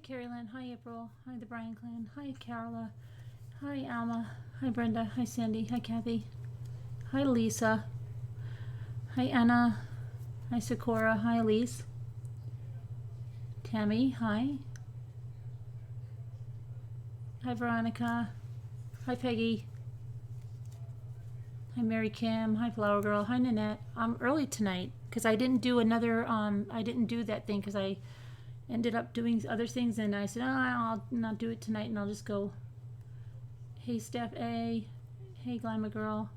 Carrie Lynn. Hi, April. Hi, the Bryan clan. Hi, Carola. Hi, Alma. Hi, Brenda. Hi, Sandy. Hi, Kathy. Hi, Lisa. Hi, Anna. Hi, Sakura. Hi, Elise. Tammy. Hi. Hi, Veronica. Hi, Peggy. Hi, Mary Kim. Hi, Flower Girl. Hi, Nanette. I'm early tonight because I didn't do another, I didn't do that thing because I ended up doing other things, and I said, oh, I'll not do it tonight, and I'll just go. Hey, Steph A. Hey, Glamour Girl.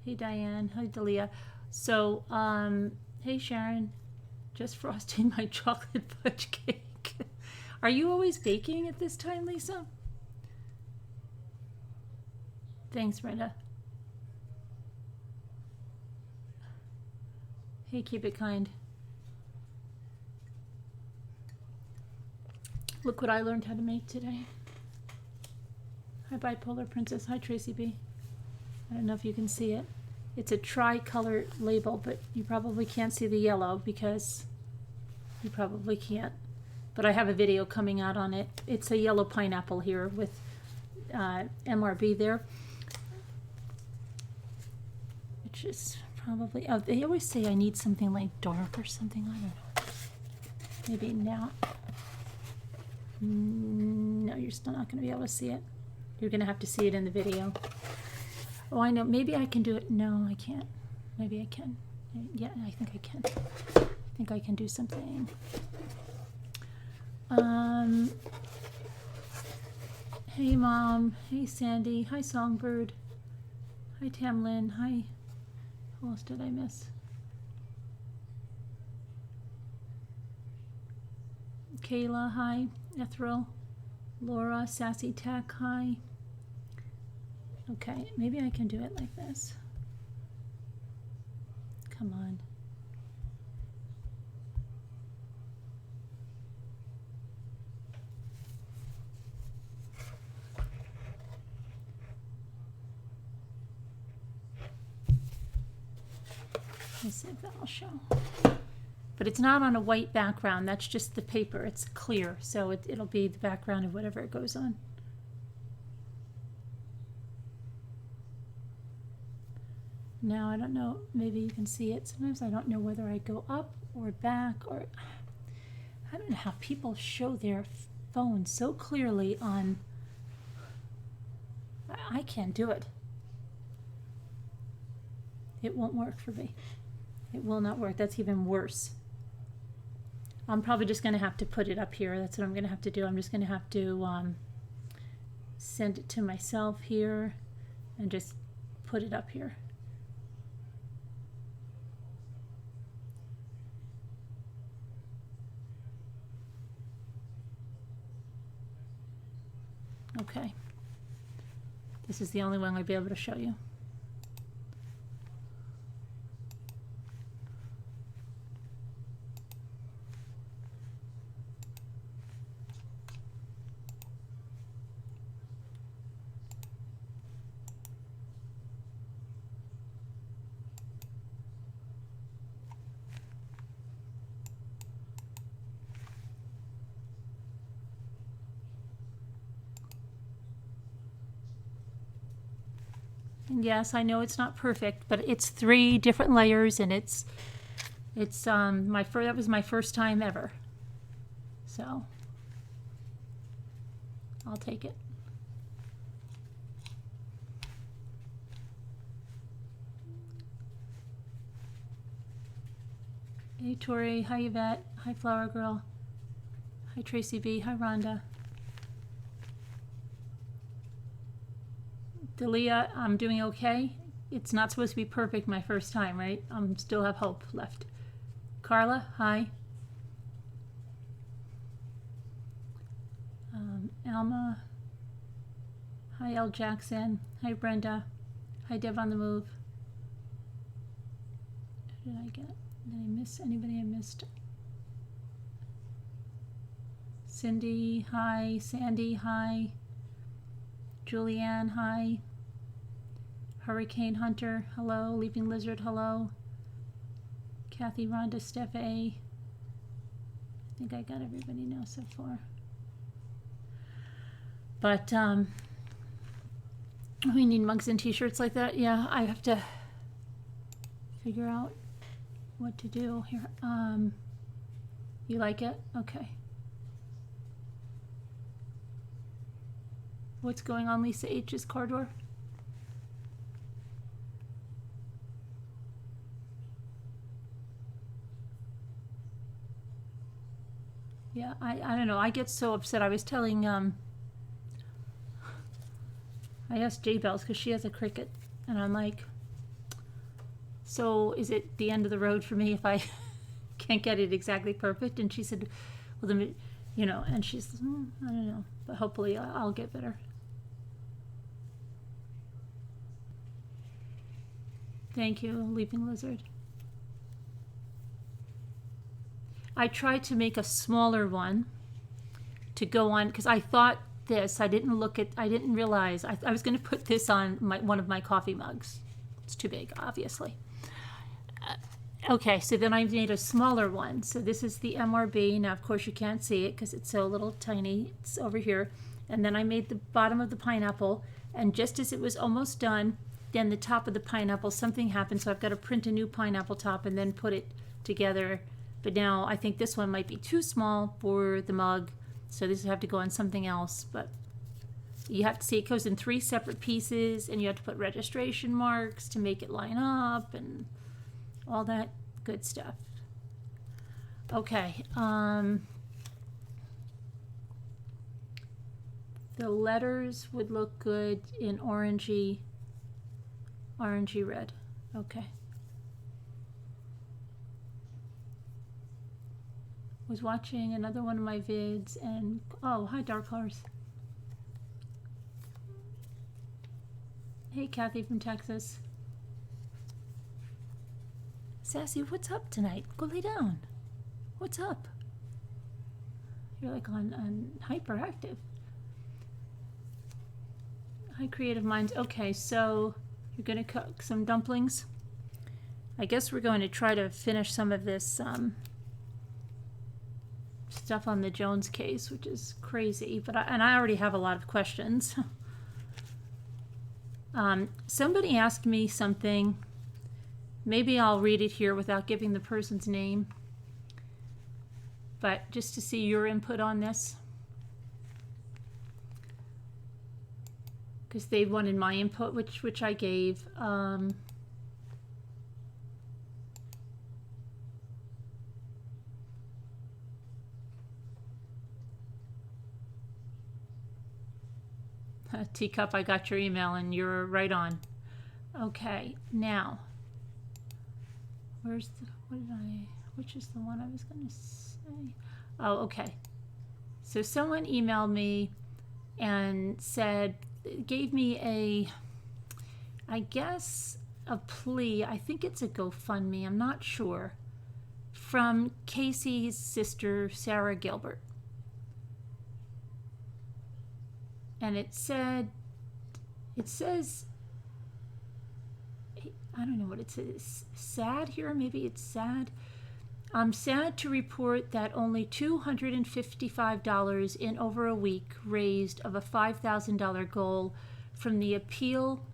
Hey, Diane. Hi, Dalia. So, hey, Sharon. Just frosting my chocolate fudge cake. Are you always baking at this time, Lisa? Thanks, Brenda. Hey, keep it kind. Look what I learned how to make today. Hi, Bipolar Princess. Hi, Tracy B. I don't know if you can see it. It's a tri-color label, but you probably can't see the yellow because you probably can't. But I have a video coming out on it. It's a yellow pineapple here with MRB there. Which is probably, oh, they always say I need something like dark or something. I don't know. Maybe now. No, you're still not going to be able to see it. You're going to have to see it in the video. Oh, I know. Maybe I can do it. No, I can't. Maybe I can. Yeah, I think I can. I think I can do something. Hey, Mom. Hey, Sandy. Hi, Songbird. Hi, Tamlin. Hi. Who else did I miss? Kayla. Hi. Ethel. Laura. Sassy Tech. Hi. Okay, maybe I can do it like this. Come on. Let's see if that'll show. But it's not on a white background. That's just the paper. It's clear, so it'll be the background of whatever it goes on. Now, I don't know, maybe you can see it. Sometimes I don't know whether I go up or back, or I don't know how people show their phone so clearly on. I can't do it. It won't work for me. It will not work. That's even worse. I'm probably just going to have to put it up here. That's what I'm going to have to do. I'm just going to have to send it to myself here and just put it up here. Okay. This is the only one I'll be able to show you. Yes, I know it's not perfect, but it's 3 different layers, and it's that was my first time ever. So I'll take it. Hey Tori, hi Yvette, hi Flower Girl, hi Tracy B, hi Rhonda. Dalia, I'm doing okay. It's not supposed to be perfect my first time, right? Still have hope left. Carla, hi. Alma, hi L. Jackson, hi Brenda, hi Deb on the Move. Who did I get? Did I miss anybody I missed? Cindy, hi. Sandy, hi. Julianne, hi. Hurricane Hunter, hello. Leaping Lizard, hello. Kathy, Rhonda, Steph A. I think I got everybody now so far. But we need mugs and t-shirts like that. Yeah, I have to figure out what to do here. You like it? Okay. What's going on Lisa H's car door? Yeah, I don't know. I get so upset. I was telling, I asked J Bells because she has a Cricut, and I'm like, so is it the end of the road for me if I can't get it exactly perfect? And she said, well, then, you know, and she's, I don't know, but hopefully I'll get better. Thank you, Leaping Lizard. I tried to make a smaller one to go on because I thought this. I didn't realize I was going to put this on one of my coffee mugs. It's too big, obviously. Okay, so then I made a smaller one. So this is the MRB. Now, of course, you can't see it because it's so little tiny. It's over here. And then I made the bottom of the pineapple. And just as it was almost done, then the top of the pineapple, something happened. So I've got to print a new pineapple top and then put it together. But now I think this one might be too small for the mug, so this will have to go on something else. But you have to see it goes in 3 separate pieces, and you have to put registration marks to make it line up and all that good stuff. Okay. The letters would look good in orangey red. Okay. Was watching another one of my vids and oh, hi Dark Horse. Hey Kathy from Texas. Sassy, what's up tonight? Go lay down. What's up? You're like on hyperactive. Hi Creative Minds. Okay, so you're gonna cook some dumplings. I guess we're going to try to finish some of this stuff on the Jones case, which is crazy, but I already have a lot of questions. Somebody asked me something. Maybe I'll read it here without giving the person's name, but just to see your input on this, because they wanted my input, which I gave. Teacup, I got your email and you're right on. Okay, now, which is the one I was going to say? Oh, okay. So someone emailed me and gave me I guess a plea. I think it's a GoFundMe, I'm not sure, from Casey's sister, Sarah Gilbert. And it says, I don't know what it says, sad here, maybe it's sad. I'm sad to report that only $255 in over a week raised of a $5,000 goal from the appeal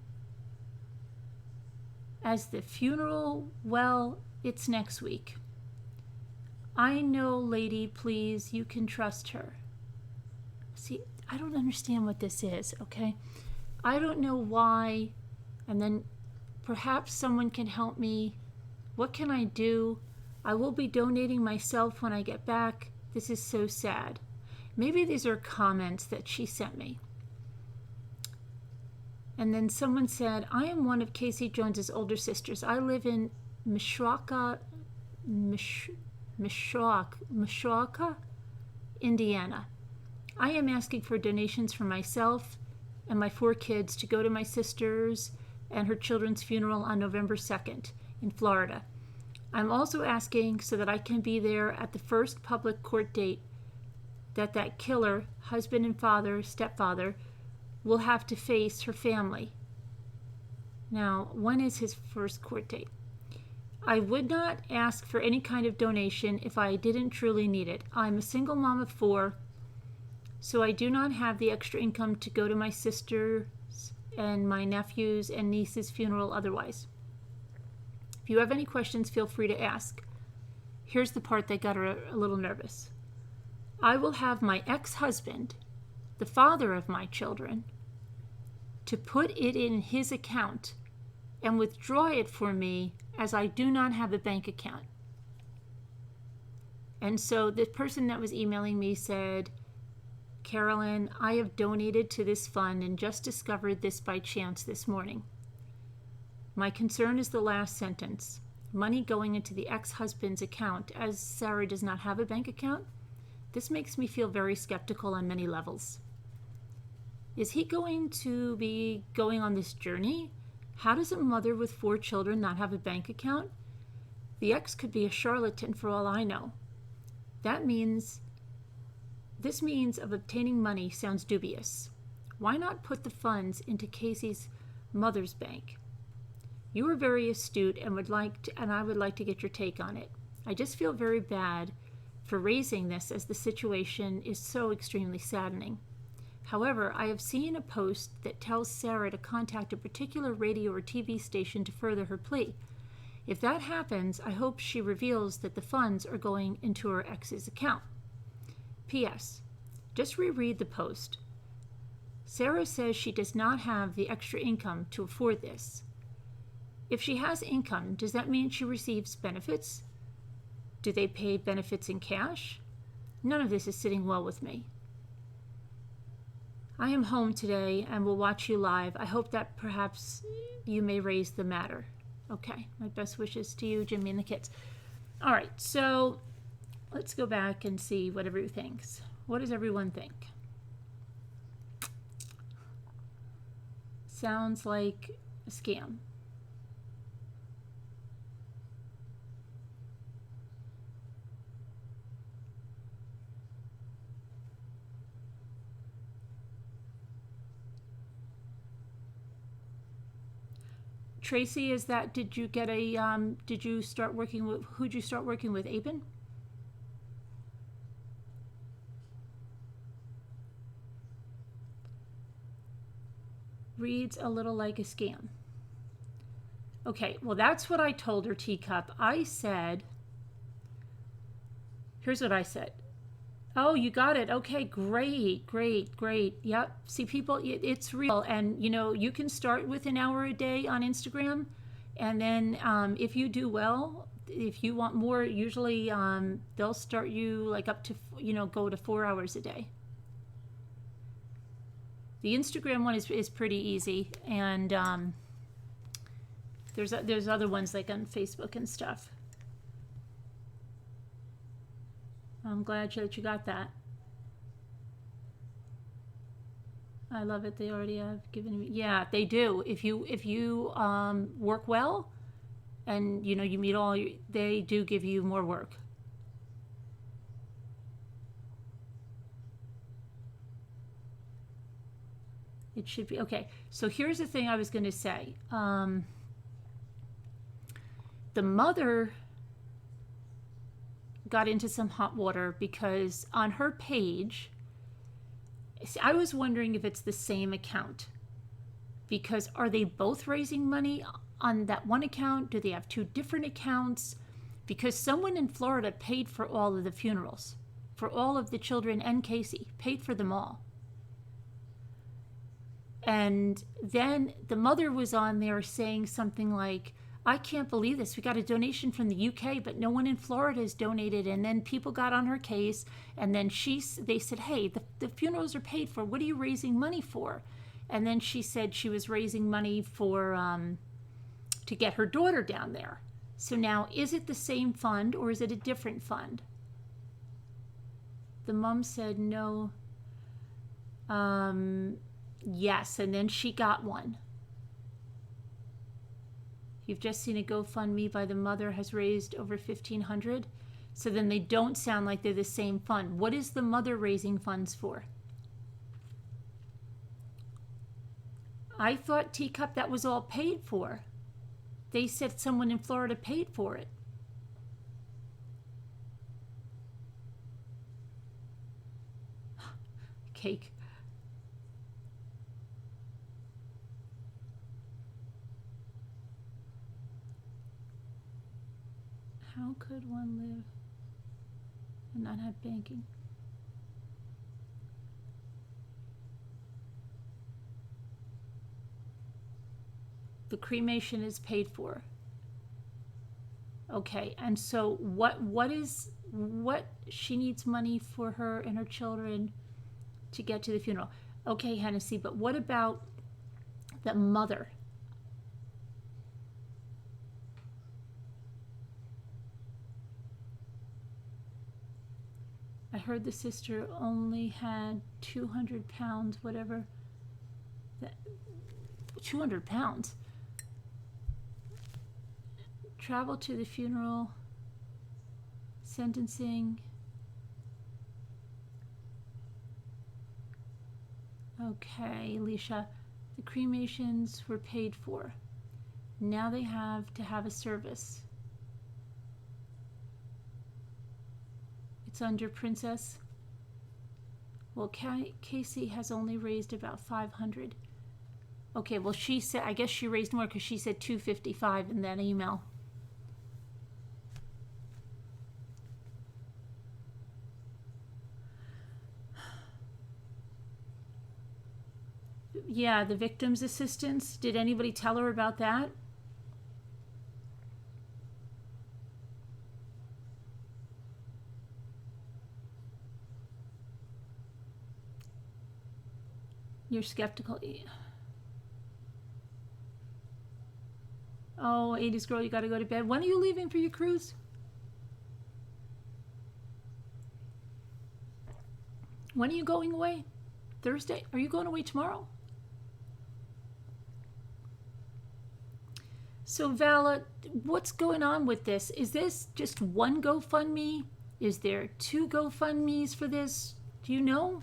as the funeral, well, it's next week. I know, lady, please, you can trust her. See, I don't understand what this is, okay? I don't know why, and then perhaps someone can help me. What can I do? I will be donating myself when I get back. This is so sad. Maybe these are comments that she sent me. And then someone said, I am one of Casey Jones's older sisters. I live in Mishawaka, Indiana. I am asking for donations for myself and my 4 kids to go to my sister's and her children's funeral on November 2nd in Florida. I'm also asking so that I can be there at the first public court date that killer, husband and stepfather, will have to face her family. Now, when is his first court date? I would not ask for any kind of donation if I didn't truly need it. I'm a single mom of 4, So I do not have the extra income to go to my sister's and my nephew's and niece's funeral otherwise. If you have any questions, feel free to ask. Here's the part that got her a little nervous. I will have my ex-husband, the father of my children, to put it in his account and withdraw it for me, as I do not have a bank account. And so the person that was emailing me said, Carolyn, I have donated to this fund and just discovered this by chance this morning. My concern is the last sentence. Money going into the ex-husband's account, as Sarah does not have a bank account. This makes me feel very skeptical on many levels. Is he going to be going on this journey? How does a mother with 4 children not have a bank account? The ex could be a charlatan for all I know. This means of obtaining money sounds dubious. Why not put the funds into Casey's mother's bank? You are very astute and I would like to get your take on it. I just feel very bad for raising this, as the situation is so extremely saddening. However, I have seen a post that tells Sarah to contact a particular radio or TV station to further her plea. If that happens, I hope she reveals that the funds are going into her ex's account. P.S. Just reread the post. Sarah says she does not have the extra income to afford this. If she has income, does that mean she receives benefits? Do they pay benefits in cash? None of this is sitting well with me. I am home today and will watch you live. I hope that perhaps you may raise the matter. Okay, my best wishes to you, Jimmy, and the kids. All right, so let's go back and see what everyone thinks. What does everyone think? Sounds like a scam. Tracy, is that, did you start working with, who'd you start working with, Aben? Reads a little like a scam. Okay, well, that's what I told her, Teacup. I said, here's what I said. Oh, you got it. Okay, great. Yep. See, people, it's real. And, you can start with an hour a day on Instagram. And then if you do well, if you want more, usually they'll start you like up to, go to 4 hours a day. The Instagram one is pretty easy. And there's other ones like on Facebook and stuff. I'm glad that you got that. I love it. They already have given me. Yeah, they do. If you work well, and you meet all, they do give you more work. It should be okay. So here's the thing I was going to say. The mother got into some hot water because on her page, I was wondering if it's the same account, because are they both raising money on that one account? Do they have 2 different accounts? Because someone in Florida paid for all of the funerals, for all of the children and Casey, paid for them all. And then the mother was on there saying something like, I can't believe this. We got a donation from the UK, but no one in Florida has donated. And then people got on her case, and then they said, hey, the funerals are paid for. What are you raising money for? And then she said she was raising money for to get her daughter down there. So now, is it the same fund or is it a different fund? The mom said no. Yes, and then she got one. You've just seen a GoFundMe by the mother has raised over $1,500. So then they don't sound like they're the same fund. What is the mother raising funds for? I thought, Teacup, that was all paid for. They said someone in Florida paid for it. cake. How could one live and not have banking? The cremation is paid for. Okay, and so what she needs money for her and her children to get to the funeral. Okay, Hennessy, but what about the mother? I heard the sister only had 200 pounds, whatever. 200 pounds. Travel to the funeral, sentencing. Okay, Alicia, the cremations were paid for. Now they have to have a service. It's under Princess. Well, Casey has only raised about 500. Okay, well, she said, I guess she raised more because she said 255 in that email. Yeah, the victim's assistance. Did anybody tell her about that? You're skeptical. Oh, 80s girl, you got to go to bed. When are you leaving for your cruise? When are you going away? Thursday? Are you going away tomorrow? So Vala, what's going on with this? Is this just one GoFundMe? Is there 2 GoFundMes for this? Do you know?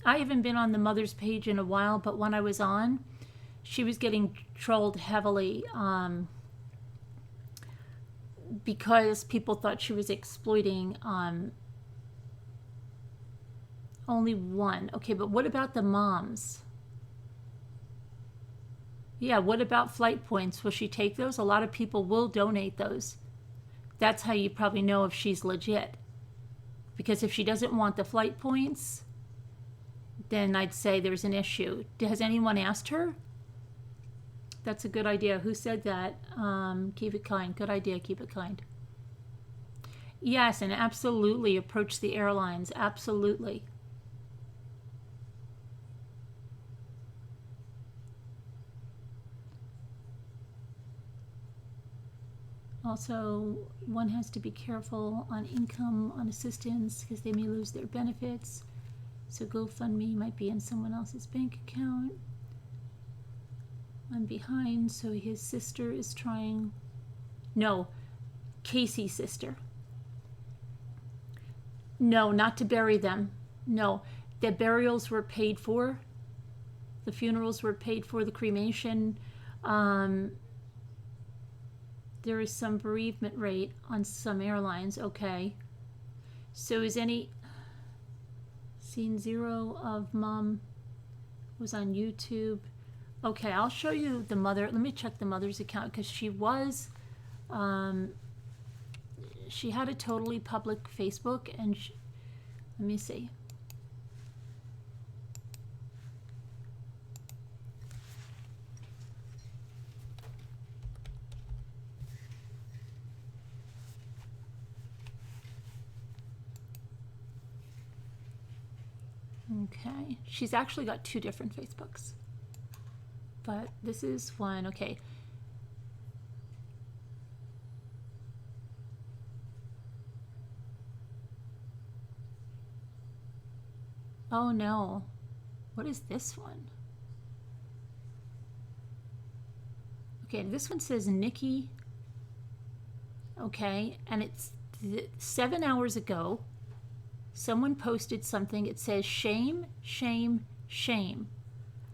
I haven't been on the mother's page in a while, but when I was on, she was getting trolled heavily because people thought she was exploiting only one. Okay, but what about the moms? Yeah, what about flight points? Will she take those? A lot of people will donate those. That's how you probably know if she's legit. Because if she doesn't want the flight points, then I'd say there's an issue. Has anyone asked her? That's a good idea. Who said that? Keep it kind. Good idea. Keep it kind. Yes, and absolutely approach the airlines. Absolutely. Also, one has to be careful on income on assistance because they may lose their benefits. So GoFundMe might be in someone else's bank account. I'm behind, so his sister is trying. No, Casey's sister. No, not to bury them. No, the burials were paid for. The funerals were paid for. The cremation. There is some bereavement rate on some airlines. Okay. So is any... Scene 0 of mom was on YouTube. Okay, I'll show you the mother. Let me check the mother's account because she was, she had a totally public Facebook and let me see. Okay, she's actually got 2 different Facebooks, but this is one. Okay. Oh no, what is this one? Okay, this one says Nikki. Okay, and it's 7 hours ago. Someone posted something. It says, shame, shame, shame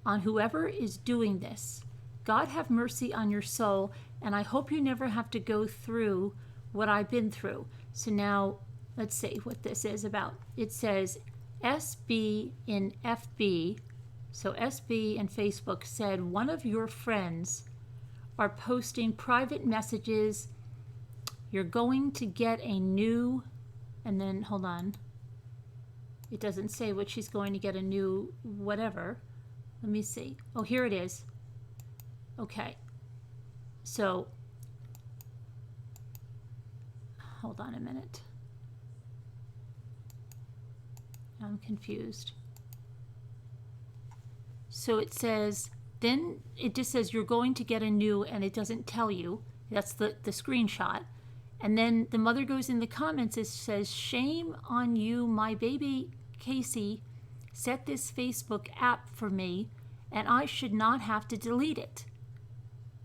on whoever is doing this. God have mercy on your soul, and I hope you never have to go through what I've been through. So now, let's see what this is about. It says, SB in FB, so SB and Facebook said one of your friends are posting private messages. You're going to get a new, and then, hold on. It doesn't say what she's going to get a new whatever. Let me see. Oh, here it is. Okay. So, hold on a minute. I'm confused. So it says, then it just says you're going to get a new, and it doesn't tell you. That's the screenshot. And then the mother goes in the comments, it says, shame on you, my baby Casey set this Facebook app for me, and I should not have to delete it.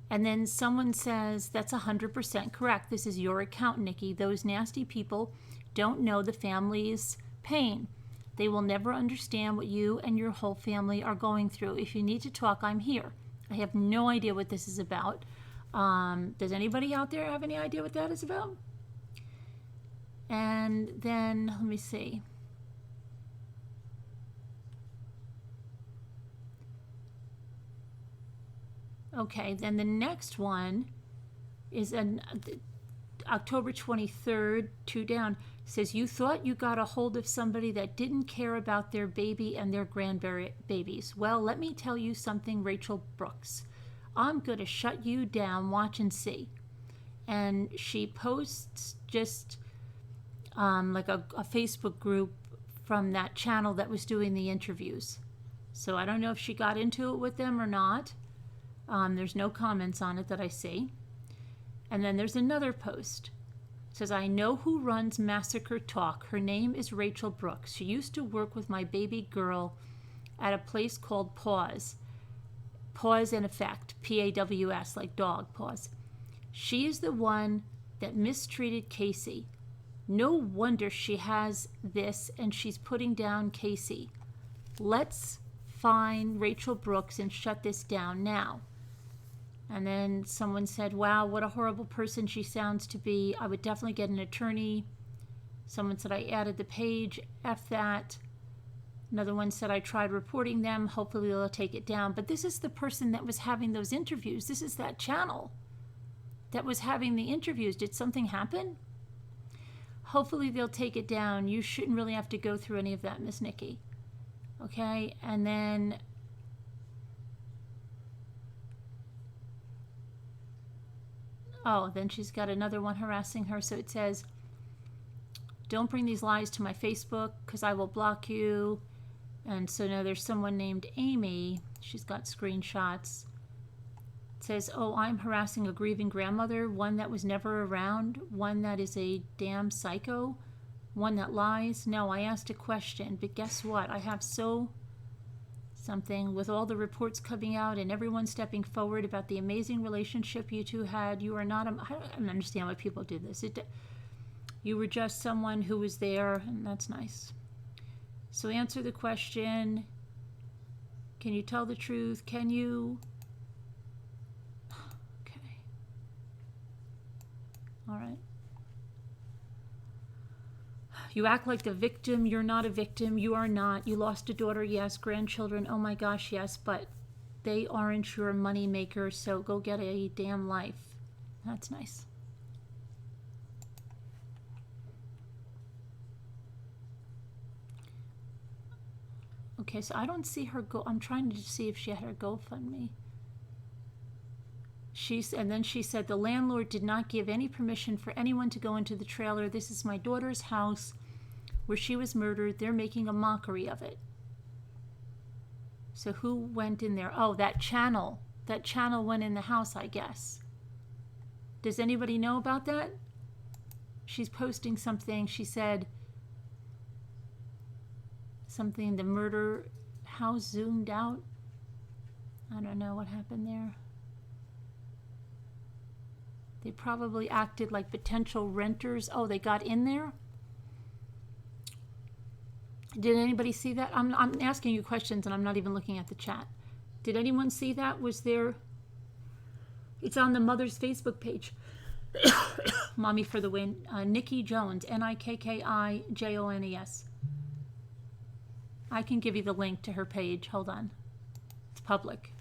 And then someone says, that's 100% correct. This is your account, Nikki. Those nasty people don't know the family's pain. They will never understand what you and your whole family are going through. If you need to talk, I'm here. I have no idea what this is about. Does anybody out there have any idea what that is about? And then, let me see. Okay, then the next one is October 23rd, 2 down, says, you thought you got a hold of somebody that didn't care about their baby and their grandbabies. Well, let me tell you something, Rachel Brooks. I'm going to shut you down, watch and see. And she posts just like a Facebook group from that channel that was doing the interviews. So I don't know if she got into it with them or not. There's no comments on it that I see. And then there's another post. It says, I know who runs Massacre Talk. Her name is Rachel Brooks. She used to work with my baby girl at a place called Pause. Pause in effect. P-A-W-S, like dog, pause. She is the one that mistreated Casey. No wonder she has this and she's putting down Casey. Let's find Rachel Brooks and shut this down now. And then someone said, wow, what a horrible person she sounds to be. I would definitely get an attorney. Someone said, I added the page. F that. Another one said, I tried reporting them. Hopefully they'll take it down. But this is the person that was having those interviews. This is that channel that was having the interviews. Did something happen? Hopefully they'll take it down. You shouldn't really have to go through any of that, Miss Nikki. Okay, and then then she's got another one harassing her. So it says, don't bring these lies to my Facebook because I will block you. And so now there's someone named Amy. She's got screenshots. It says, oh, I'm harassing a grieving grandmother, one that was never around, one that is a damn psycho, one that lies. No, I asked a question, but guess what? I have something with all the reports coming out and everyone stepping forward about the amazing relationship you two had. You are not, I don't understand why people do this. You were just someone who was there, and that's nice. So answer the question. Can you tell the truth? Can you? Okay. All right. You act like the victim. You're not a victim. You are not. You lost a daughter, yes. Grandchildren, oh my gosh, yes. But they aren't your money maker, so go get a damn life. That's nice. Okay, so I don't see her go. I'm trying to see if she had her GoFundMe. And then she said, the landlord did not give any permission for anyone to go into the trailer. This is my daughter's house where she was murdered. They're making a mockery of it. So who went in there? Oh, that channel. That channel went in the house, I guess. Does anybody know about that? She's posting something. She said something, the murder house zoomed out. I don't know what happened there. They probably acted like potential renters. Oh, they got in there? Did anybody see that? I'm asking you questions and I'm not even looking at the chat. Did anyone see that? Was there... It's on the mother's Facebook page. Mommy for the win. Nikki Jones, Nikkijones. I can give you the link to her page. Hold on. It's public.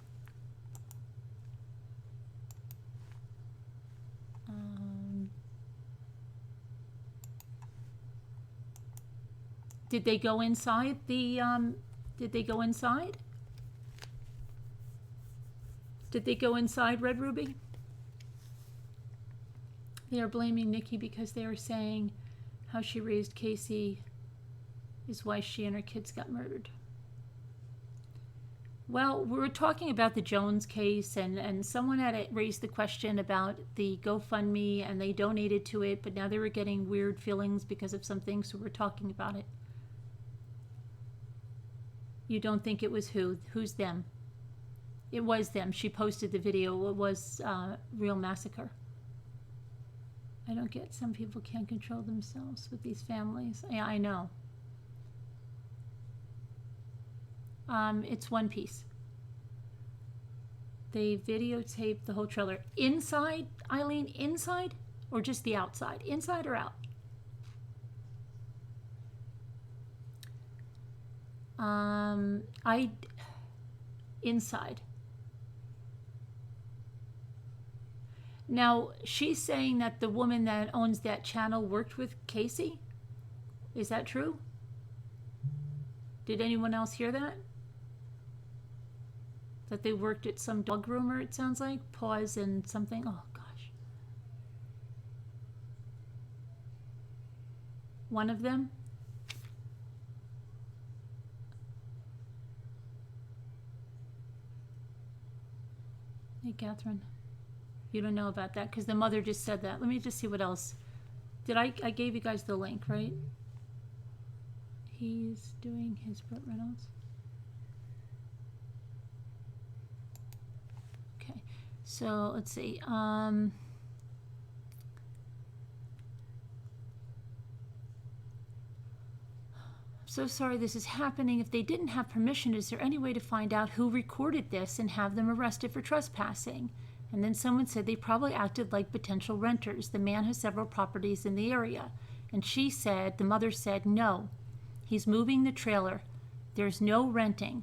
Did they go inside the, did they go inside? Did they go inside, Red Ruby? They are blaming Nikki because they are saying how she raised Casey is why she and her kids got murdered. Well, we were talking about the Jones case, and someone had raised the question about the GoFundMe, and they donated to it, but now they were getting weird feelings because of some things, so we're talking about it. You don't think it was who? Who's them? It was them. She posted the video. It was Real Massacre. I don't get, some people can't control themselves with these families. Yeah, I know. It's One Piece. They videotaped the whole trailer. Inside, Eileen, inside? Or just the outside? Inside or out? Inside. Now, she's saying that the woman that owns that channel worked with Casey. Is that true? Did anyone else hear that? That they worked at some dog groomer, it sounds like. Paws and something. Oh, gosh. One of them? Hey, Catherine. You don't know about that because the mother just said that. Let me just see what else. Did I gave you guys the link, right? He's doing his Burt Reynolds. Okay, so let's see. So sorry this is happening. If they didn't have permission, is there any way to find out who recorded this and have them arrested for trespassing? And then someone said they probably acted like potential renters. The man has several properties in the area. And she said, the mother said, no, he's moving the trailer. There's no renting.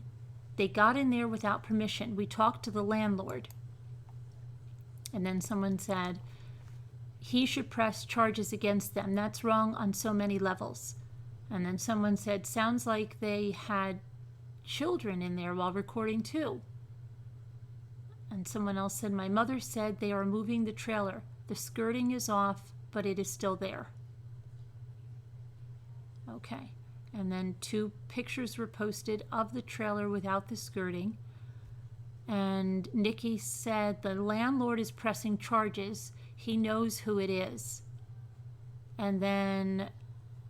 They got in there without permission. We talked to the landlord. And then someone said, he should press charges against them. That's wrong on so many levels. And then someone said, sounds like they had children in there while recording too. And someone else said, my mother said they are moving the trailer. The skirting is off, but it is still there. Okay. And then 2 pictures were posted of the trailer without the skirting. And Nikki said the landlord is pressing charges. He knows who it is. And then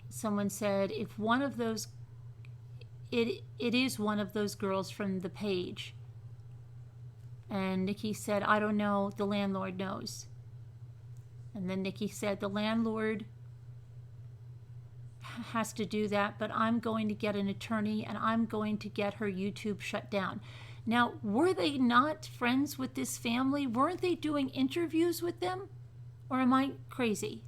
someone said, if one of those, it is one of those girls from the page. And Nikki said, I don't know, the landlord knows. And then Nikki said, the landlord has to do that, but I'm going to get an attorney and I'm going to get her YouTube shut down. Now, were they not friends with this family? Weren't they doing interviews with them? Or am I crazy?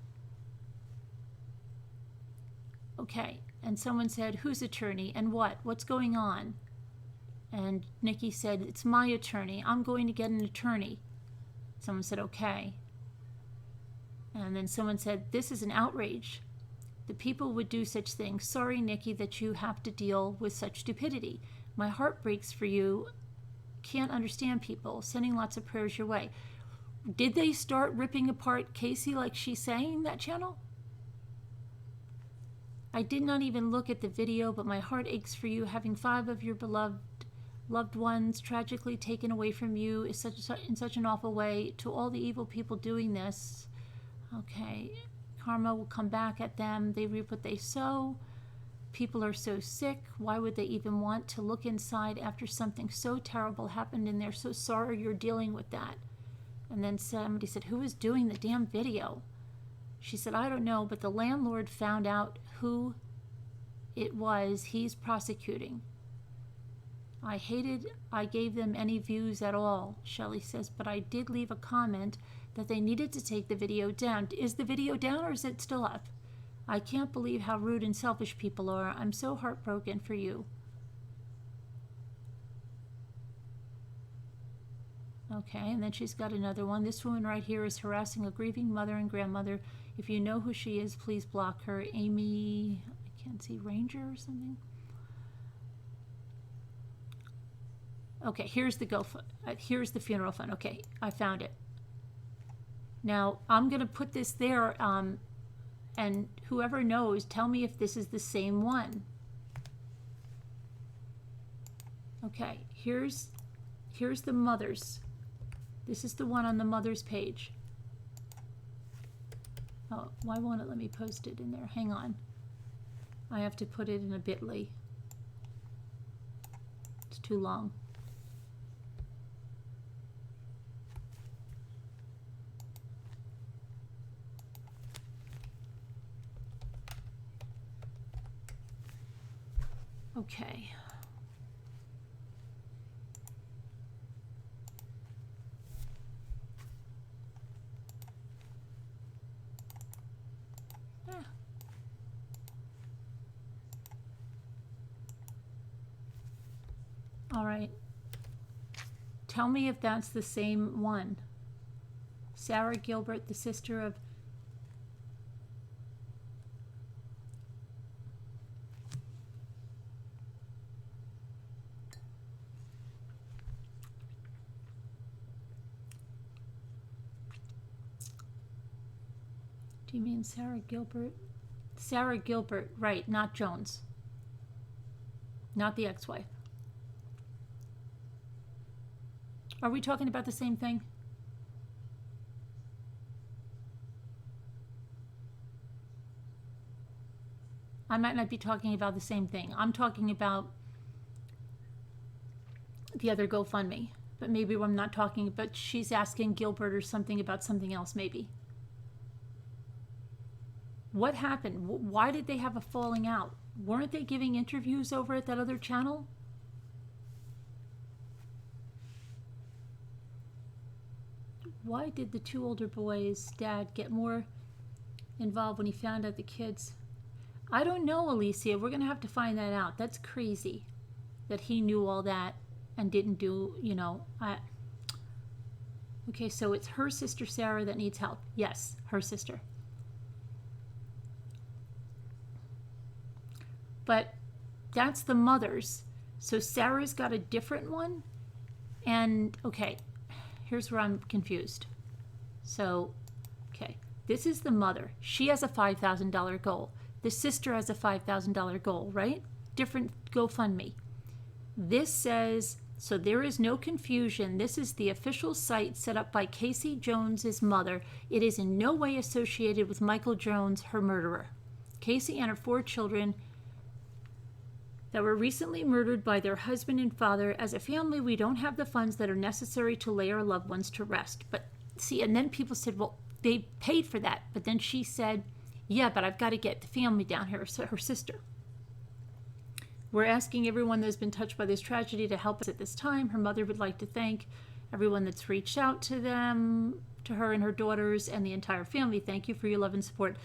Okay, and someone said, whose attorney and what? What's going on? And Nikki said, it's my attorney. I'm going to get an attorney. Someone said, okay. And then someone said, this is an outrage. The people would do such things. Sorry, Nikki, that you have to deal with such stupidity. My heart breaks for you. Can't understand people. Sending lots of prayers your way. Did they start ripping apart Casey like she's saying, that channel? I did not even look at the video, but my heart aches for you. Having 5 of your beloved loved ones tragically taken away from you is in such an awful way. To all the evil people doing this, okay, karma will come back at them. They reap what they sow. People are so sick. Why would they even want to look inside after something so terrible happened in there? So sorry you're dealing with that. And then somebody said, who is doing the damn video? She said, I don't know, but the landlord found out who it was he's prosecuting. I hated I gave them any views at all, Shelley says, but I did leave a comment that they needed to take the video down. Is the video down or is it still up? I can't believe how rude and selfish people are. I'm so heartbroken for you. Okay, and then she's got another one. This woman right here is harassing a grieving mother and grandmother. If you know who she is, please block her. Amy, I can't see, Ranger or something. Okay, here's the here's the funeral fund. Okay, I found it. Now I'm gonna put this there, and whoever knows, tell me if this is the same one. Okay, here's the mother's. This is the one on the mother's page. Oh, why won't it let me post it in there? Hang on. I have to put it in a bit.ly. It's too long. Okay. All right. Tell me if that's the same one. Sarah Gilbert, the sister of... Do you mean Sarah Gilbert? Sarah Gilbert, right, not Jones. Not the ex-wife. Are we talking about the same thing? I might not be talking about the same thing. I'm talking about the other GoFundMe, but maybe I'm not talking, but she's asking Gilbert or something about something else maybe. What happened? Why did they have a falling out? Weren't they giving interviews over at that other channel? Why did the two older boys' dad get more involved when he found out the kids? I don't know, Alicia. We're going to have to find that out. That's crazy that he knew all that and didn't do, you know. Okay, so it's her sister Sarah that needs help. Yes, her sister. But that's the mother's. So Sarah's got a different one. And, okay, here's where I'm confused. So, okay, this is the mother. She has a $5,000 goal. The sister has a $5,000 goal, right? Different GoFundMe. This says, so there is no confusion. This is the official site set up by Casey Jones's mother. It is in no way associated with Michael Jones, her murderer. Casey and her 4 children that were recently murdered by their husband and father. As a family, we don't have the funds that are necessary to lay our loved ones to rest. But see, and then people said, well, they paid for that. But then she said, yeah, but I've got to get the family down here, so her sister. We're asking everyone that's been touched by this tragedy to help us at this time. Her mother would like to thank everyone that's reached out to them, to her and her daughters, and the entire family. Thank you for your love and support.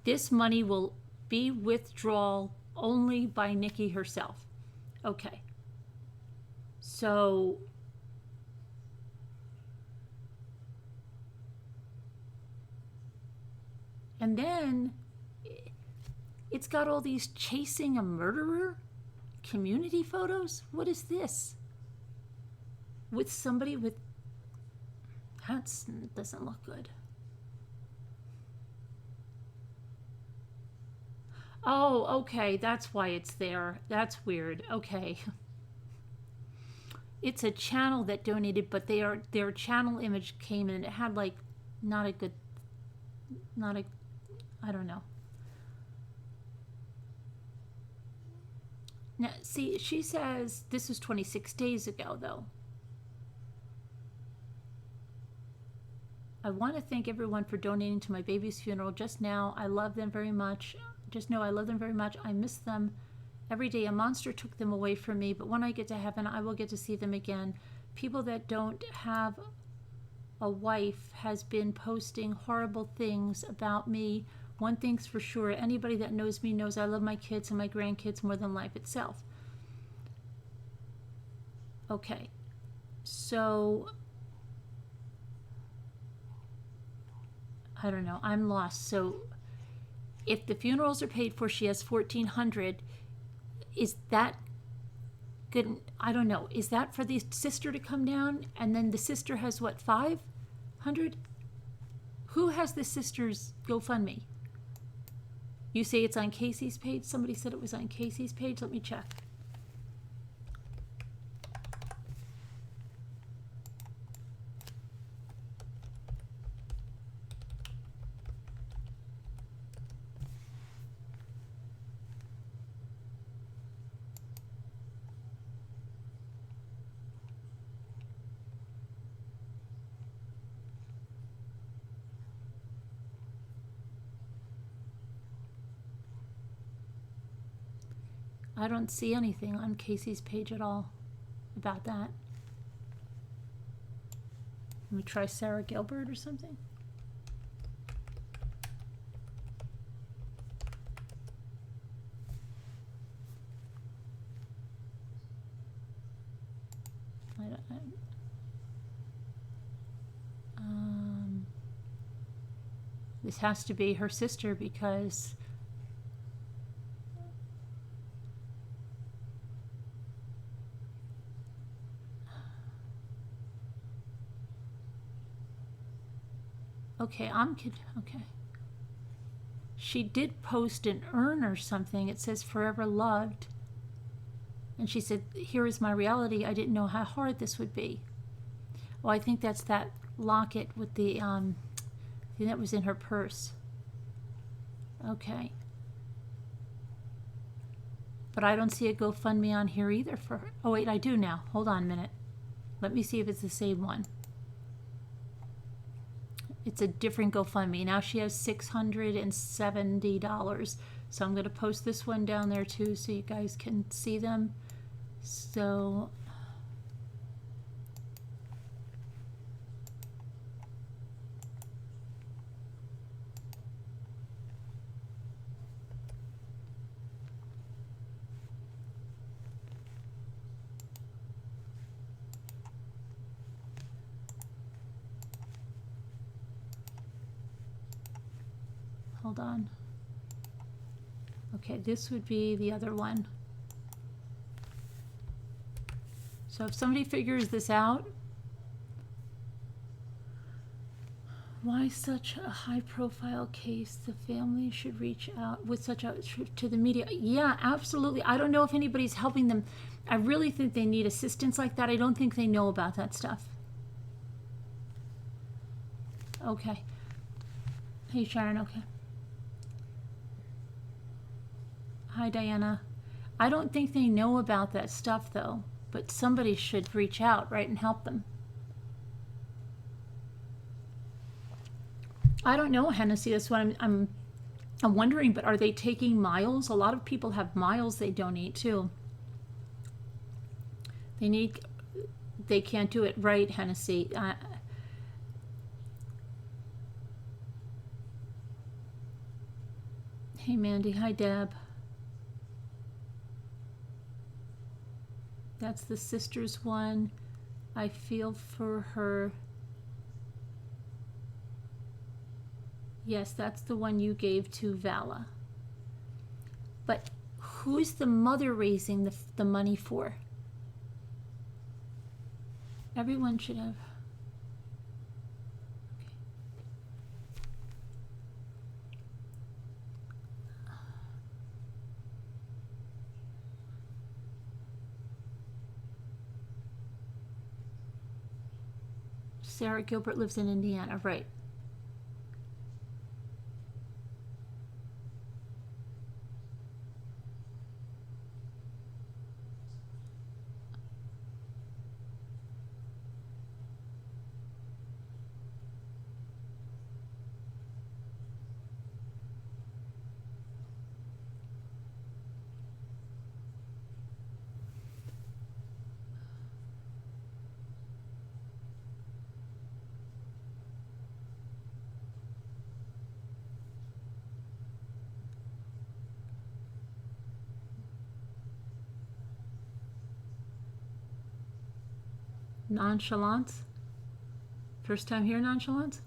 This money will be withdrawal only by Nikki herself. Okay. So and then it's got all these chasing a murderer community photos. What is this? With somebody with... That doesn't look good. Oh, okay, that's why it's there. That's weird. Okay. It's a channel that donated, but their channel image came in and it had like I don't know. Now, see, she says this was 26 days ago, though. I want to thank everyone for donating to my baby's funeral just now. I love them very much. Just know I love them very much. I miss them Every day a monster took them away from me, but when I get to heaven, I will get to see them again. People that don't have a wife has been posting horrible things about me. One thing's for sure, anybody that knows me knows I love my kids and my grandkids more than life itself. Okay, so I don't know, I'm lost. So if the funerals are paid for, she has $1,400. Is that good? I don't know. Is that for the sister to come down, and then the sister has what, $500? Who has the sister's GoFundMe? You say it's on Casey's page? Somebody said it was on Casey's page. Let me check. I don't see anything on Casey's page at all about that. Let me try Sarah Gilbert or something. This has to be her sister because okay, okay. She did post an urn or something. It says forever loved. And she said, here is my reality. I didn't know how hard this would be. Oh, I think that's that locket with the, I think that was in her purse. Okay. But I don't see a GoFundMe on here either for her. Oh, wait, I do now. Hold on a minute. Let me see if it's the same one. It's a different GoFundMe. Now she has $670. So I'm going to post this one down there too so you guys can see them. So hold on. Okay, this would be the other one. So if somebody figures this out, why such a high-profile case? The family should reach out with such a to the media. Yeah, absolutely. I don't know if anybody's helping them. I really think they need assistance like that. I don't think they know about that stuff. Okay. Hey, Sharon. Okay. Hi, Diana. I don't think they know about that stuff, though. But somebody should reach out, right, and help them. I don't know, Hennessy. That's what I'm wondering. But are they taking miles? A lot of people have miles they donate too. They can't do it, right, Hennessy. Hey, Mandy. Hi, Deb. That's the sister's one. I feel for her. Yes, that's the one you gave to Vala. But who's the mother raising the money for? Everyone should have. Sarah Gilbert lives in Indiana, right? Nonchalance? First time here, nonchalance?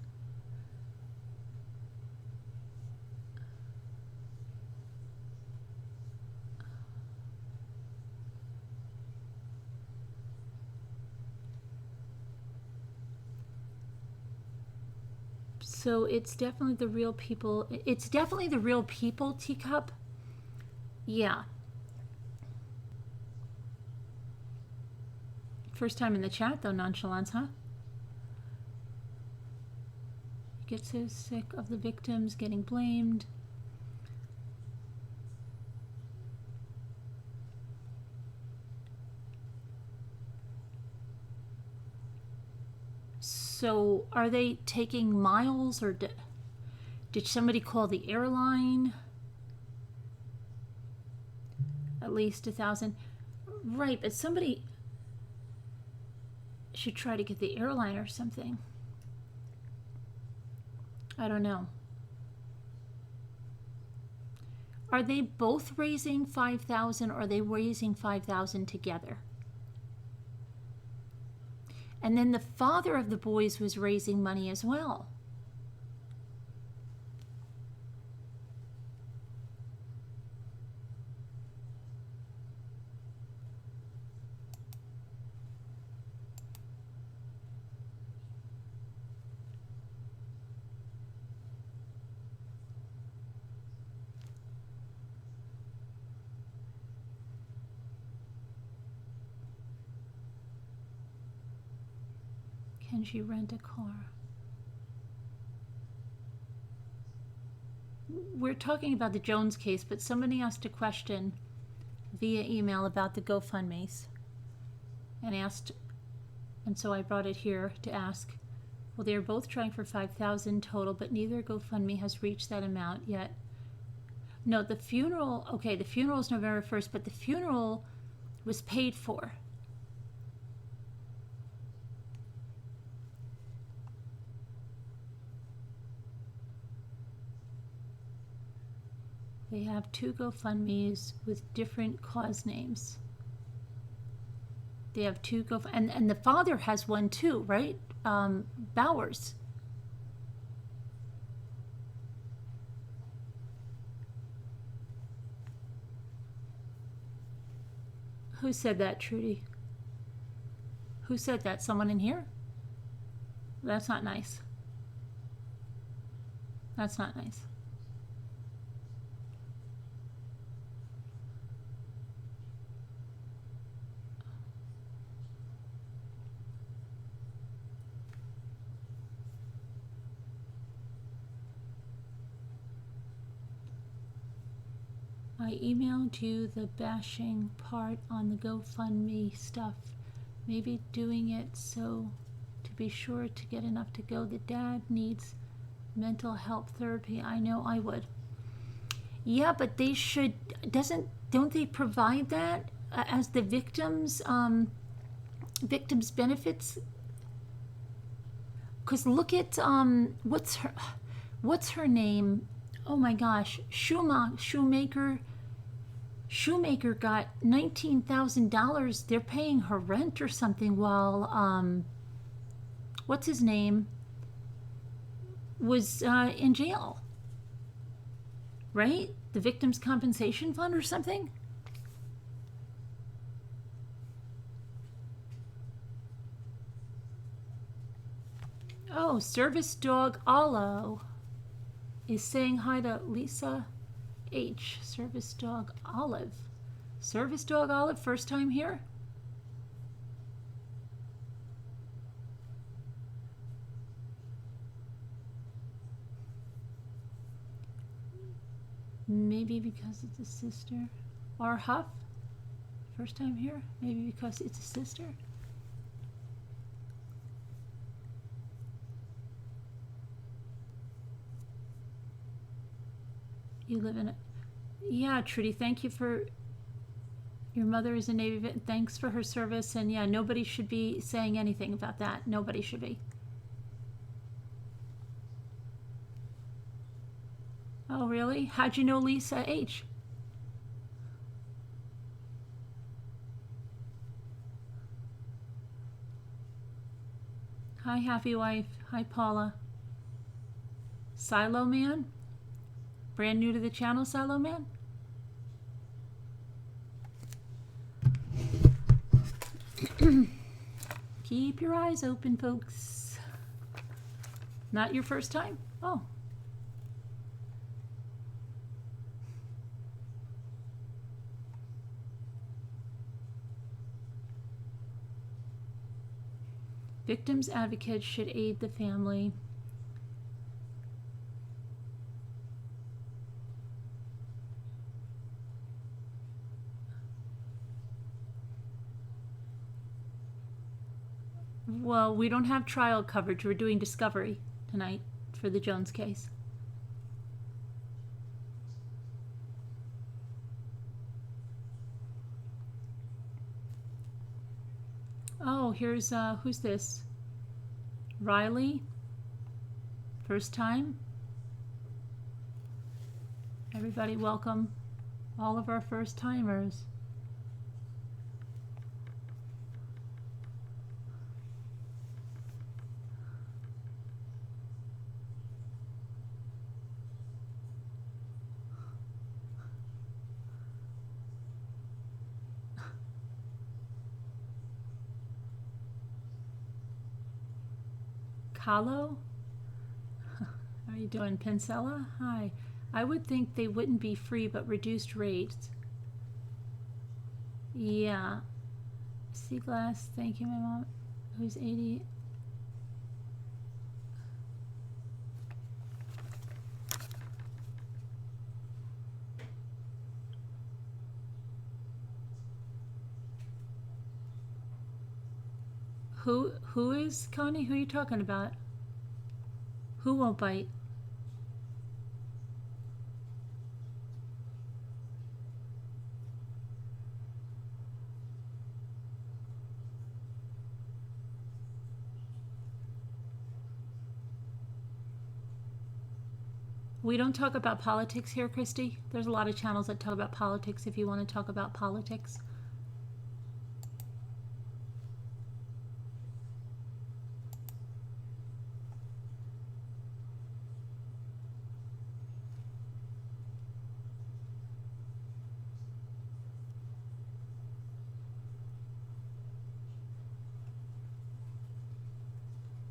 So it's definitely the real people. It's definitely the real people, teacup. Yeah. First time in the chat, though, nonchalance, huh? Get so sick of the victims getting blamed. So are they taking miles, or did somebody call the airline? At least 1,000. Right, but somebody should try to get the airline or something. I don't know. Are they both raising 5,000, or are they raising 5,000 together? And then the father of the boys was raising money as well. Can she rent a car? We're talking about the Jones case, but somebody asked a question via email about the GoFundMes and asked, and so I brought it here to ask. Well, they are both trying for 5,000 total, but neither GoFundMe has reached that amount yet. No, the funeral, okay, the funeral is November 1st, but the funeral was paid for. They have two GoFundMes with different cause names. They have two and the father has one too, right? Bowers. Who said that, Trudy? Who said that? Someone in here? That's not nice. That's not nice. I emailed you the bashing part on the GoFundMe stuff. Maybe doing it so to be sure to get enough to go. The dad needs mental health therapy. I know I would. Yeah, but they should, don't they provide that as the victims benefits? Because look at what's her name? Oh my gosh, Shoemaker got $19,000. They're paying her rent or something while what's his name was in jail, right? The Victims Compensation Fund or something. Oh, service dog Aloud is saying hi to Lisa H. Service dog Olive. Service dog Olive, first time here? Maybe because it's a sister. Or Huff, first time here? Maybe because it's a sister. You live in it. Yeah, Trudy, thank you for, your mother is a Navy vet. Thanks for her service. And yeah, nobody should be saying anything about that. Nobody should be. Oh, really? How'd you know Lisa H? Hi, Happy Wife. Hi, Paula. Silo Man? Brand new to the channel, Silo Man? Keep your eyes open, folks. Not your first time? Oh. Victims advocates should aid the family. Well, we don't have trial coverage. We're doing discovery tonight for the Jones case. Oh, here's, who's this? Riley? First time? Everybody welcome all of our first timers. Kahlo? How are you doing? Pencella? Hi. I would think they wouldn't be free, but reduced rates. Yeah. Seaglass, thank you, my mom. Who's 80? Who is, Connie? Who are you talking about? Who won't bite? We don't talk about politics here, Christy. There's a lot of channels that talk about politics if you want to talk about politics.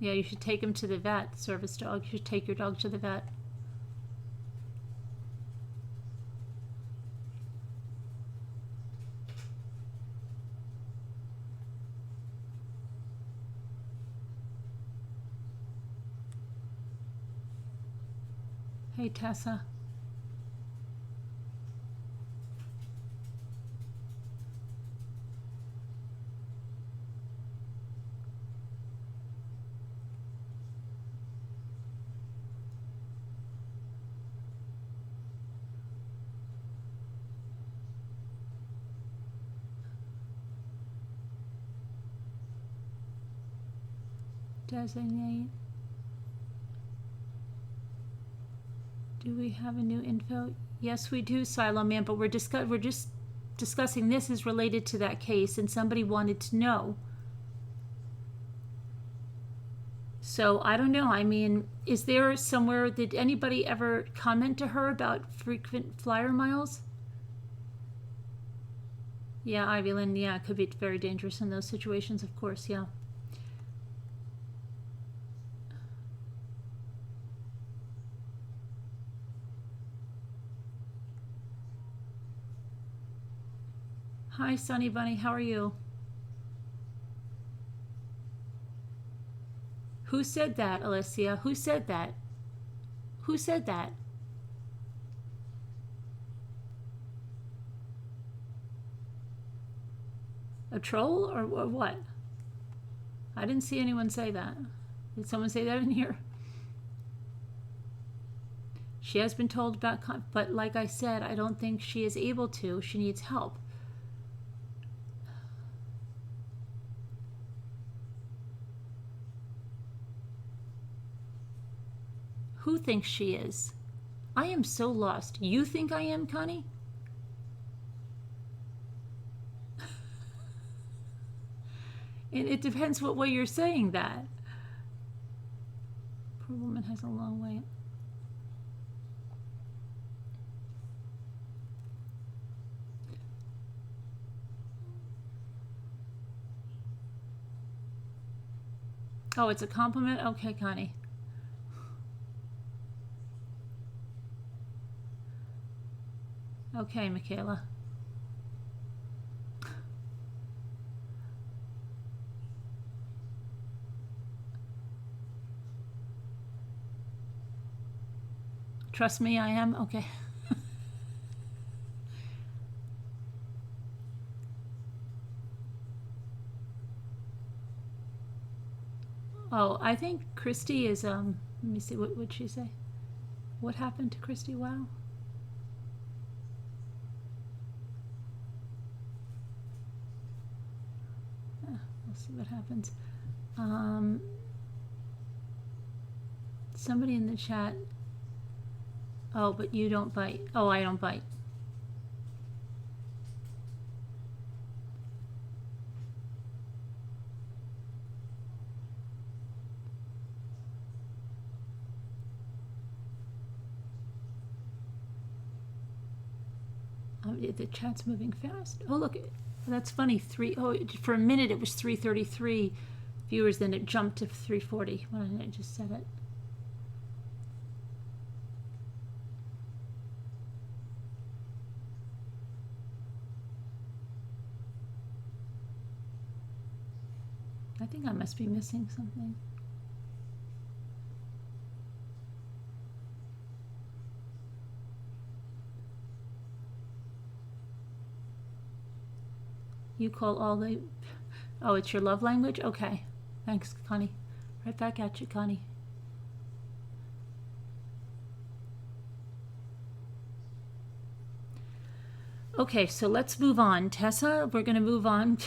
Yeah, you should take him to the vet, service dog. You should take your dog to the vet. Hey, Tessa. Designate. Do we have a new info? Yes, we do, Silo Man, but we're just discussing this is related to that case, and somebody wanted to know. So I don't know. I mean, is there somewhere, did anybody ever comment to her about frequent flyer miles? Yeah, Ivy Lynn, yeah, it could be very dangerous in those situations, of course, yeah. Hi, Sunny Bunny, how are you? Who said that, Alicia? Who said that? Who said that? A troll or what? I didn't see anyone say that. Did someone say that in here? She has been told about, but like I said, I don't think she is able to. She needs help. Who thinks she is? I am so lost. You think I am, Connie? It depends what way you're saying that. Poor woman has a long way. Oh, it's a compliment? Okay, Connie. Okay, Michaela. Trust me, I am? Okay. Oh, I think Christy is, let me see, what would she say? What happened to Christy? Wow. We'll see what happens. Somebody in the chat. Oh, but you don't bite. Oh, I don't bite. The chat's moving fast. Oh, look, that's funny. For a minute it was 333 viewers, then it jumped to 340 when I just said it. I think I must be missing something. You call all the... Oh, it's your love language? Okay. Thanks, Connie. Right back at you, Connie. Okay, so let's move on. Tessa, we're going to move on.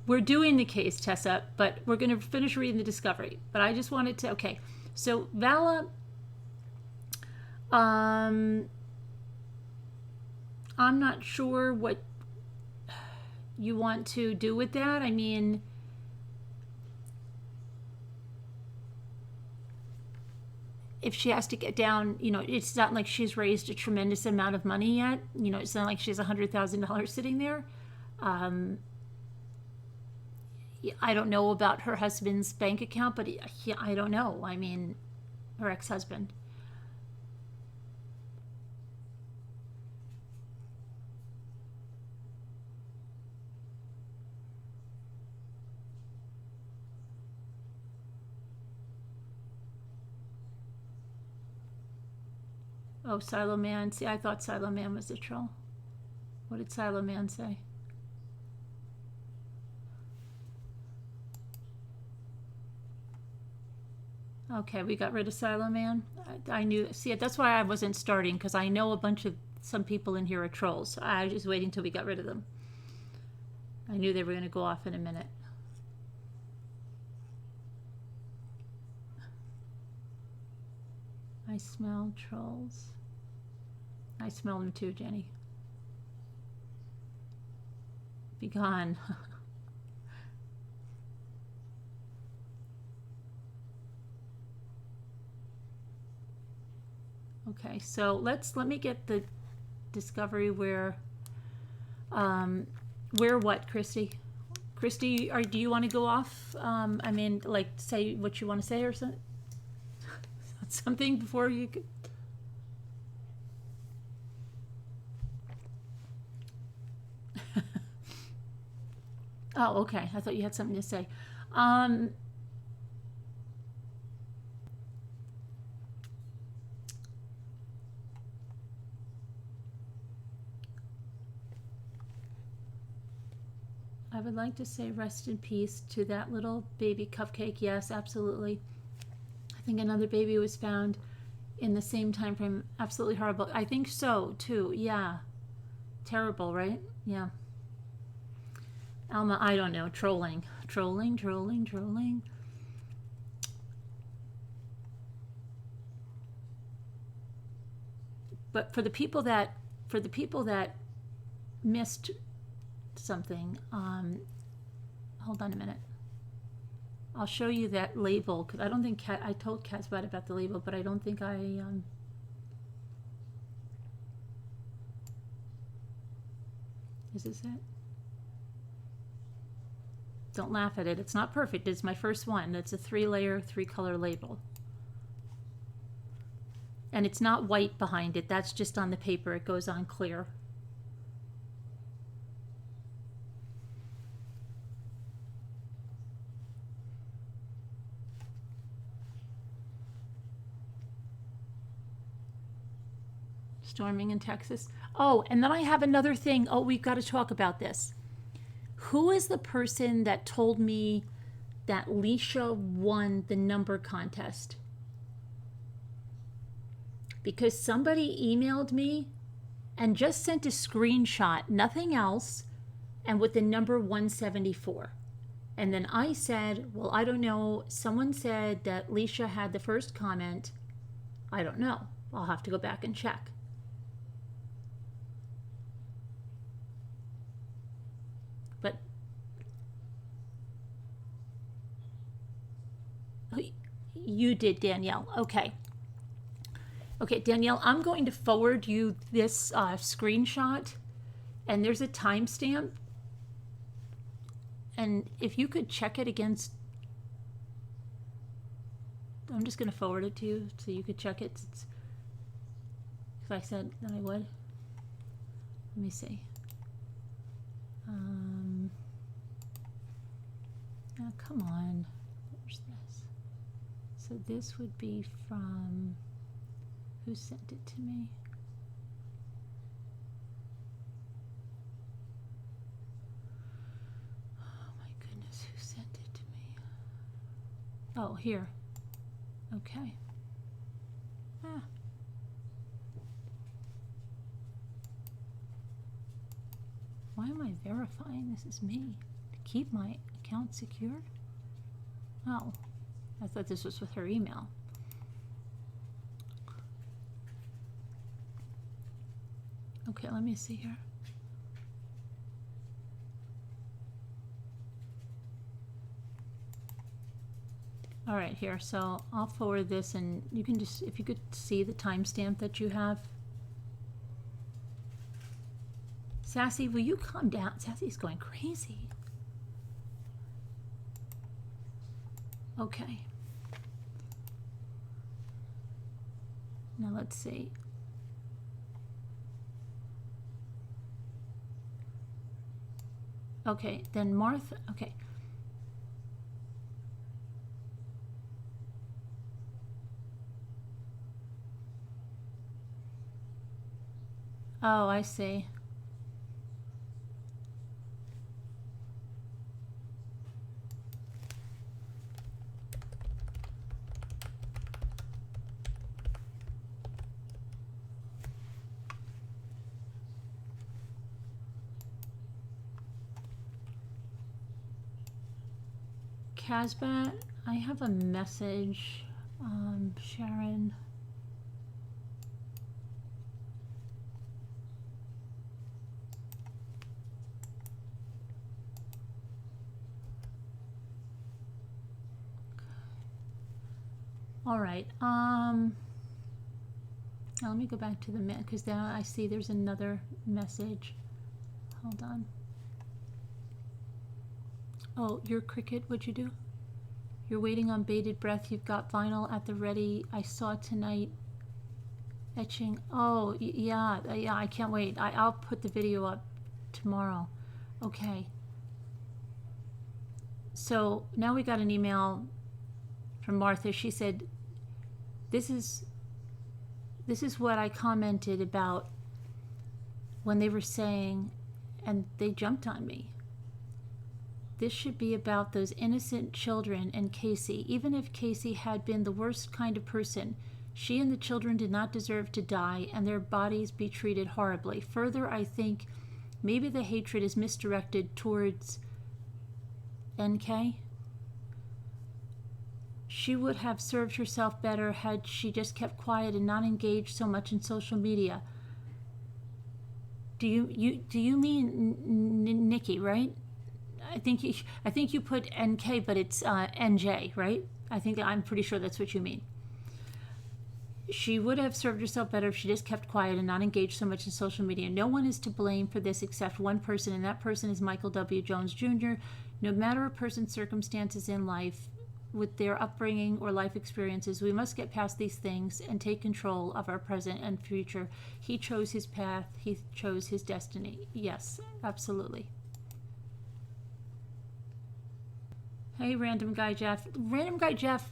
We're doing the case, Tessa, but we're going to finish reading the discovery. But I just wanted to... Okay, so Vala... I'm not sure what you want to do with that. I mean, if she has to get down, you know, it's not like she's raised a tremendous amount of money yet. You know, it's not like she has $100,000 sitting there. I don't know about her husband's bank account, but I don't know. I mean, her ex-husband. Oh, Silo Man. See, I thought Silo Man was a troll. What did Silo Man say? Okay, we got rid of Silo Man. I knew. See, that's why I wasn't starting, because I know some people in here are trolls. So I was just waiting until we got rid of them. I knew they were going to go off in a minute. I smell trolls. I smell them too, Jenny. Be gone. Okay, so let me get the discovery where what, Christy? Christy, do you want to go off? I mean, like, say what you want to say or something? Something before you could... Oh, okay. I thought you had something to say. I would like to say rest in peace to that little baby cupcake. Yes, absolutely. I think another baby was found in the same time frame. Absolutely horrible. I think so, too. Yeah. Terrible, right? Yeah. Alma, I don't know. Trolling. Trolling, trolling, trolling. But for the people that missed something, hold on a minute. I'll show you that label, because I don't think I told Casey about the label, but I don't think is this it? Don't laugh at it. It's not perfect. It's my first one. It's a 3-layer, 3-color label. And it's not white behind it. That's just on the paper. It goes on clear. Storming in Texas. Oh, and then I have another thing. Oh, we've got to talk about this. Who is the person that told me that Leisha won the number contest? Because somebody emailed me and just sent a screenshot, nothing else, and with the number 174. And then I said, well, I don't know. Someone said that Leisha had the first comment. I don't know. I'll have to go back and check. But you did, Danielle. Okay. Okay, Danielle, I'm going to forward you this screenshot, and there's a timestamp. And if you could check it against, I'm just going to forward it to you so you could check it. Because I said that I would. Let me see. Oh, come on. Where's this? So this would be from, who sent it to me? Oh my goodness, who sent it to me? Oh, here. Okay. Ah. Why am I verifying this is me? To keep my account secure? Oh, I thought this was with her email. Okay, let me see here. All right, here, so I'll forward this, and you can just, if you could see the timestamp that you have. Sassy, will you calm down? Sassy's going crazy. Okay. Now let's see. Okay, then Martha, okay. Oh, I see. Casbat, I have a message, Sharon. All right, now let me go back to the because now I see there's another message. Hold on. Oh, your Cricut, what'd you do? You're waiting on bated breath. You've got vinyl at the ready. I saw tonight. Etching. Oh, yeah, yeah, I can't wait. I'll put the video up tomorrow. Okay. So now we got an email from Martha. She said, this is what I commented about when they were saying, and they jumped on me. This should be about those innocent children and Casey. Even if Casey had been the worst kind of person, she and the children did not deserve to die and their bodies be treated horribly. Further, I think maybe the hatred is misdirected towards NK. She would have served herself better had she just kept quiet and not engaged so much in social media. Do you mean Nikki, right? I think you put NK, but it's NJ, right? I'm pretty sure that's what you mean. She would have served herself better if she just kept quiet and not engaged so much in social media. No one is to blame for this except one person, and that person is Michael W. Jones Jr. No matter a person's circumstances in life, with their upbringing or life experiences, we must get past these things and take control of our present and future. He chose his path. He chose his destiny. Yes, absolutely. Hey, Random Guy Jeff. Random Guy Jeff,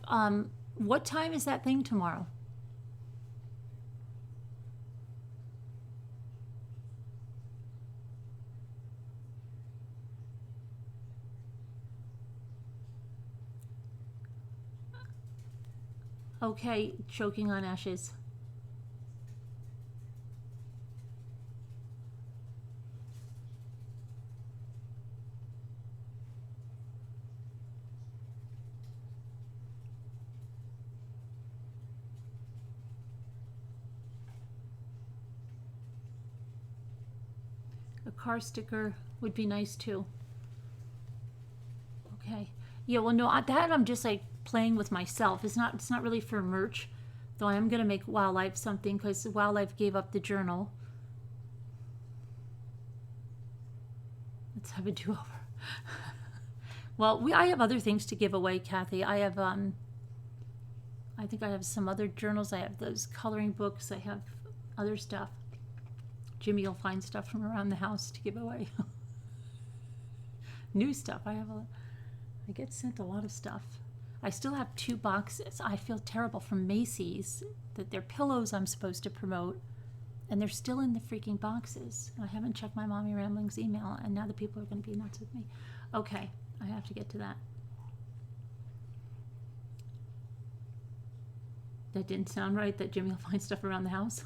what time is that thing tomorrow? Okay, choking on ashes. A car sticker would be nice too. Okay. Yeah, well, no, that I'm just like playing with myself. It's not really for merch, though I am going to make Wildlife something because Wildlife gave up the journal. Let's have a do-over. Well, I have other things to give away, Kathy. I have, I think I have some other journals. I have those coloring books. I have other stuff. Jimmy will find stuff from around the house to give away. New stuff. I get sent a lot of stuff. I still have 2 boxes. I feel terrible from Macy's that they're pillows I'm supposed to promote, and they're still in the freaking boxes. I haven't checked my Mommy Ramblings email, and now the people are going to be nuts with me. Okay, I have to get to that. That didn't sound right, that Jimmy will find stuff around the house.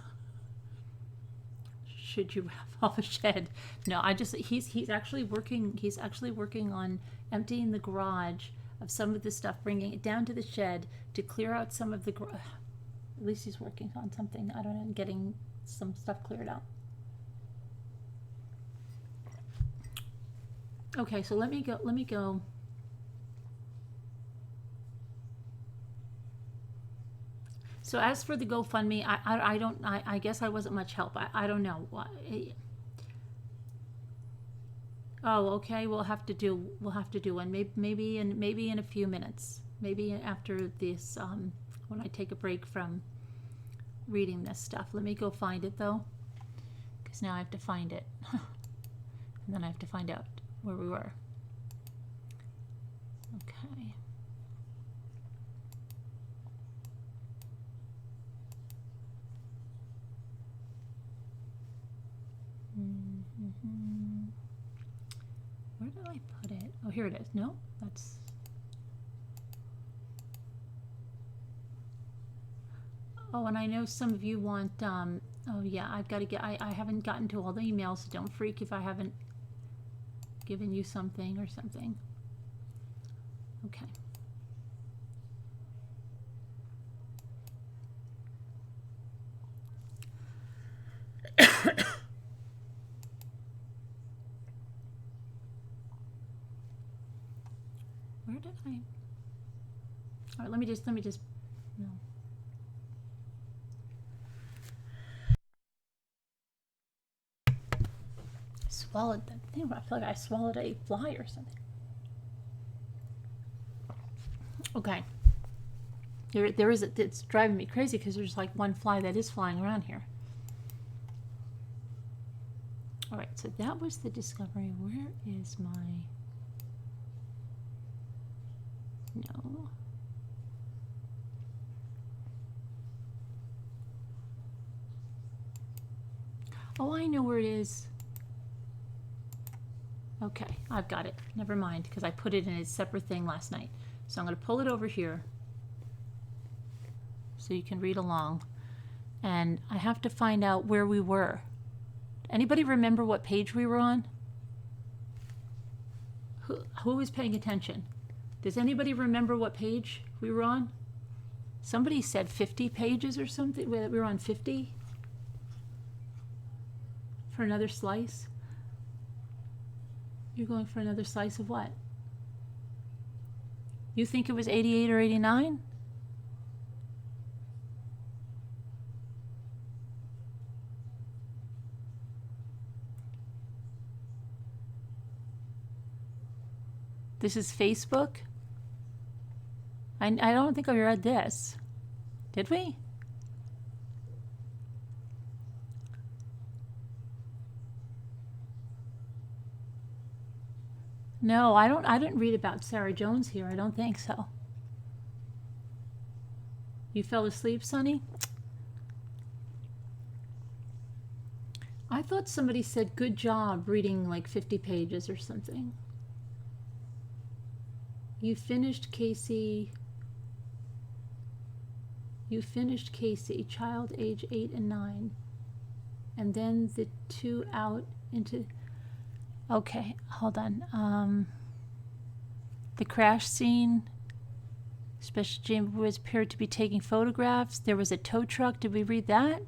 Should you wrap off a shed? No, he's actually working on emptying the garage of some of the stuff, bringing it down to the shed to clear out some of the at least he's working on something. I don't know, getting some stuff cleared out. Okay, so let me go. So as for the GoFundMe, I guess I wasn't much help. I don't know. Oh, okay. We'll have to do one. Maybe in a few minutes. Maybe after this, when I take a break from reading this stuff. Let me go find it though, because now I have to find it, and then I have to find out where we were. Okay. Where did I put it? Oh, here it is. No, that's... Oh, and I know some of you want, oh yeah, I've got to get, I haven't gotten to all the emails, so don't freak if I haven't given you something or something. Okay. Where did I? All right, let me just, no. Swallowed that thing. I feel like I swallowed a fly or something. Okay. There is it's driving me crazy because there's like one fly that is flying around here. All right, so that was the discovery. Where is my... No. Oh, I know where it is. Okay, I've got it. Never mind, because I put it in a separate thing last night. So I'm going to pull it over here so you can read along. And I have to find out where we were. Anybody remember what page we were on? Who was paying attention? Does anybody remember what page we were on? Somebody said 50 pages or something. We were on 50 for another slice. You're going for another slice of what? You think it was 88 or 89? This is Facebook? I don't think I read this. Did we? No, I didn't read about Sarah Jones here. I don't think so. You fell asleep, Sonny? I thought somebody said good job reading like 50 pages or something. You finished Casey. You finished Casey, child age 8 and 9. And then the two out into... Okay, hold on. The crash scene. Special James was appeared to be taking photographs. There was a tow truck. Did we read that?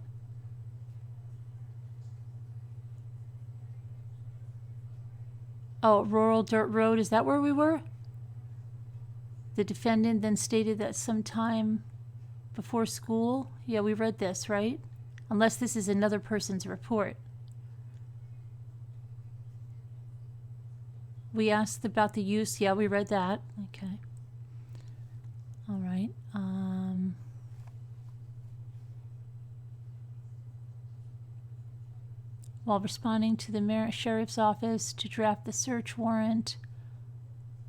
Oh, rural dirt road. Is that where we were? The defendant then stated that sometime before school. Yeah, we read this, right? Unless this is another person's report. We asked about the use. Yeah, we read that. Okay. All right. While responding to the sheriff's office to draft the search warrant,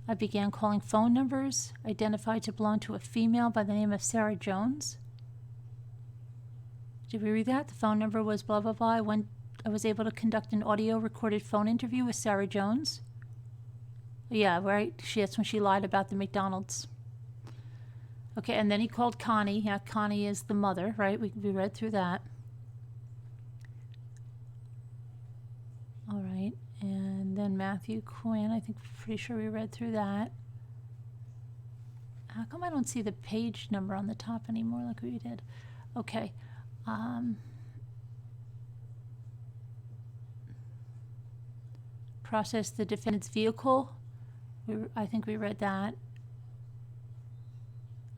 I began calling phone numbers identified to belong to a female by the name of Sarah Jones. Did we read that? The phone number was blah, blah, blah. I was able to conduct an audio recorded phone interview with Sarah Jones. Yeah, right. That's when she lied about the McDonald's. Okay, and then he called Connie. Yeah, Connie is the mother, right? We read through that. All right, and then Matthew Quinn. I think pretty sure we read through that. How come I don't see the page number on the top anymore like we did? Okay. Process the defendant's vehicle. I think we read that.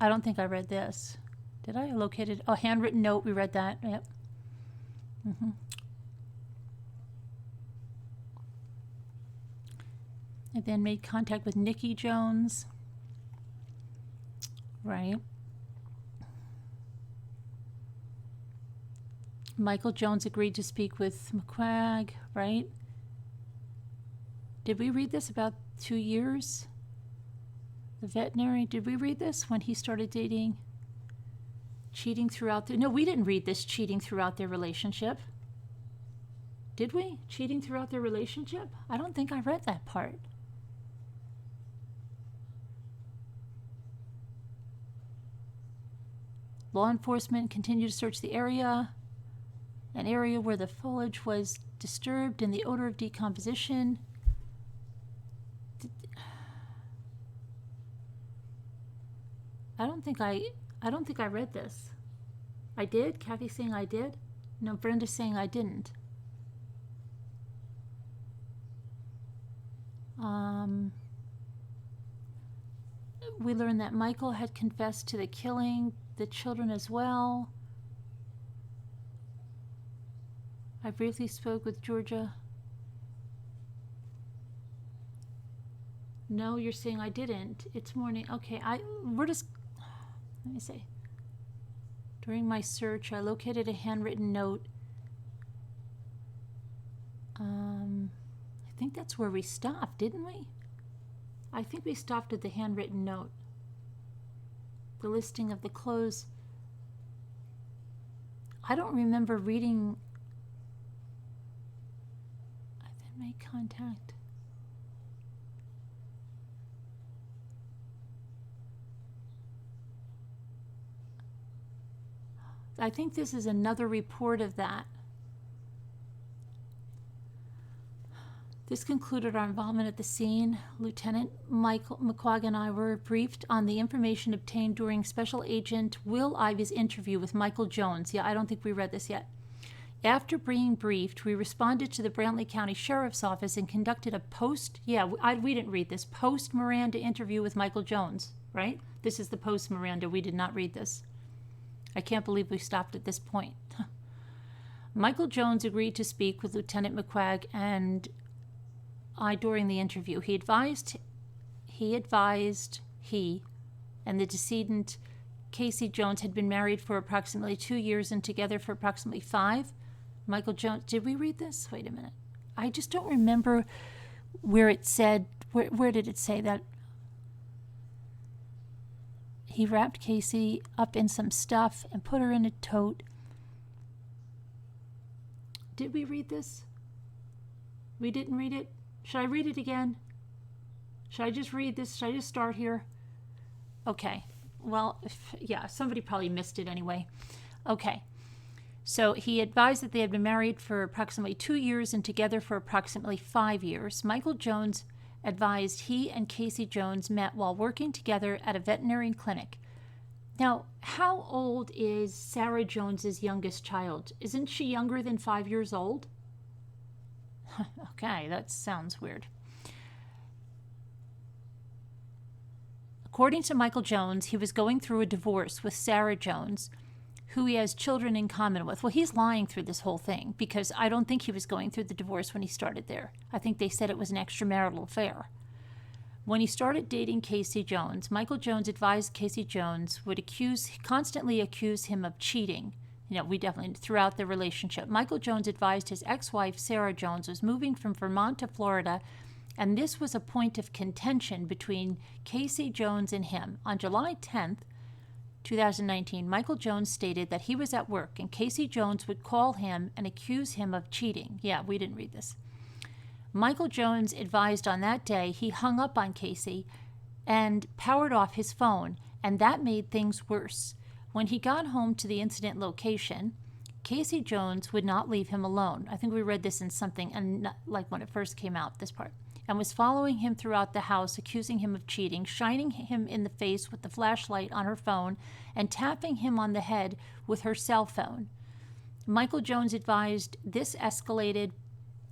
I don't think I read this. Did I? Located a handwritten note. We read that. Yep. I then made contact with Nikki Jones. Right. Michael Jones agreed to speak with McQuagg. Right. Did we read this about 2 years? The veterinary, did we read this when he started dating? Cheating throughout the... No, we didn't read this, cheating throughout their relationship. Did we? Cheating throughout their relationship? I don't think I read that part. Law enforcement continued to search the area, an area where the foliage was disturbed and the odor of decomposition. I don't think I read this. I did? Kathy's saying I did? No, Brenda's saying I didn't. We learned that Michael had confessed to the killing, the children as well. I briefly spoke with Georgia. No, you're saying I didn't. It's morning. Okay, we're just... Let me see. During my search, I located a handwritten note. I think that's where we stopped, didn't we? I think we stopped at the handwritten note. The listing of the clothes. I don't remember reading. I then made contact. I think this is another report of that. This concluded our involvement at the scene. Lieutenant Michael McQuagg and I were briefed on the information obtained during Special Agent Will Ivy's interview with Michael Jones. Yeah, I don't think we read this yet. After being briefed, we responded to the Brantley County Sheriff's Office and conducted a we didn't read this, post-Miranda interview with Michael Jones, right? This is the post-Miranda. We did not read this. I can't believe we stopped at this point. Michael Jones agreed to speak with Lieutenant McQuagg and I during the interview. He advised he and the decedent Casey Jones had been married for approximately 2 years and together for approximately 5. Michael Jones, did we read this? Wait a minute. I just don't remember where it said, where did it say that? He wrapped Casey up in some stuff and put her in a tote. Did we read this? We didn't read it? Should I read it again? Should I just read this? Should I just start here? Okay. Well, somebody probably missed it anyway. Okay. So he advised that they had been married for approximately 2 years and together for approximately 5 years. Michael Jones advised he and Casey Jones met while working together at a veterinary clinic. Now, how old is Sarah Jones's youngest child? Isn't she younger than 5 years old? Okay, that sounds weird. According to Michael Jones, he was going through a divorce with Sarah Jones, who he has children in common with. Well, he's lying through this whole thing because I don't think he was going through the divorce when he started there. I think they said it was an extramarital affair. When he started dating Casey Jones, Michael Jones advised Casey Jones would constantly accuse him of cheating. Throughout the relationship. Michael Jones advised his ex-wife, Sarah Jones, was moving from Vermont to Florida, and this was a point of contention between Casey Jones and him. On July 10th, 2019, Michael Jones stated that he was at work and Casey Jones would call him and accuse him of cheating. Yeah, we didn't read this. Michael Jones advised on that day he hung up on Casey and powered off his phone, and that made things worse. When he got home to the incident location, Casey Jones would not leave him alone. I think we read this in something, and like when it first came out, this part, and was following him throughout the house, accusing him of cheating, shining him in the face with the flashlight on her phone, and tapping him on the head with her cell phone. Michael Jones advised this escalated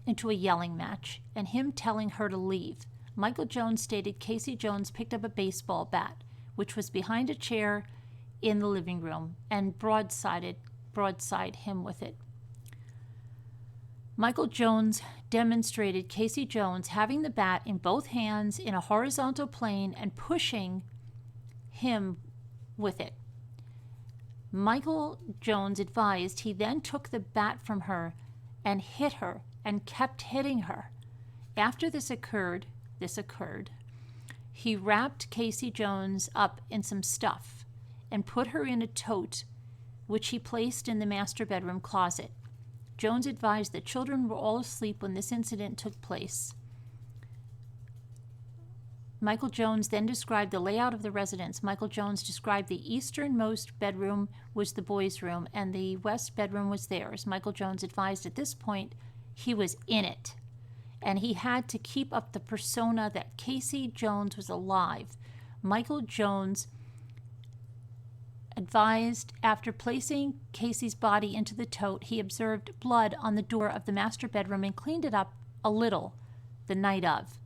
into a yelling match, and him telling her to leave. Michael Jones stated Casey Jones picked up a baseball bat, which was behind a chair in the living room, and broadside him with it. Michael Jones demonstrated Casey Jones having the bat in both hands in a horizontal plane and pushing him with it. Michael Jones advised he then took the bat from her and hit her and kept hitting her. After this occurred, he wrapped Casey Jones up in some stuff and put her in a tote, which he placed in the master bedroom closet. Jones advised that children were all asleep when this incident took place. Michael Jones then described the layout of the residence. Michael Jones described the easternmost bedroom was the boys' room, and the west bedroom was theirs. Michael Jones advised at this point he was in it, and he had to keep up the persona that Casey Jones was alive. Michael Jones advised after placing Casey's body into the tote, he observed blood on the door of the master bedroom and cleaned it up a little the night of.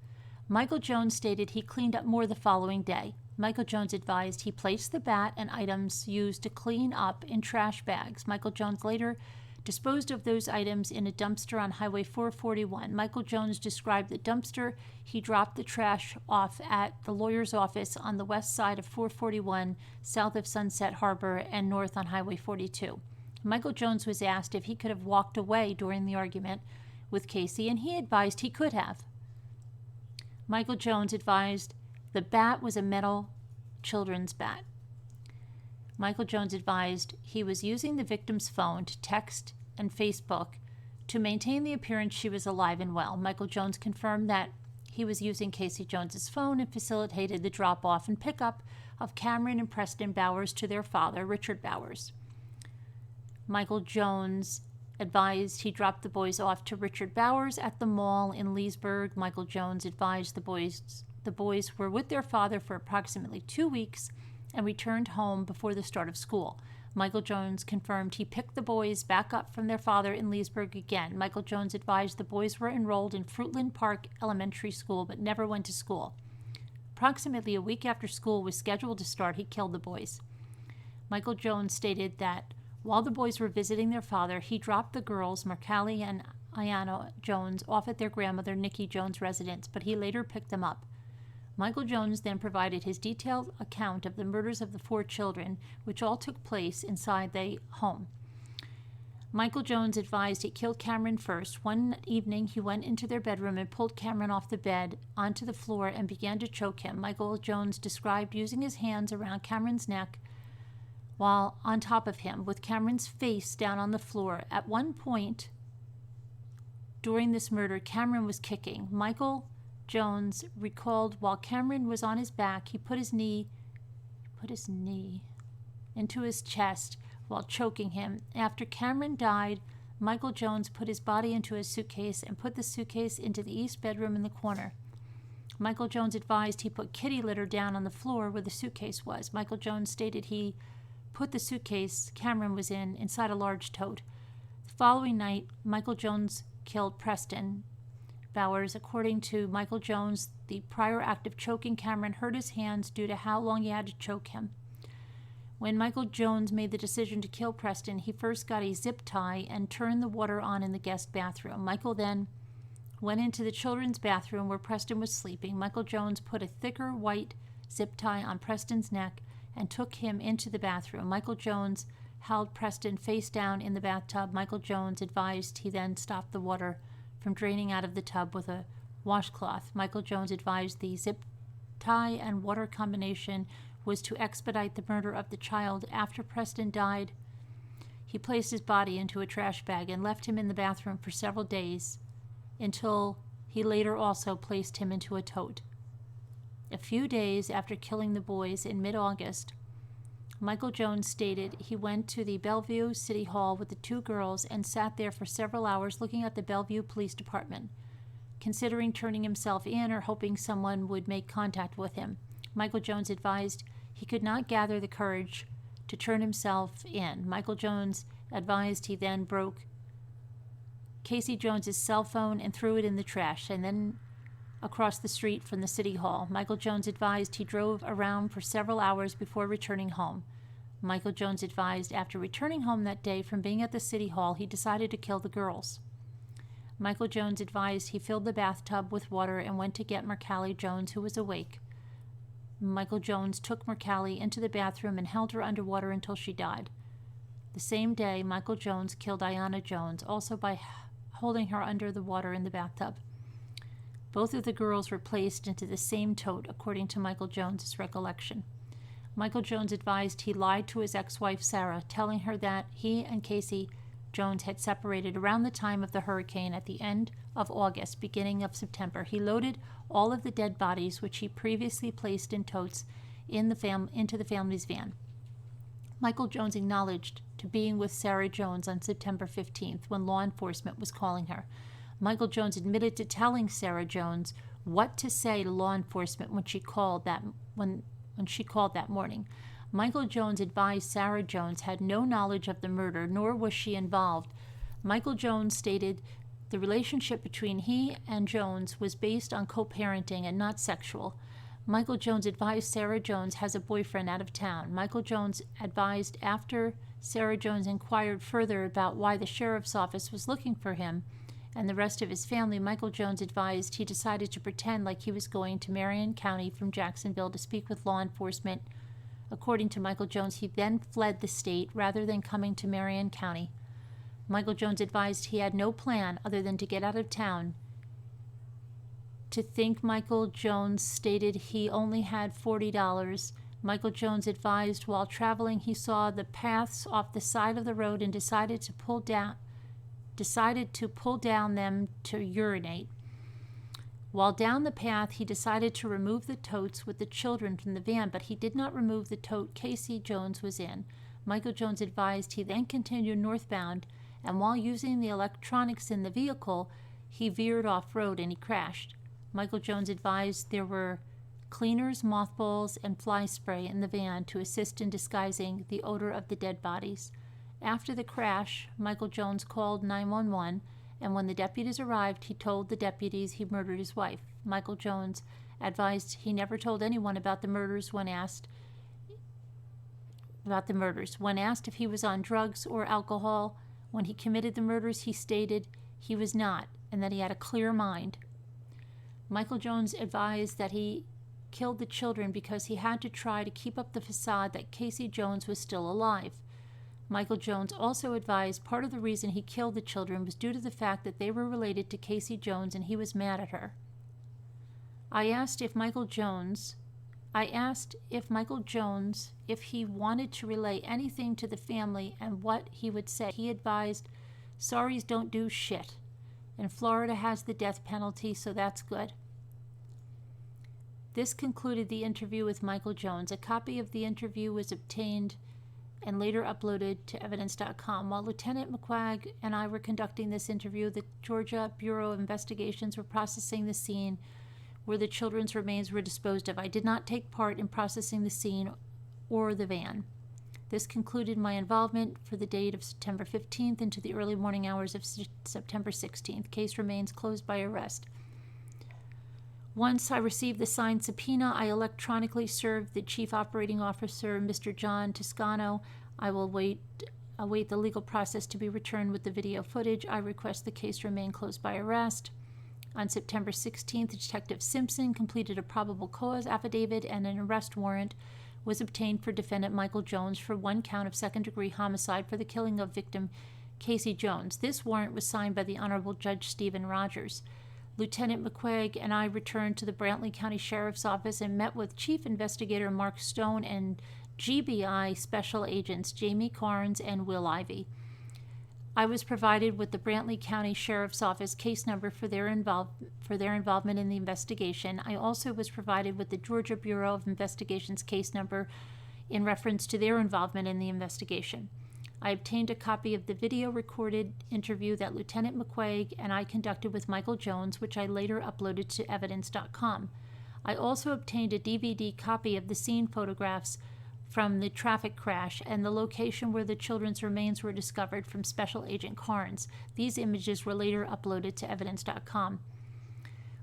Michael Jones stated he cleaned up more the following day. Michael Jones advised he placed the bat and items used to clean up in trash bags. Michael Jones later disposed of those items in a dumpster on Highway 441. Michael Jones described the dumpster. He dropped the trash off at the lawyer's office on the west side of 441, south of Sunset Harbor, and north on Highway 42. Michael Jones was asked if he could have walked away during the argument with Casey, and he advised he could have. Michael Jones advised the bat was a metal children's bat. Michael Jones advised he was using the victim's phone to text and Facebook to maintain the appearance she was alive and well. Michael Jones confirmed that he was using Casey Jones's phone and facilitated the drop-off and pickup of Cameron and Preston Bowers to their father, Richard Bowers. Michael Jones advised he dropped the boys off to Richard Bowers at the mall in Leesburg. Michael Jones advised the boys were with their father for approximately 2 weeks and returned home before the start of school. Michael Jones confirmed he picked the boys back up from their father in Leesburg again. Michael Jones advised the boys were enrolled in Fruitland Park Elementary School but never went to school. Approximately a week after school was scheduled to start, he killed the boys. Michael Jones stated that while the boys were visiting their father, he dropped the girls, Marcali and Ayanna Jones, off at their grandmother Nikki Jones' residence, but he later picked them up. Michael Jones then provided his detailed account of the murders of the 4 children, which all took place inside the home. Michael Jones advised he killed Cameron first. One evening, he went into their bedroom and pulled Cameron off the bed onto the floor and began to choke him. Michael Jones described using his hands around Cameron's neck while on top of him, with Cameron's face down on the floor. At one point during this murder, Cameron was kicking. Michael Jones recalled while Cameron was on his back, he put his knee into his chest while choking him. After Cameron died, Michael Jones put his body into a suitcase and put the suitcase into the east bedroom in the corner. Michael Jones advised he put kitty litter down on the floor where the suitcase was. Michael Jones stated he put the suitcase Cameron was in inside a large tote. The following night, Michael Jones killed Preston Bowers. According to Michael Jones, the prior act of choking Cameron hurt his hands due to how long he had to choke him. When Michael Jones made the decision to kill Preston, he first got a zip tie and turned the water on in the guest bathroom. Michael then went into the children's bathroom where Preston was sleeping. Michael Jones put a thicker white zip tie on Preston's neck and took him into the bathroom. Michael Jones held Preston face down in the bathtub. Michael Jones advised he then stopped the water from draining out of the tub with a washcloth. Michael Jones advised the zip tie and water combination was to expedite the murder of the child. After Preston died, he placed his body into a trash bag and left him in the bathroom for several days until he later also placed him into a tote. A few days after killing the boys in mid-August, Michael Jones stated he went to the Bellevue City Hall with the 2 girls and sat there for several hours looking at the Bellevue Police Department, considering turning himself in or hoping someone would make contact with him. Michael Jones advised he could not gather the courage to turn himself in. Michael Jones advised he then broke Casey Jones's cell phone and threw it in the trash, and then across the street from the City Hall. Michael Jones advised he drove around for several hours before returning home. Michael Jones advised after returning home that day from being at the City Hall, he decided to kill the girls. Michael Jones advised he filled the bathtub with water and went to get Marcali Jones, who was awake. Michael Jones took Marcali into the bathroom and held her underwater until she died. The same day, Michael Jones killed Ayanna Jones, also by holding her under the water in the bathtub. Both of the girls were placed into the same tote, according to Michael Jones's recollection. Michael Jones advised he lied to his ex-wife Sarah, telling her that he and Casey Jones had separated around the time of the hurricane at the end of August, beginning of September. He loaded all of the dead bodies, which he previously placed in totes, into the family's van. Michael Jones acknowledged to being with Sarah Jones on September 15th when law enforcement was calling her. Michael Jones admitted to telling Sarah Jones what to say to law enforcement when she called that morning. Michael Jones advised Sarah Jones had no knowledge of the murder, nor was she involved. Michael Jones stated the relationship between he and Jones was based on co-parenting and not sexual. Michael Jones advised Sarah Jones has a boyfriend out of town. Michael Jones advised after Sarah Jones inquired further about why the sheriff's office was looking for him and the rest of his family, Michael Jones advised he decided to pretend like he was going to Marion County from Jacksonville to speak with law enforcement. According to Michael Jones, he then fled the state rather than coming to Marion County. Michael Jones advised he had no plan other than to get out of town. To think Michael Jones stated he only had $40. Michael Jones advised while traveling he saw the paths off the side of the road and decided to pull down them to urinate. While down the path, he decided to remove the totes with the children from the van, but he did not remove the tote Casey Jones was in. Michael Jones advised he then continued northbound, and while using the electronics in the vehicle, he veered off-road and he crashed. Michael Jones advised there were cleaners, mothballs, and fly spray in the van to assist in disguising the odor of the dead bodies. After the crash, Michael Jones called 911, and when the deputies arrived, he told the deputies he murdered his wife. Michael Jones advised he never told anyone about the murders. When asked if he was on drugs or alcohol when he committed the murders, he stated he was not, and that he had a clear mind. Michael Jones advised that he killed the children because he had to try to keep up the facade that Casey Jones was still alive. Michael Jones also advised part of the reason he killed the children was due to the fact that they were related to Casey Jones and he was mad at her. I asked if Michael Jones, if he wanted to relay anything to the family and what he would say. He advised, "Sorries don't do shit. And Florida has the death penalty, so that's good." This concluded the interview with Michael Jones. A copy of the interview was obtained and later uploaded to evidence.com. While Lieutenant McQuagg and I were conducting this interview, the Georgia Bureau of Investigations were processing the scene where the children's remains were disposed of. I did not take part in processing the scene or the van. This concluded my involvement for the date of September 15th into the early morning hours of September 16th. Case remains closed by arrest. Once I received the signed subpoena, I electronically served the Chief Operating Officer, Mr. John Toscano. I will await the legal process to be returned with the video footage. I request the case remain closed by arrest. On September 16th, Detective Simpson completed a probable cause affidavit and an arrest warrant was obtained for defendant Michael Jones for one count of second-degree homicide for the killing of victim Casey Jones. This warrant was signed by the Honorable Judge Stephen Rogers. Lieutenant McQuagg and I returned to the Brantley County Sheriff's Office and met with Chief Investigator Mark Stone and GBI Special Agents Jamie Carnes and Will Ivey. I was provided with the Brantley County Sheriff's Office case number for their involvement in the investigation. I also was provided with the Georgia Bureau of Investigation's case number in reference to their involvement in the investigation. I obtained a copy of the video recorded interview that Lieutenant McQuagg and I conducted with Michael Jones, which I later uploaded to evidence.com. I also obtained a DVD copy of the scene photographs from the traffic crash and the location where the children's remains were discovered from Special Agent Carnes. These images were later uploaded to evidence.com.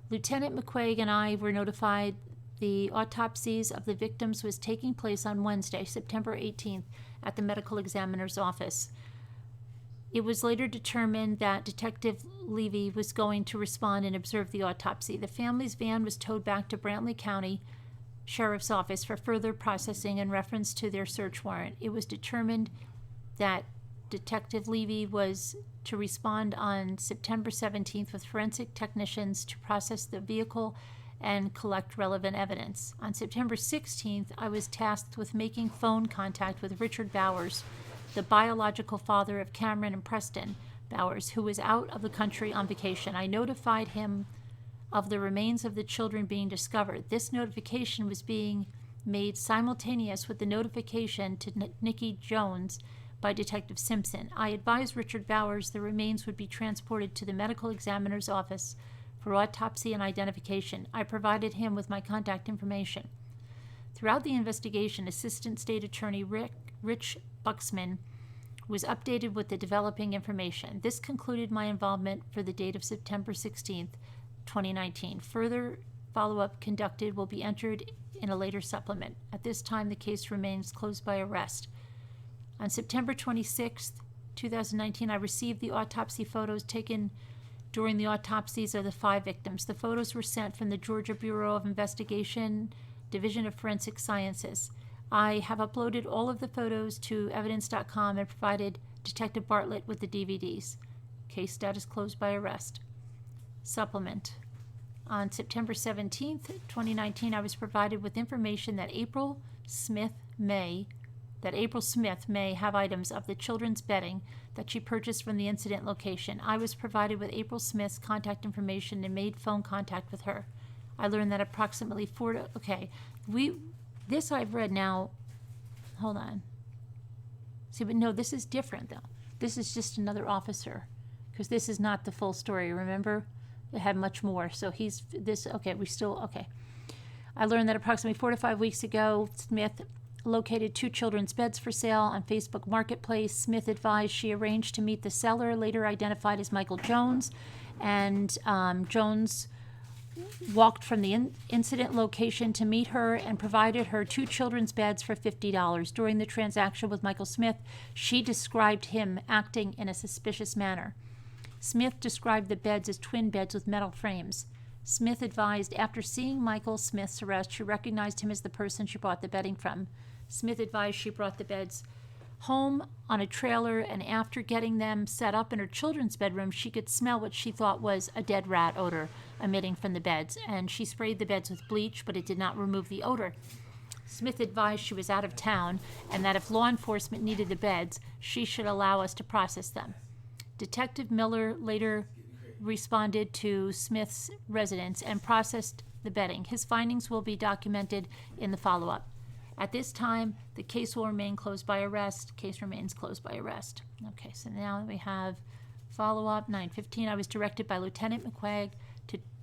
Lieutenant McQuagg and I were notified the autopsies of the victims was taking place on Wednesday, September 18th, at the medical examiner's office. It was later determined that Detective Levy was going to respond and observe the autopsy. The family's van was towed back to Brantley County Sheriff's Office for further processing in reference to their search warrant. It was determined that Detective Levy was to respond on September 17th with forensic technicians to process the vehicle and collect relevant evidence. On September 16th, I was tasked with making phone contact with Richard Bowers, the biological father of Cameron and Preston Bowers, who was out of the country on vacation. I notified him of the remains of the children being discovered. This notification was being made simultaneous with the notification to Nikki Jones by Detective Simpson. I advised Richard Bowers the remains would be transported to the medical examiner's office for autopsy and identification. I provided him with my contact information. Throughout the investigation, Assistant State Attorney Rich Buxman was updated with the developing information. This concluded my involvement for the date of September 16th, 2019. Further follow-up conducted will be entered in a later supplement. At this time, the case remains closed by arrest. On September 26th, 2019, I received the autopsy photos taken during the autopsies of the 5 victims. The photos were sent from the Georgia Bureau of Investigation, Division of Forensic Sciences. I have uploaded all of the photos to evidence.com and provided Detective Bartlett with the DVDs. Case status closed by arrest. Supplement. On September 17th, 2019, I was provided with information that April Smith may have items of the children's bedding that she purchased from the incident location. I was provided with April Smith's contact information and made phone contact with her. I learned that approximately this I've read now, hold on. See, but no, this is different though. This is just another officer, because this is not the full story, remember? It had much more, so I learned that approximately 4 to 5 weeks ago, Smith located 2 children's beds for sale on Facebook Marketplace. Smith advised she arranged to meet the seller, later identified as Michael Jones, and Jones walked from the incident location to meet her and provided her 2 children's beds for $50. During the transaction with Michael Smith, she described him acting in a suspicious manner. Smith described the beds as twin beds with metal frames. Smith advised after seeing Michael Smith's arrest, she recognized him as the person she bought the bedding from. Smith advised she brought the beds home on a trailer, and after getting them set up in her children's bedroom, she could smell what she thought was a dead rat odor emitting from the beds, and she sprayed the beds with bleach, but it did not remove the odor. Smith advised she was out of town and that if law enforcement needed the beds, she should allow us to process them. Detective Miller later responded to Smith's residence and processed the bedding. His findings will be documented in the follow-up. At this time, the case will remain closed by arrest. Case remains closed by arrest. Okay, so now we have follow-up, 9:15. I was directed by Lieutenant McQuaig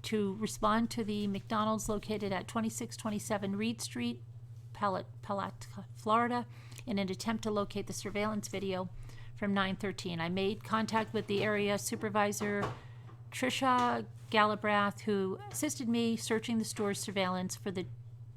to respond to the McDonald's located at 2627 Reed Street, Palatka, Florida, in an attempt to locate the surveillance video from 9:13. I made contact with the area supervisor, Tricia Galabrath, who assisted me searching the store's surveillance for the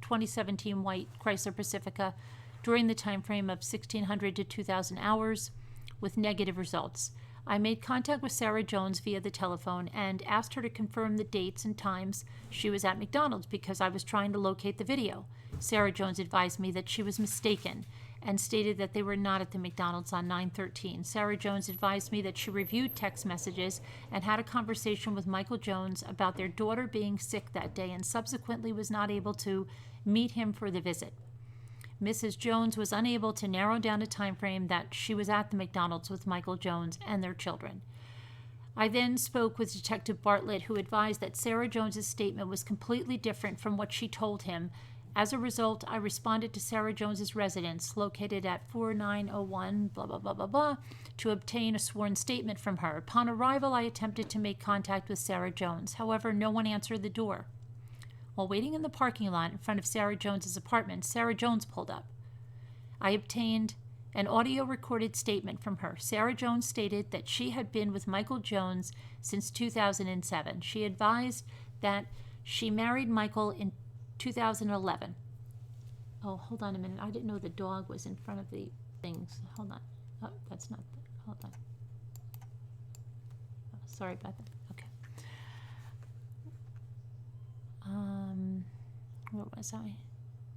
2017 white Chrysler Pacifica during the time frame of 1600 to 2000 hours with negative results. I made contact with Sarah Jones via the telephone and asked her to confirm the dates and times she was at McDonald's because I was trying to locate the video. Sarah Jones advised me that she was mistaken and stated that they were not at the McDonald's on 9/13. Sarah Jones advised me that she reviewed text messages and had a conversation with Michael Jones about their daughter being sick that day and subsequently was not able to meet him for the visit. Mrs. Jones was unable to narrow down a time frame that she was at the McDonald's with Michael Jones and their children. I then spoke with Detective Bartlett, who advised that Sarah Jones's statement was completely different from what she told him. As a result, I responded to Sarah Jones's residence, located at 4901 blah, blah, blah, blah, blah, to obtain a sworn statement from her. Upon arrival, I attempted to make contact with Sarah Jones. However, no one answered the door. While waiting in the parking lot in front of Sarah Jones's apartment, Sarah Jones pulled up. I obtained an audio-recorded statement from her. Sarah Jones stated that she had been with Michael Jones since 2007. She advised that she married Michael in 2011. Oh, hold on a minute. I didn't know the dog was in front of the things. Hold on. Oh, that's not the, hold on. Oh, sorry about that. Okay. Where was I?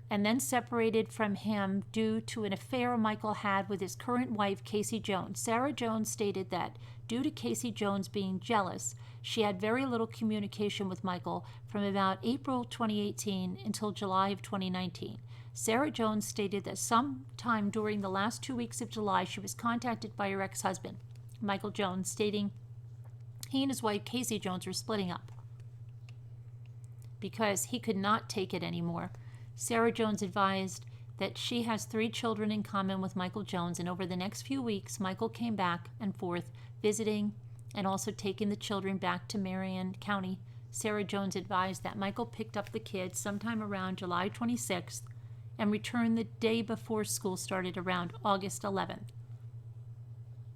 And then separated from him due to an affair Michael had with his current wife, Casey Jones. Sarah Jones stated that due to Casey Jones being jealous, she had very little communication with Michael from about April 2018 until July of 2019. Sarah Jones stated that sometime during the last 2 weeks of July, she was contacted by her ex-husband, Michael Jones, stating he and his wife, Casey Jones, were splitting up because he could not take it anymore. Sarah Jones advised that she has 3 children in common with Michael Jones, and over the next few weeks, Michael came back and forth visiting and also taking the children back to Marion County. Sarah Jones advised that Michael picked up the kids sometime around July 26th and returned the day before school started around August 11th.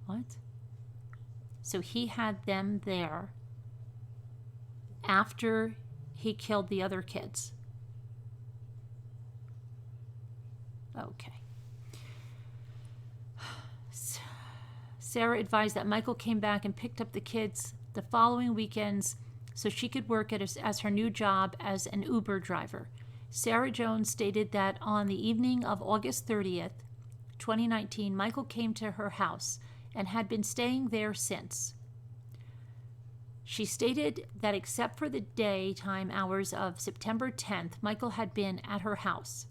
What? So he had them there after he killed the other kids. Okay. Sarah advised that Michael came back and picked up the kids the following weekends so she could work as her new job as an Uber driver. Sarah Jones stated that on the evening of August 30th, 2019, Michael came to her house and had been staying there since. She stated that except for the daytime hours of September 10th, Michael had been at her house.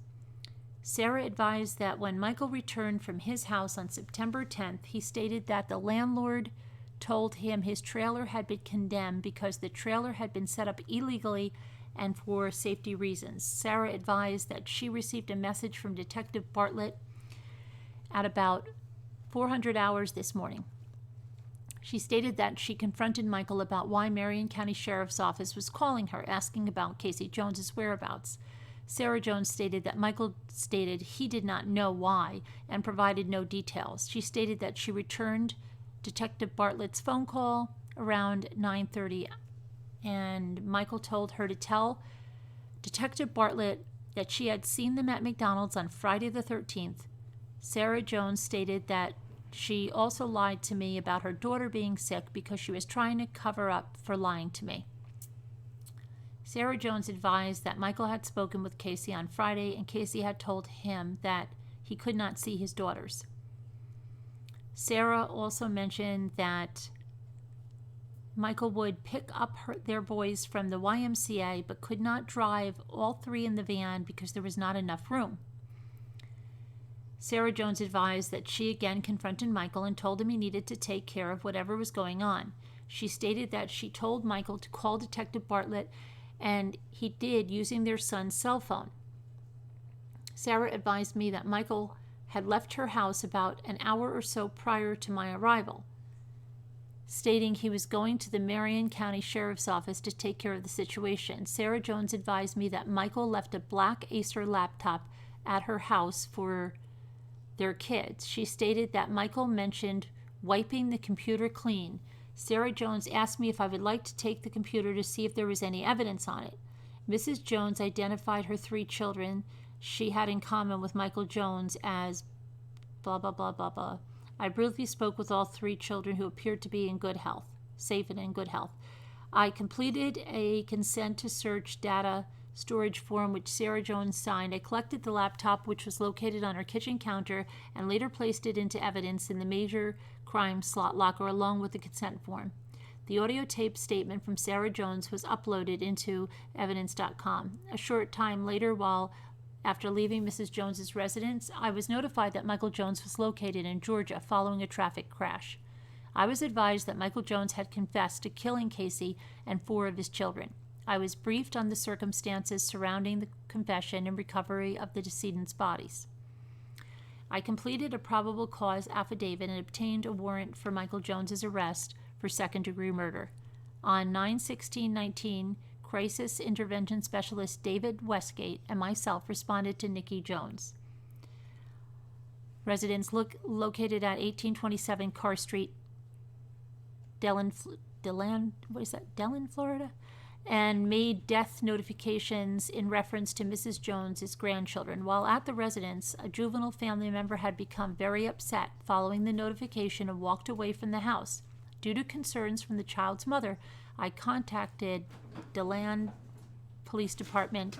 Sarah advised that when Michael returned from his house on September 10th, he stated that the landlord told him his trailer had been condemned because the trailer had been set up illegally and for safety reasons. Sarah advised that she received a message from Detective Bartlett at about 400 hours this morning. She stated that she confronted Michael about why Marion County Sheriff's Office was calling her, asking about Casey Jones's whereabouts. Sarah Jones stated that Michael stated he did not know why and provided no details. She stated that she returned Detective Bartlett's phone call around 9:30, and Michael told her to tell Detective Bartlett that she had seen them at McDonald's on Friday the 13th. Sarah Jones stated that she also lied to me about her daughter being sick because she was trying to cover up for lying to me. Sarah Jones advised that Michael had spoken with Casey on Friday, and Casey had told him that he could not see his daughters. Sarah also mentioned that Michael would pick up their boys from the YMCA but could not drive all three in the van because there was not enough room. Sarah Jones advised that she again confronted Michael and told him he needed to take care of whatever was going on. She stated that she told Michael to call Detective Bartlett, and he did, using their son's cell phone. Sarah advised me that Michael had left her house about an hour or so prior to my arrival, stating he was going to the Marion County Sheriff's Office to take care of the situation. Sarah Jones advised me that Michael left a black Acer laptop at her house for their kids. She stated that Michael mentioned wiping the computer clean. Sarah Jones asked me if I would like to take the computer to see if there was any evidence on it. Mrs. Jones identified her three children she had in common with Michael Jones as blah, blah, blah, blah, blah. I briefly spoke with all three children who appeared to be in good health, safe and in good health. I completed a consent to search data storage form which Sarah Jones signed. I collected the laptop, which was located on her kitchen counter, and later placed it into evidence in the major crime slot locker along with the consent form. The audio tape statement from Sarah Jones was uploaded into evidence.com. A short time later, after leaving Mrs. Jones's residence, I was notified that Michael Jones was located in Georgia following a traffic crash. I was advised that Michael Jones had confessed to killing Casey and 4 of his children. I was briefed on the circumstances surrounding the confession and recovery of the decedent's bodies. I completed a probable cause affidavit and obtained a warrant for Michael Jones's arrest for second-degree murder. On 9/16/19, Crisis Intervention Specialist David Westgate and myself responded to Nikki Jones. Residents located at 1827 Carr Street, Dellen, Florida, and made death notifications in reference to Mrs. Jones's grandchildren. While at the residence, a juvenile family member had become very upset following the notification and walked away from the house. Due to concerns from the child's mother, I contacted DeLand Police Department,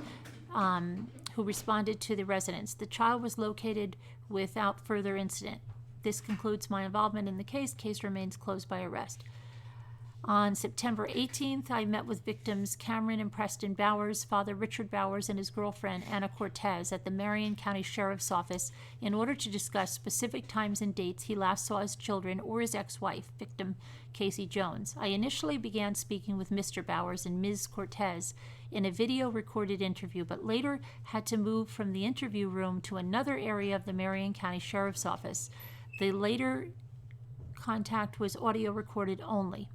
who responded to the residence. The child was located without further incident. This concludes my involvement in the case. Case remains closed by arrest. On September 18th, I met with victims Cameron and Preston Bowers, Father Richard Bowers, and his girlfriend Anna Cortez at the Marion County Sheriff's Office in order to discuss specific times and dates he last saw his children or his ex-wife, victim Casey Jones. I initially began speaking with Mr. Bowers and Ms. Cortez in a video-recorded interview, but later had to move from the interview room to another area of the Marion County Sheriff's Office. The later contact was audio recorded only.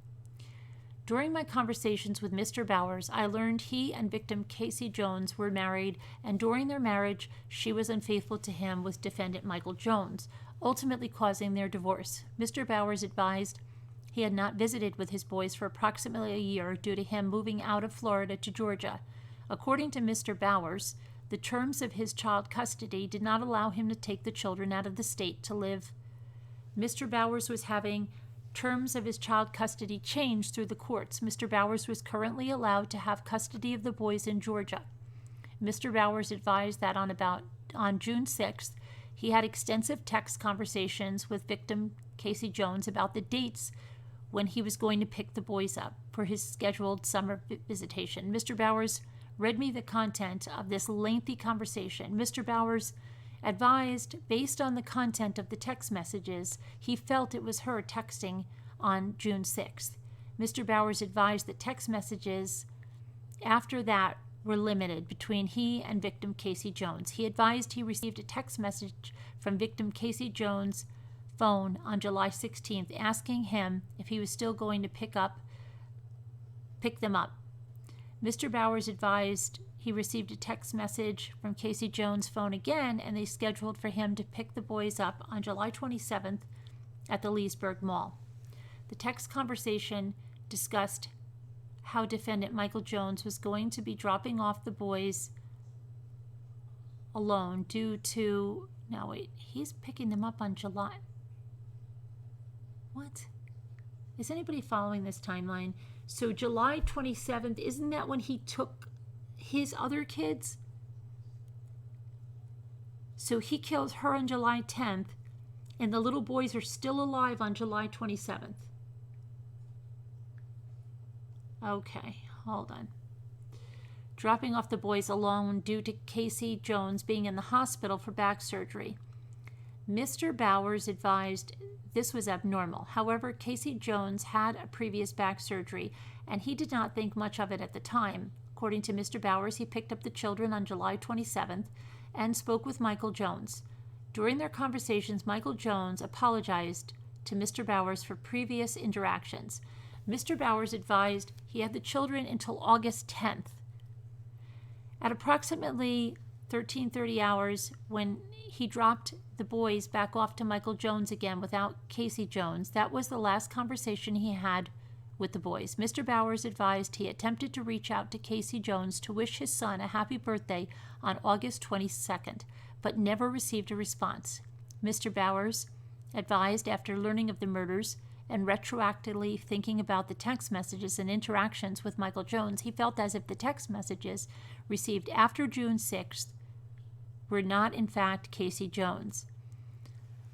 During my conversations with Mr. Bowers, I learned he and victim Casey Jones were married, and during their marriage, she was unfaithful to him with defendant Michael Jones, ultimately causing their divorce. Mr. Bowers advised he had not visited with his boys for approximately a year due to him moving out of Florida to Georgia. According to Mr. Bowers, the terms of his child custody did not allow him to take the children out of the state to live. Mr. Bowers was having terms of his child custody changed through the courts. Mr. Bowers was currently allowed to have custody of the boys in Georgia. Mr. Bowers advised that on June 6th, he had extensive text conversations with victim Casey Jones about the dates when he was going to pick the boys up for his scheduled summer visitation. Mr. Bowers read me the content of this lengthy conversation. Mr. Bowers advised, based on the content of the text messages, he felt it was her texting on June 6th. Mr. Bowers advised that text messages after that were limited between he and victim Casey Jones. He advised he received a text message from victim Casey Jones' phone on July 16th asking him if he was still going to pick them up. Mr. Bowers advised he received a text message from Casey Jones' phone again, and they scheduled for him to pick the boys up on July 27th at the Leesburg Mall. The text conversation discussed how defendant Michael Jones was going to be dropping off the boys alone due to... Now wait, he's picking them up on July... What? Is anybody following this timeline? So July 27th, isn't that when he took his other kids? So he killed her on July 10th, and the little boys are still alive on July 27th. Okay, hold on. Dropping off the boys alone due to Casey Jones being in the hospital for back surgery. Mr. Bowers advised this was abnormal. However, Casey Jones had a previous back surgery, and he did not think much of it at the time. According to Mr. Bowers, he picked up the children on July 27th and spoke with Michael Jones. During their conversations, Michael Jones apologized to Mr. Bowers for previous interactions. Mr. Bowers advised he had the children until August 10th. At approximately 13:30 hours, when he dropped the boys back off to Michael Jones again without Casey Jones, that was the last conversation he had with the boys. Mr. Bowers advised he attempted to reach out to Casey Jones to wish his son a happy birthday on August 22nd, but never received a response. Mr. Bowers advised after learning of the murders and retroactively thinking about the text messages and interactions with Michael Jones, he felt as if the text messages received after June 6th were not in fact Casey Jones.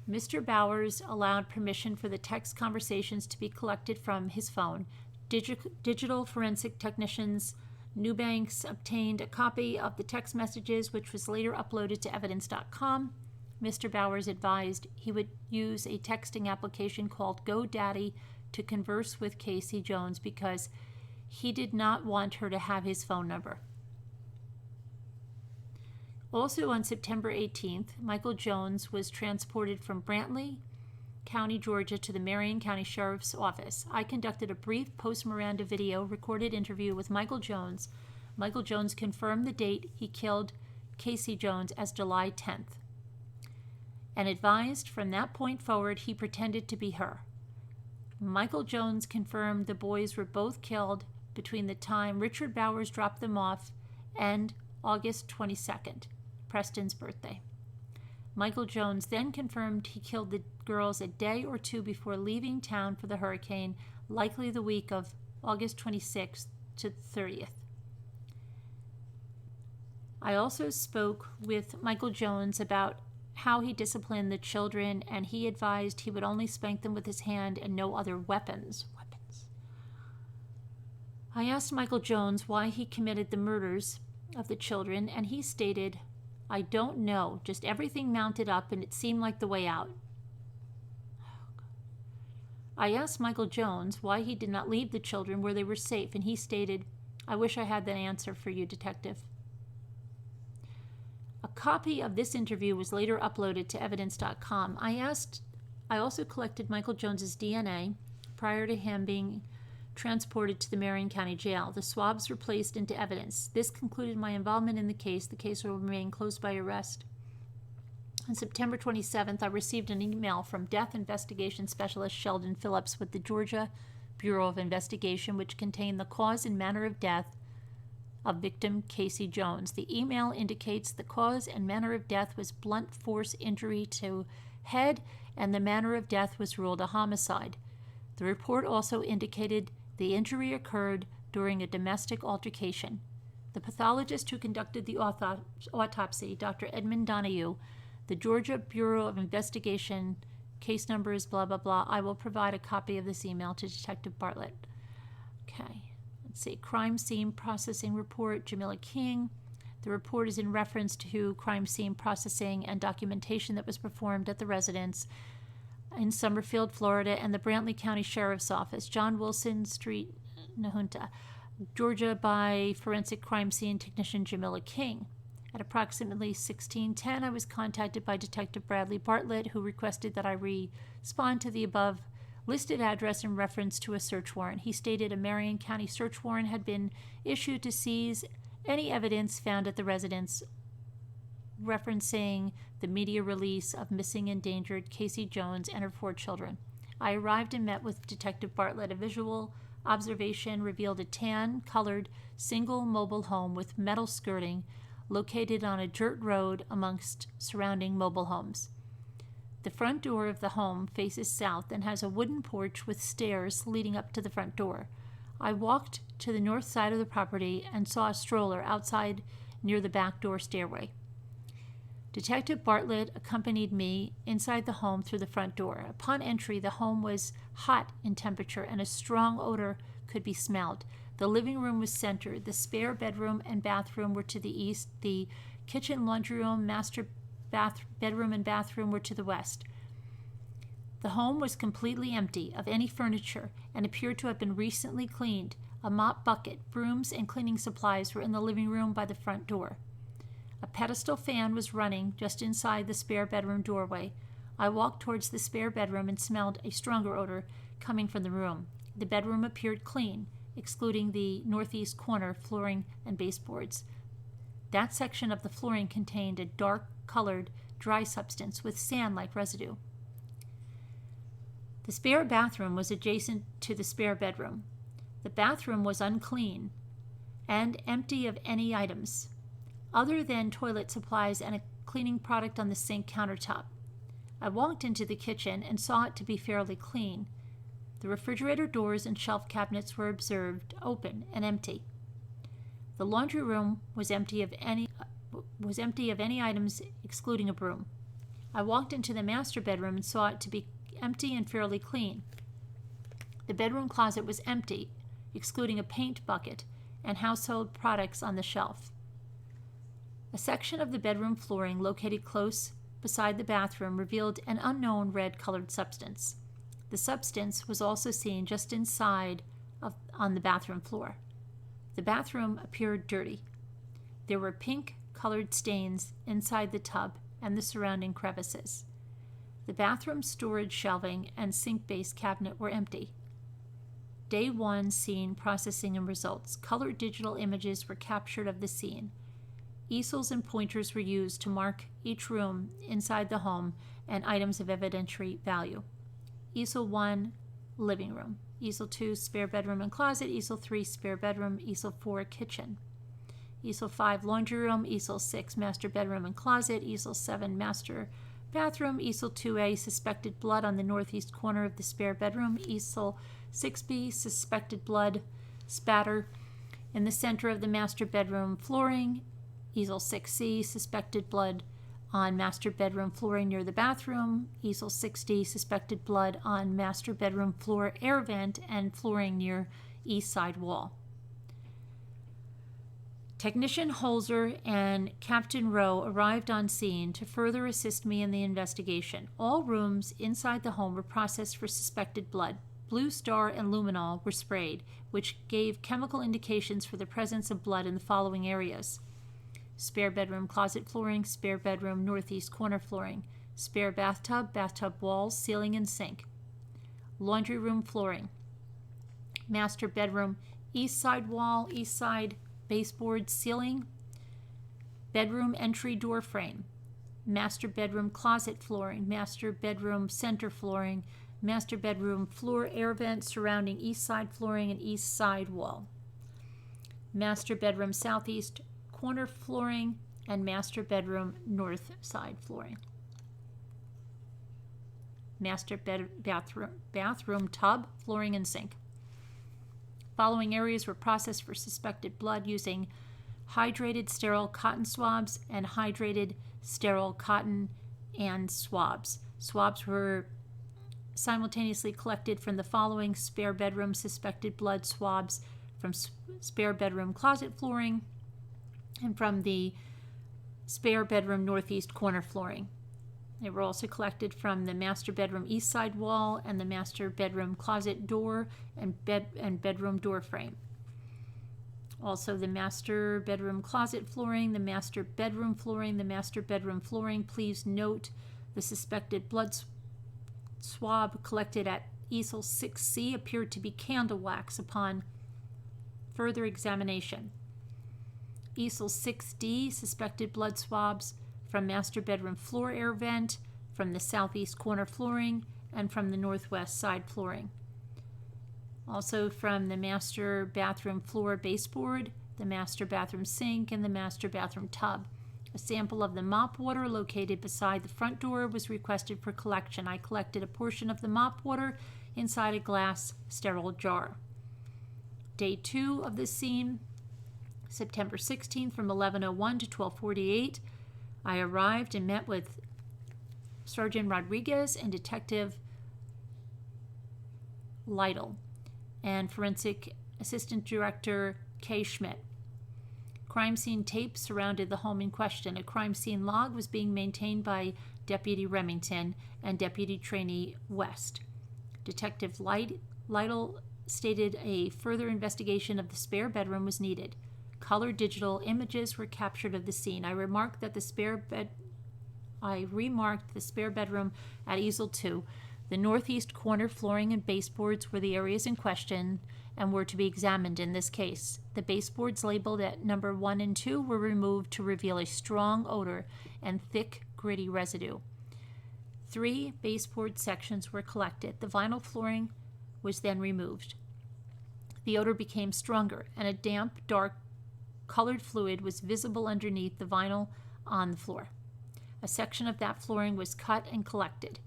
Mr. Bowers allowed permission for the text conversations to be collected from his phone. Digital forensic technicians Newbanks obtained a copy of the text messages, which was later uploaded to evidence.com. Mr. Bowers advised he would use a texting application called GoDaddy to converse with Casey Jones because he did not want her to have his phone number. Also on September 18th, Michael Jones was transported from Brantley County, Georgia to the Marion County Sheriff's Office. I conducted a brief post-Miranda video recorded interview with Michael Jones. Michael Jones confirmed the date he killed Casey Jones as July 10th and advised from that point forward he pretended to be her. Michael Jones confirmed the boys were both killed between the time Richard Bowers dropped them off and August 22nd, Preston's birthday. Michael Jones then confirmed he killed the girls a day or two before leaving town for the hurricane, likely the week of August 26th to 30th. I also spoke with Michael Jones about how he disciplined the children, and he advised he would only spank them with his hand and no other weapons. I asked Michael Jones why he committed the murders of the children, and he stated, "I don't know, just everything mounted up and it seemed like the way out." I asked Michael Jones why he did not leave the children where they were safe, and he stated, "I wish I had that answer for you, Detective." A copy of this interview was later uploaded to evidence.com. I also collected Michael Jones's DNA prior to him being transported to the Marion County Jail. The swabs were placed into evidence. This concluded my involvement in the case. The case will remain closed by arrest. On September 27th, I received an email from Death Investigation Specialist Sheldon Phillips with the Georgia Bureau of Investigation, which contained the cause and manner of death of victim Casey Jones. The email indicates the cause and manner of death was blunt force injury to head, and the manner of death was ruled a homicide. The report also indicated the injury occurred during a domestic altercation. The pathologist who conducted the autopsy, Dr. Edmund Donahue, the Georgia Bureau of Investigation, case number is blah, blah, blah. I will provide a copy of this email to Detective Bartlett. Okay, let's see. Crime scene processing report, Jamila King. The report is in reference to crime scene processing and documentation that was performed at the residence in Summerfield, Florida, and the Brantley County Sheriff's Office, John Wilson Street, Nahunta, Georgia, by forensic crime scene technician Jamila King. At approximately 16:10, I was contacted by Detective Bradley Bartlett, who requested that I respond to the above listed address in reference to a search warrant. He stated a Marion County search warrant had been issued to seize any evidence found at the residence referencing the media release of missing endangered Casey Jones and her 4 children. I arrived and met with Detective Bartlett. A visual observation revealed a tan-colored single mobile home with metal skirting located on a dirt road amongst surrounding mobile homes. The front door of the home faces south and has a wooden porch with stairs leading up to the front door. I walked to the north side of the property and saw a stroller outside near the back door stairway. Detective Bartlett accompanied me inside the home through the front door. Upon entry, the home was hot in temperature and a strong odor could be smelled. The living room was centered. The spare bedroom and bathroom were to the east. The kitchen, laundry room, master bedroom, and bathroom were to the west. The home was completely empty of any furniture and appeared to have been recently cleaned. A mop bucket, brooms, and cleaning supplies were in the living room by the front door. A pedestal fan was running just inside the spare bedroom doorway. I walked towards the spare bedroom and smelled a stronger odor coming from the room. The bedroom appeared clean, excluding the northeast corner flooring and baseboards. That section of the flooring contained a dark-colored, dry substance with sand-like residue. The spare bathroom was adjacent to the spare bedroom. The bathroom was unclean and empty of any items, other than toilet supplies and a cleaning product on the sink countertop. I walked into the kitchen and saw it to be fairly clean. The refrigerator doors and shelf cabinets were observed open and empty. The laundry room was empty of any items excluding a broom. I walked into the master bedroom and saw it to be empty and fairly clean. The bedroom closet was empty, excluding a paint bucket and household products on the shelf. A section of the bedroom flooring located close beside the bathroom revealed an unknown red-colored substance. The substance was also seen just inside on the bathroom floor. The bathroom appeared dirty. There were pink-colored stains inside the tub and the surrounding crevices. The bathroom storage shelving and sink-base cabinet were empty. Day 1 scene processing and results. Colored digital images were captured of the scene. Easels and pointers were used to mark each room inside the home and items of evidentiary value. Easel 1, living room. Easel 2, spare bedroom and closet. Easel 3, spare bedroom. Easel 4, kitchen. Easel 5, laundry room. Easel 6, master bedroom and closet. Easel 7, master bathroom. Easel 2A, suspected blood on the northeast corner of the spare bedroom. Easel 6B, suspected blood spatter in the center of the master bedroom flooring. Easel 6C, suspected blood on master bedroom flooring near the bathroom. Easel 6D, suspected blood on master bedroom floor air vent and flooring near east side wall. Technician Holzer and Captain Rowe arrived on scene to further assist me in the investigation. All rooms inside the home were processed for suspected blood. Blue Star and luminol were sprayed, which gave chemical indications for the presence of blood in the following areas: spare bedroom closet flooring, spare bedroom northeast corner flooring, spare bathtub, bathtub walls, ceiling and sink, laundry room flooring, master bedroom east side wall, east side baseboard ceiling, bedroom entry door frame, master bedroom closet flooring, master bedroom center flooring, master bedroom floor air vent surrounding east side flooring and east side wall, master bedroom southeast corner flooring, and master bedroom north side flooring. Master bathroom tub, flooring, and sink. Following areas were processed for suspected blood using hydrated sterile cotton swabs and hydrated sterile cotton and swabs. Swabs were simultaneously collected from the following spare bedroom suspected blood swabs from spare bedroom closet flooring and from the spare bedroom northeast corner flooring. They were also collected from the master bedroom east side wall and the master bedroom closet door and bedroom door frame. Also the master bedroom closet flooring, the master bedroom flooring, the master bedroom flooring. Please note the suspected blood swab collected at easel 6C appeared to be candle wax upon further examination. Easel 6D, suspected blood swabs from master bedroom floor air vent, from the southeast corner flooring, and from the northwest side flooring. Also from the master bathroom floor baseboard, the master bathroom sink, and the master bathroom tub. A sample of the mop water located beside the front door was requested for collection. I collected a portion of the mop water inside a glass sterile jar. Day 2 of this scene, September 16th from 11:01 to 12:48. I arrived and met with Sergeant Rodriguez and Detective Lytle and Forensic Assistant Director Kay Schmidt. Crime scene tape surrounded the home in question. A crime scene log was being maintained by Deputy Remington and Deputy Trainee West. Detective Lytle stated a further investigation of the spare bedroom was needed. Color digital images were captured of the scene. I remarked the spare bedroom at Easel 2. The northeast corner flooring and baseboards were the areas in question and were to be examined in this case. The baseboards labeled at number 1 and 2 were removed to reveal a strong odor and thick, gritty residue. 3 baseboard sections were collected. The vinyl flooring was then removed. The odor became stronger, and a damp, dark, colored fluid was visible underneath the vinyl on the floor. A section of that flooring was cut and collected.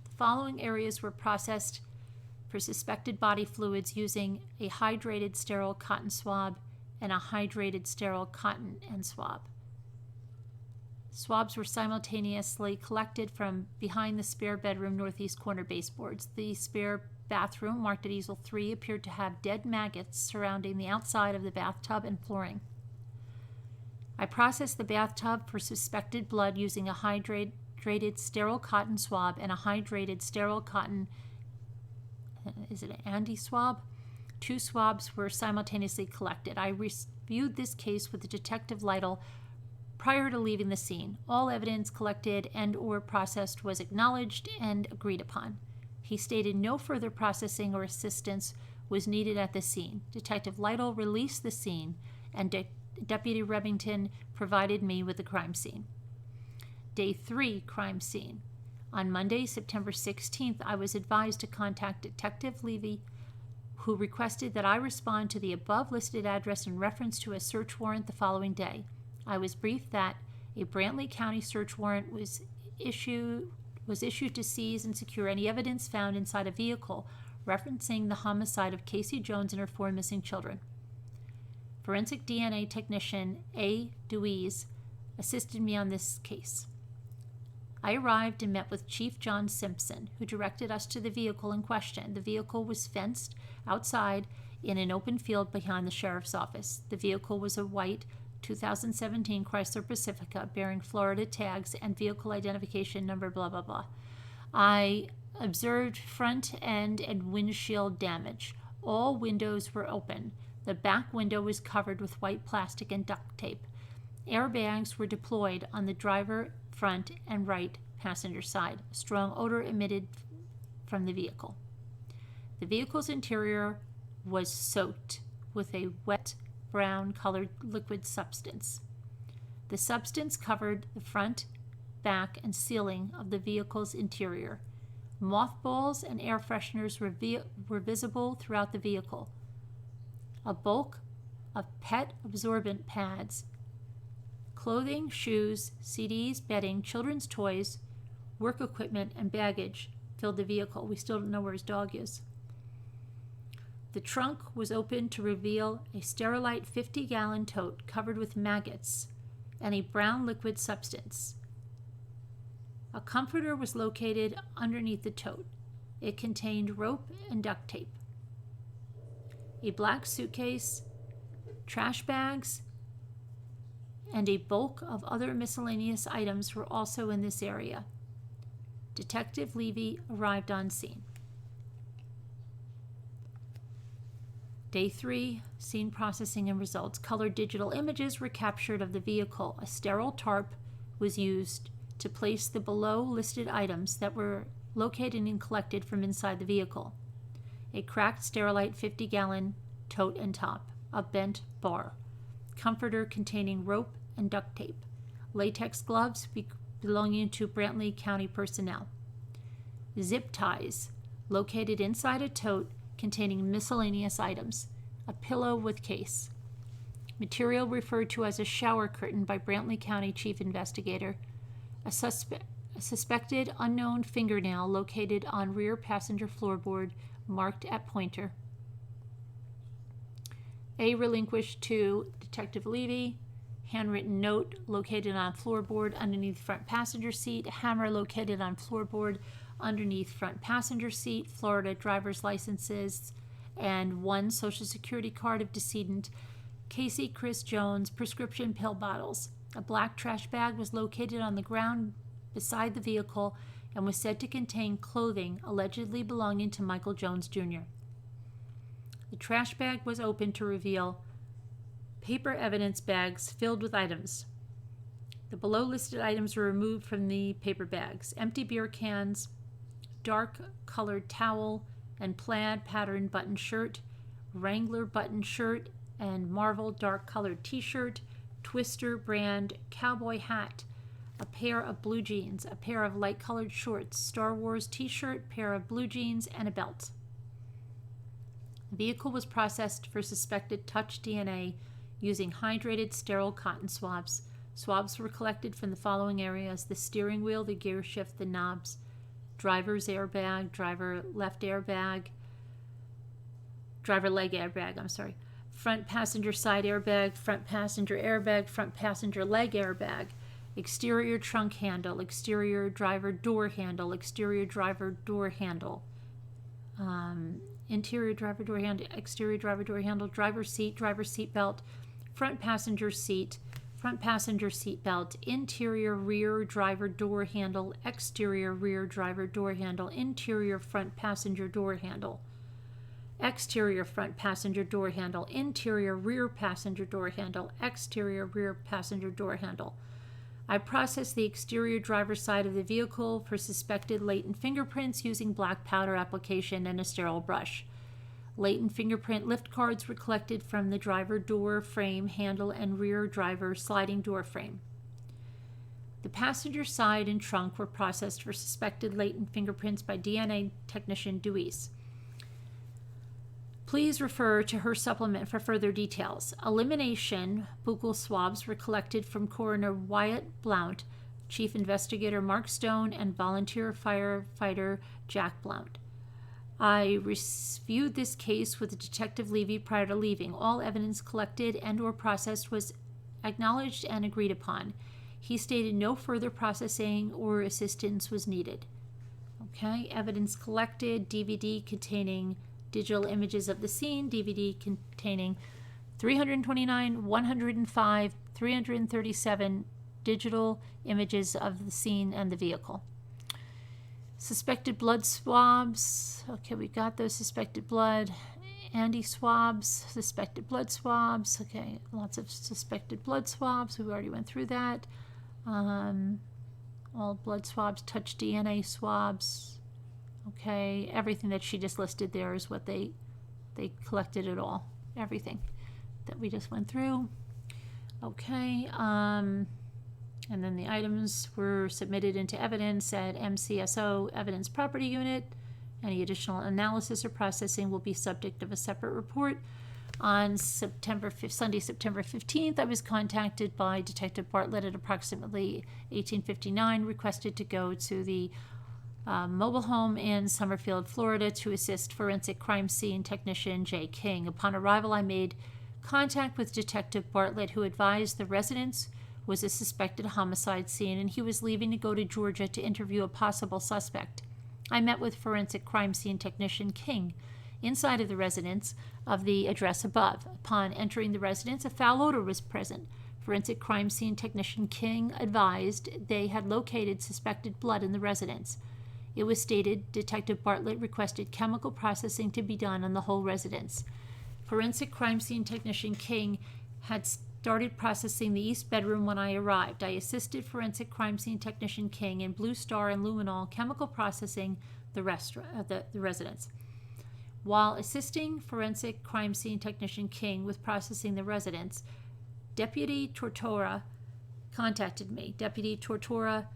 The following areas were processed for suspected body fluids using a hydrated sterile cotton swab and a hydrated sterile cotton end swab. Swabs were simultaneously collected from behind the spare bedroom northeast corner baseboards. The spare bathroom, marked at Easel 3, appeared to have dead maggots surrounding the outside of the bathtub and flooring. I processed the bathtub for suspected blood using a hydrated sterile cotton swab and a hydrated sterile cotton, is it an Andy swab? 2 swabs were simultaneously collected. I reviewed this case with Detective Lytle prior to leaving the scene. All evidence collected and or processed was acknowledged and agreed upon. He stated no further processing or assistance was needed at the scene. Detective Lytle released the scene, and Deputy Remington provided me with the crime scene. Day 3, crime scene. On Monday, September 16th, I was advised to contact Detective Levy, who requested that I respond to the above-listed address in reference to a search warrant the following day. I was briefed that a Brantley County search warrant was issued to seize and secure any evidence found inside a vehicle referencing the homicide of Casey Jones and her 4 missing children. Forensic DNA technician A. Dewey's assisted me on this case. I arrived and met with Chief John Simpson, who directed us to the vehicle in question. The vehicle was fenced outside in an open field behind the sheriff's office. The vehicle was a white 2017 Chrysler Pacifica bearing Florida tags and vehicle identification number blah blah blah. I observed front end and windshield damage. All windows were open. The back window was covered with white plastic and duct tape. Airbags were deployed on the driver, front, and right passenger side. A strong odor emitted from the vehicle. The vehicle's interior was soaked with a wet brown colored liquid substance. The substance covered the front, back, and ceiling of the vehicle's interior. Mothballs and air fresheners were visible throughout the vehicle. A bulk of pet absorbent pads, clothing, shoes, CDs, bedding, children's toys, work equipment, and baggage filled the vehicle. We still don't know where his dog is. The trunk was opened to reveal a Sterilite 50-gallon tote covered with maggots and a brown liquid substance. A comforter was located underneath the tote. It contained rope and duct tape. A black suitcase, trash bags, and a bulk of other miscellaneous items were also in this area. Detective Levy arrived on scene. Day 3, scene processing and results. Colored digital images were captured of the vehicle. A sterile tarp was used to place the below listed items that were located and collected from inside the vehicle. A cracked Sterilite 50-gallon tote and top, a bent bar, comforter containing rope and duct tape, latex gloves belonging to Brantley County personnel, zip ties located inside a tote containing miscellaneous items, a pillow with case, material referred to as a shower curtain by Brantley County Chief Investigator, a suspected unknown fingernail located on rear passenger floorboard marked at pointer, A relinquished to Detective Levy, handwritten note located on floorboard underneath front passenger seat, hammer located on floorboard underneath front passenger seat, Florida driver's licenses, and 1 Social Security card of decedent Casey Chris Jones, prescription pill bottles. A black trash bag was located on the ground beside the vehicle and was said to contain clothing allegedly belonging to Michael Jones Jr. The trash bag was opened to reveal paper evidence bags filled with items. The below listed items were removed from the paper bags: empty beer cans, dark colored towel and plaid patterned button shirt, Wrangler button shirt and Marvel dark colored t-shirt, Twister brand cowboy hat, a pair of blue jeans, a pair of light colored shorts, Star Wars t-shirt, pair of blue jeans, and a belt. The vehicle was processed for suspected touch DNA using hydrated sterile cotton swabs. Swabs were collected from the following areas: the steering wheel, the gear shift, the knobs, driver's airbag, driver left airbag, driver leg airbag, front passenger side airbag, front passenger airbag, front passenger leg airbag, exterior trunk handle, exterior driver door handle, exterior driver door handle, interior driver door handle, exterior driver door handle, driver seat belt, front passenger seat belt, interior rear driver door handle, exterior rear driver door handle, interior front passenger door handle, exterior front passenger door handle, interior rear passenger door handle, exterior rear passenger door handle. I processed the exterior driver's side of the vehicle for suspected latent fingerprints using black powder application and a sterile brush. Latent fingerprint lift cards were collected from the driver door frame handle and rear driver sliding door frame. The passenger side and trunk were processed for suspected latent fingerprints by DNA technician Deweese. Please refer to her supplement for further details. Elimination buccal swabs were collected from Coroner Wyatt Blount, Chief Investigator Mark Stone, and volunteer firefighter Jack Blount. I reviewed this case with Detective Levy prior to leaving. All evidence collected and or processed was acknowledged and agreed upon. He stated no further processing or assistance was needed. Okay, evidence collected: DVD containing digital images of the scene, DVD containing 329, 105, 337 digital images of the scene and the vehicle. Suspected blood swabs. Okay, we got those. Suspected blood. Andy swabs. Suspected blood swabs. Okay, lots of suspected blood swabs. We already went through that. All blood swabs, touch DNA swabs. Okay, everything that she just listed there is what they collected it all. Everything that we just went through. Okay, and then the items were submitted into evidence at MCSO Evidence Property Unit. Any additional analysis or processing will be subject of a separate report. On Sunday, September 15th, I was contacted by Detective Bartlett at approximately 18:59, requested to go to the mobile home in Summerfield, Florida, to assist forensic crime scene technician Jay King. Upon arrival, I made contact with Detective Bartlett, who advised the residence was a suspected homicide scene and he was leaving to go to Georgia to interview a possible suspect. I met with forensic crime scene technician King inside of the residence of the address above. Upon entering the residence, a foul odor was present. Forensic crime scene technician King advised they had located suspected blood in the residence. It was stated Detective Bartlett requested chemical processing to be done on the whole residence. Forensic crime scene technician King had started processing the east bedroom when I arrived. I assisted forensic crime scene technician King in Blue Star and Luminol chemical processing the residence. While assisting forensic crime scene technician King with processing the residence, Deputy Tortora contacted me. Deputy Tortora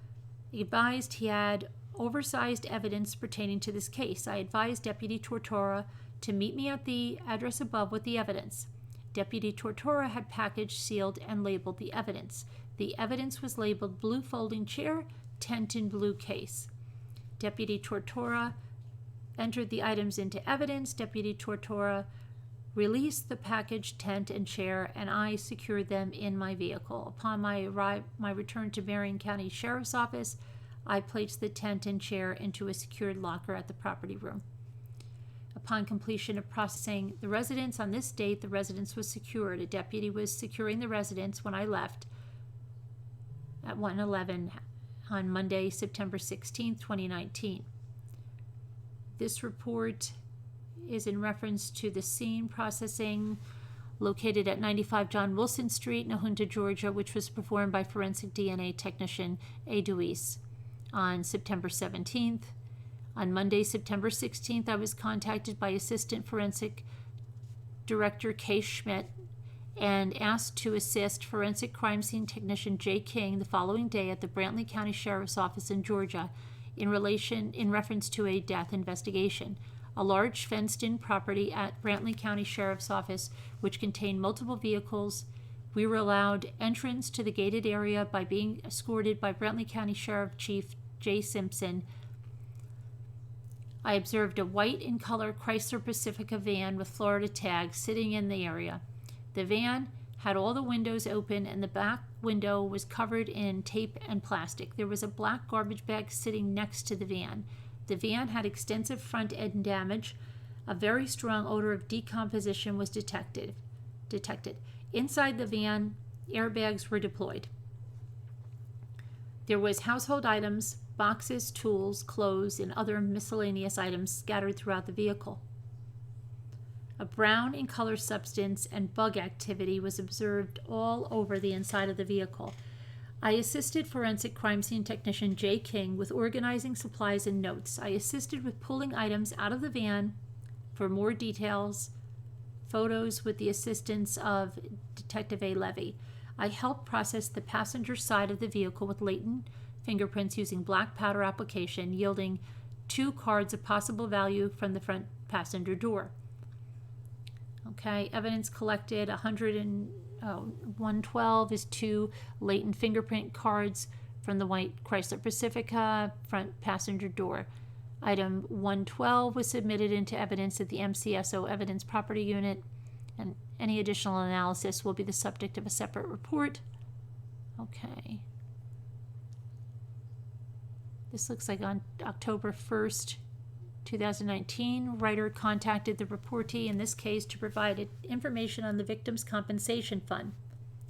advised he had oversized evidence pertaining to this case. I advised Deputy Tortora to meet me at the address above with the evidence. Deputy Tortora had packaged, sealed, and labeled the evidence. The evidence was labeled blue folding chair, tent in blue case. Deputy Tortora entered the items into evidence. Deputy Tortora released the packaged tent and chair, and I secured them in my vehicle. Upon my return to Marion County Sheriff's Office, I placed the tent and chair into a secured locker at the property room. Upon completion of processing the residence on this date, the residence was secured. A deputy was securing the residence when I left at 1:11 on Monday, September 16, 2019. This report is in reference to the scene processing located at 95 John Wilson Street, Nahunta, Georgia, which was performed by forensic DNA technician A. Deweese on September 17th. On Monday, September 16th, I was contacted by Assistant Forensic Director Kay Schmidt and asked to assist Forensic Crime Scene Technician J. King the following day at the Brantley County Sheriff's Office in Georgia in reference to a death investigation. A large fenced-in property at Brantley County Sheriff's Office, which contained multiple vehicles. We were allowed entrance to the gated area by being escorted by Brantley County Sheriff Chief J. Simpson. I observed a white in color Chrysler Pacifica van with Florida tags sitting in the area. The van had all the windows open and the back window was covered in tape and plastic. There was a black garbage bag sitting next to the van. The van had extensive front end damage. A very strong odor of decomposition was detected. Inside the van, airbags were deployed. There was household items, boxes, tools, clothes, and other miscellaneous items scattered throughout the vehicle. A brown in color substance and bug activity was observed all over the inside of the vehicle. I assisted Forensic Crime Scene Technician J. King with organizing supplies and notes. I assisted with pulling items out of the van for more details, photos with the assistance of Detective A. Levy. I helped process the passenger side of the vehicle with latent fingerprints using black powder application, yielding 2 cards of possible value from the front passenger door. Okay, evidence collected, 112 is 2 latent fingerprint cards from the white Chrysler Pacifica front passenger door. Item 112 was submitted into evidence at the MCSO Evidence Property Unit, and any additional analysis will be the subject of a separate report. Okay. This looks like on October 1st, 2019, writer contacted the reportee in this case to provide information on the Victims' Compensation Fund.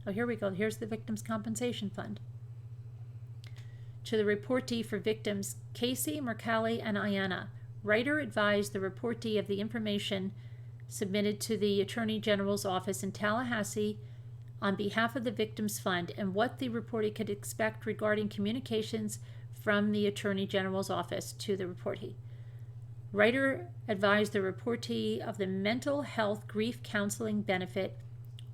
Oh, here we go. Here's the Victims' Compensation Fund. To the reportee for victims Casei, Mercalli, and Ayanna, writer advised the reportee of the information submitted to the Attorney General's office in Tallahassee on behalf of the Victims Fund and what the reportee could expect regarding communications from the Attorney General's office to the reportee. Writer advised the reportee of the mental health grief counseling benefit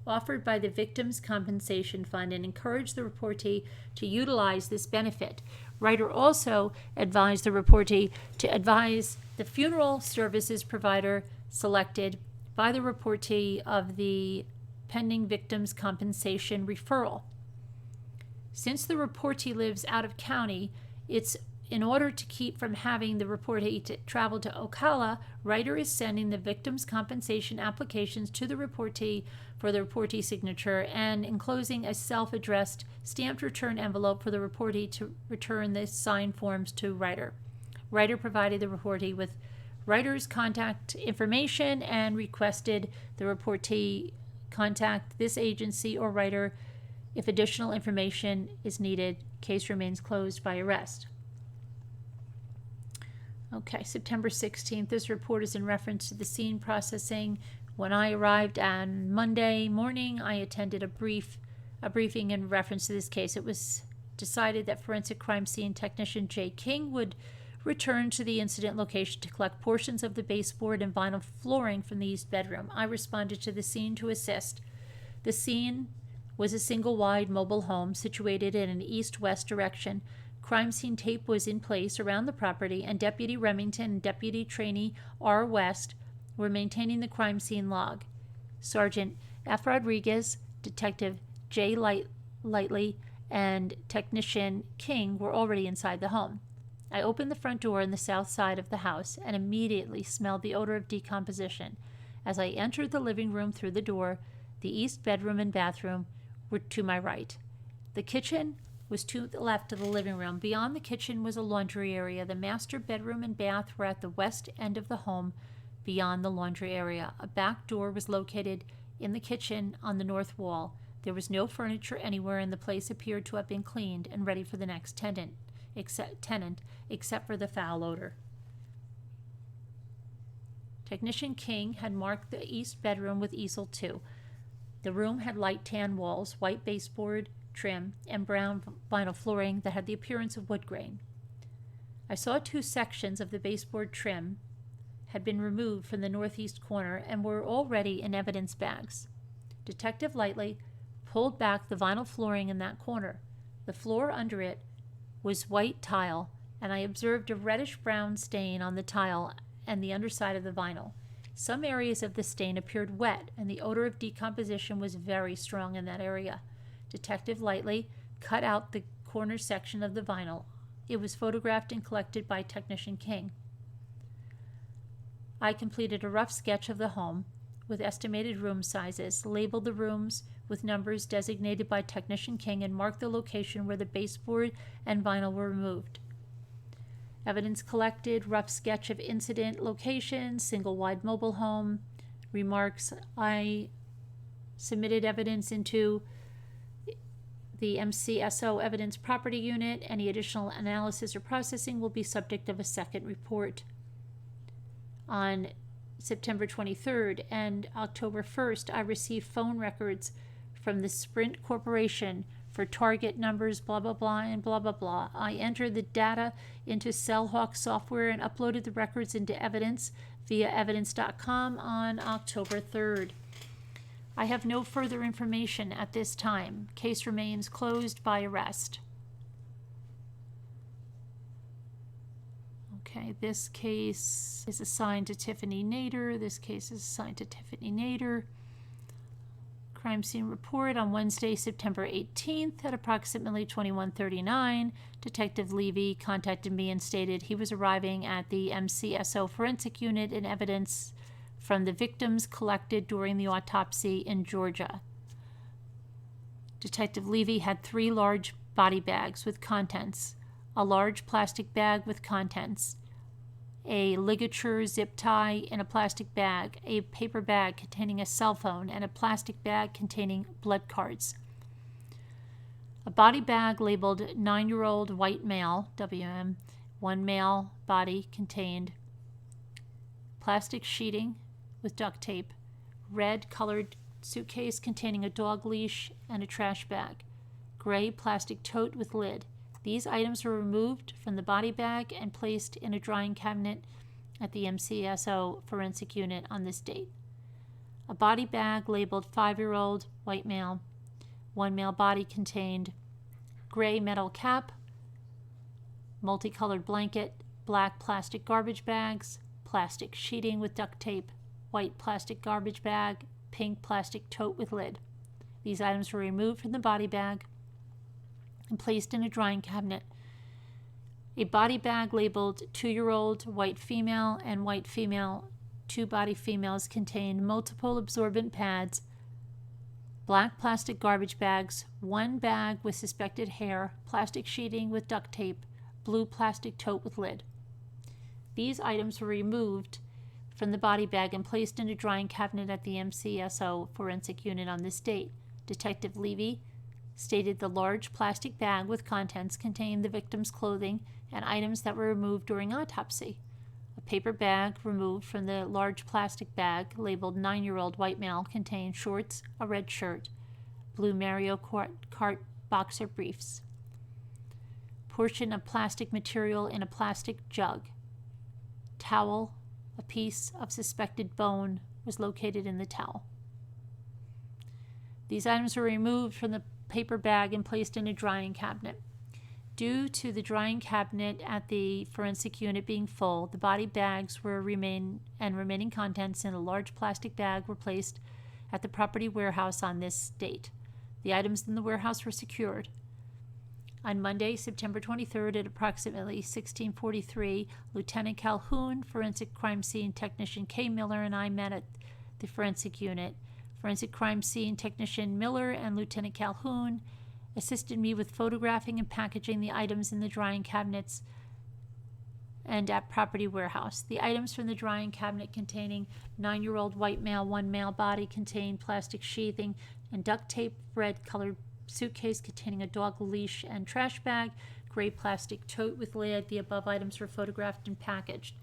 offered by the Victims' Compensation Fund and encouraged the reportee to utilize this benefit. Writer also advised the reportee to advise the funeral services provider selected by the reportee of the pending Victims' Compensation referral. Since the reportee lives out of county, it's in order to keep from having the reportee to travel to Ocala, writer is sending the victims' compensation applications to the reportee for the reportee signature and enclosing a self-addressed stamped return envelope for the reportee to return the signed forms to writer. Writer provided the reportee with writer's contact information and requested the reportee contact this agency or writer if additional information is needed. Case remains closed by arrest. Okay, September 16th. This report is in reference to the scene processing. When I arrived on Monday morning, I attended a briefing in reference to this case. It was decided that Forensic Crime Scene Technician J. King would return to the incident location to collect portions of the baseboard and vinyl flooring from the east bedroom. I responded to the scene to assist. The scene was a single-wide mobile home situated in an east-west direction. Crime scene tape was in place around the property, and Deputy Remington and Deputy Trainee R. West were maintaining the crime scene log. Sergeant F. Rodriguez, Detective J. Lightly, and Technician King were already inside the home. I opened the front door on the south side of the house and immediately smelled the odor of decomposition. As I entered the living room through the door, the east bedroom and bathroom were to my right. The kitchen was to the left of the living room. Beyond the kitchen was a laundry area. The master bedroom and bath were at the west end of the home beyond the laundry area. A back door was located in the kitchen on the north wall. There was no furniture anywhere, and the place appeared to have been cleaned and ready for the next tenant, except for the foul odor. Technician King had marked the east bedroom with easel 2. The room had light tan walls, white baseboard trim, and brown vinyl flooring that had the appearance of wood grain. I saw 2 sections of the baseboard trim had been removed from the northeast corner and were already in evidence bags. Detective Lightly pulled back the vinyl flooring in that corner. The floor under it was white tile, and I observed a reddish-brown stain on the tile and the underside of the vinyl. Some areas of the stain appeared wet, and the odor of decomposition was very strong in that area. Detective Lightly cut out the corner section of the vinyl. It was photographed and collected by Technician King. I completed a rough sketch of the home with estimated room sizes, labeled the rooms with numbers designated by Technician King, and marked the location where the baseboard and vinyl were removed. Evidence collected, rough sketch of incident location, single-wide mobile home, remarks. I submitted evidence into the MCSO Evidence Property Unit. Any additional analysis or processing will be subject of a second report. On September 23rd and October 1st, I received phone records from the Sprint Corporation for target numbers, blah, blah, blah, and blah, blah, blah. I entered the data into Cellhawk software and uploaded the records into evidence via evidence.com on October 3rd. I have no further information at this time. Case remains closed by arrest. Okay, this case is assigned to Tiffany Nader. This case is assigned to Tiffany Nader. Crime scene report on Wednesday, September 18th at approximately 21:39. Detective Levy contacted me and stated he was arriving at the MCSO forensic unit in evidence from the victims collected during the autopsy in Georgia. Detective Levy had 3 large body bags with contents, a large plastic bag with contents, a ligature zip tie in a plastic bag, a paper bag containing a cell phone, and a plastic bag containing blood cards. A body bag labeled 9-year-old white male, WM, 1 male body contained plastic sheeting with duct tape, red colored suitcase containing a dog leash and a trash bag, gray plastic tote with lid. These items were removed from the body bag and placed in a drying cabinet at the MCSO forensic unit on this date. A body bag labeled 5-year-old white male, 1 male body contained gray metal cap, multicolored blanket, black plastic garbage bags, plastic sheeting with duct tape, white plastic garbage bag, pink plastic tote with lid. These items were removed from the body bag and placed in a drying cabinet. A body bag labeled 2-year-old white female and white female, 2 body females contained multiple absorbent pads, black plastic garbage bags, 1 bag with suspected hair, plastic sheeting with duct tape, blue plastic tote with lid. These items were removed from the body bag and placed in a drying cabinet at the MCSO forensic unit on this date. Detective Levy stated the large plastic bag with contents contained the victim's clothing and items that were removed during autopsy. A paper bag removed from the large plastic bag labeled 9-year-old white male contained shorts, a red shirt, blue Mario Kart boxer briefs. Portion of plastic material in a plastic jug. Towel, a piece of suspected bone was located in the towel. These items were removed from the paper bag and placed in a drying cabinet. Due to the drying cabinet at the forensic unit being full, the body bags remaining contents in a large plastic bag were placed at the property warehouse on this date. The items in the warehouse were secured. On Monday, September 23rd at approximately 1643, Lieutenant Calhoun, forensic crime scene technician Kay Miller, and I met at the forensic unit. Forensic crime scene technician Miller and Lieutenant Calhoun assisted me with photographing and packaging the items in the drying cabinets and at property warehouse. The items from the drying cabinet containing 9-year-old white male, 1 male body contained plastic sheathing and duct tape, red-colored suitcase containing a dog leash and trash bag, gray plastic tote with lid. The above items were photographed and packaged.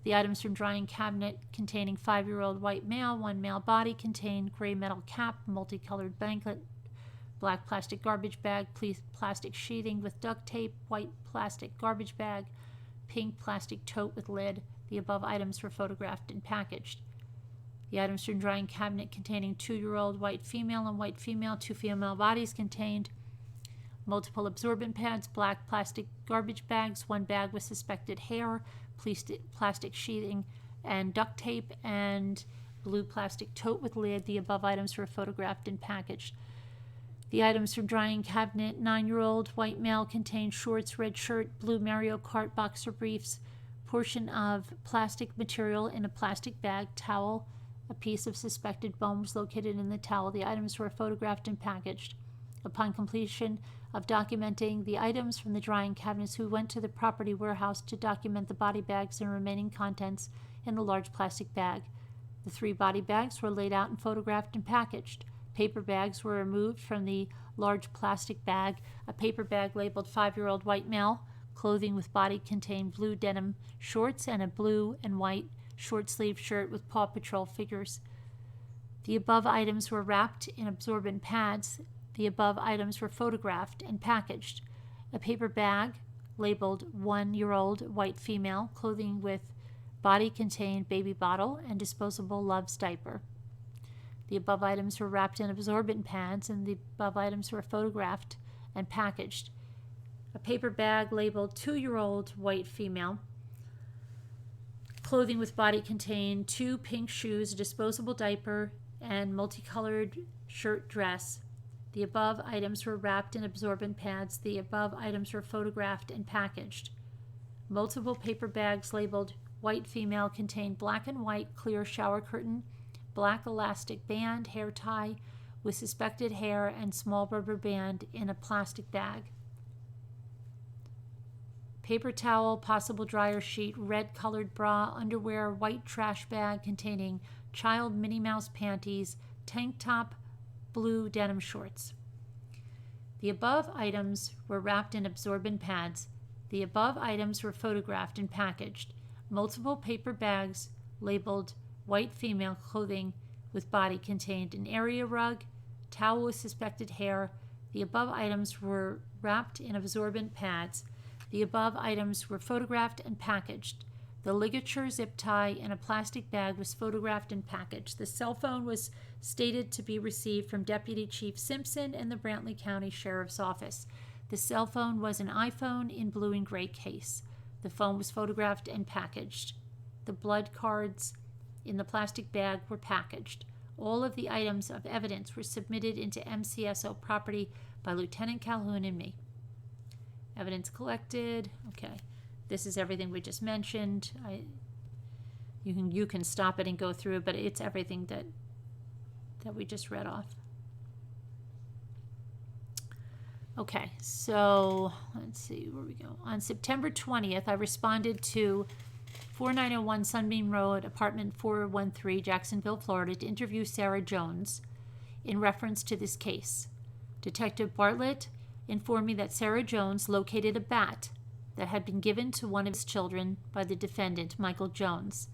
The items from drying cabinet containing 5-year-old white male, 1 male body contained gray metal cap, multicolored blanket, black plastic garbage bag, plastic sheathing with duct tape, white plastic garbage bag, pink plastic tote with lid. The above items were photographed and packaged. The items from drying cabinet containing 2-year-old white female and white female, 2 female bodies contained multiple absorbent pads, black plastic garbage bags, 1 bag with suspected hair, plastic sheathing and duct tape, and blue plastic tote with lid. The above items were photographed and packaged. The items from drying cabinet, 9-year-old white male contained shorts, red shirt, blue Mario Kart boxer briefs, portion of plastic material in a plastic bag, towel, a piece of suspected bone was located in the towel. The items were photographed and packaged. Upon completion of documenting the items from the drying cabinets, we went to the property warehouse to document the body bags and remaining contents in the large plastic bag. The 3 body bags were laid out and photographed and packaged. Paper bags were removed from the large plastic bag. A paper bag labeled 5-year-old white male, clothing with body contained blue denim shorts and a blue and white short-sleeved shirt with Paw Patrol figures. The above items were wrapped in absorbent pads. The above items were photographed and packaged. A paper bag labeled 1-year-old white female, clothing with body contained baby bottle and disposable Love's diaper. The above items were wrapped in absorbent pads, and the above items were photographed and packaged. A paper bag labeled 2-year-old white female, clothing with body contained 2 pink shoes, a disposable diaper, and multicolored shirt dress. The above items were wrapped in absorbent pads. The above items were photographed and packaged. Multiple paper bags labeled white female contained black and white clear shower curtain, black elastic band, hair tie with suspected hair, and small rubber band in a plastic bag. Paper towel, possible dryer sheet, red colored bra, underwear, white trash bag containing child Minnie Mouse panties, tank top, blue denim shorts. The above items were wrapped in absorbent pads. The above items were photographed and packaged. Multiple paper bags labeled white female clothing with body contained an area rug, towel with suspected hair. The above items were wrapped in absorbent pads. The above items were photographed and packaged. The ligature zip tie in a plastic bag was photographed and packaged. The cell phone was stated to be received from Deputy Chief Simpson in the Brantley County Sheriff's Office. The cell phone was an iPhone in blue and gray case. The phone was photographed and packaged. The blood cards in the plastic bag were packaged. All of the items of evidence were submitted into MCSO property by Lieutenant Calhoun and me. Evidence collected. Okay. This is everything we just mentioned. You can stop it and go through it, but it's everything that we just read off. Okay, so let's see where we go. On September 20th, I responded to 4901 Sunbeam Road, apartment 413, Jacksonville, Florida, to interview Sarah Jones in reference to this case. Detective Bartlett informed me that Sarah Jones located a bat that had been given to one of his children by the defendant, Michael Jones.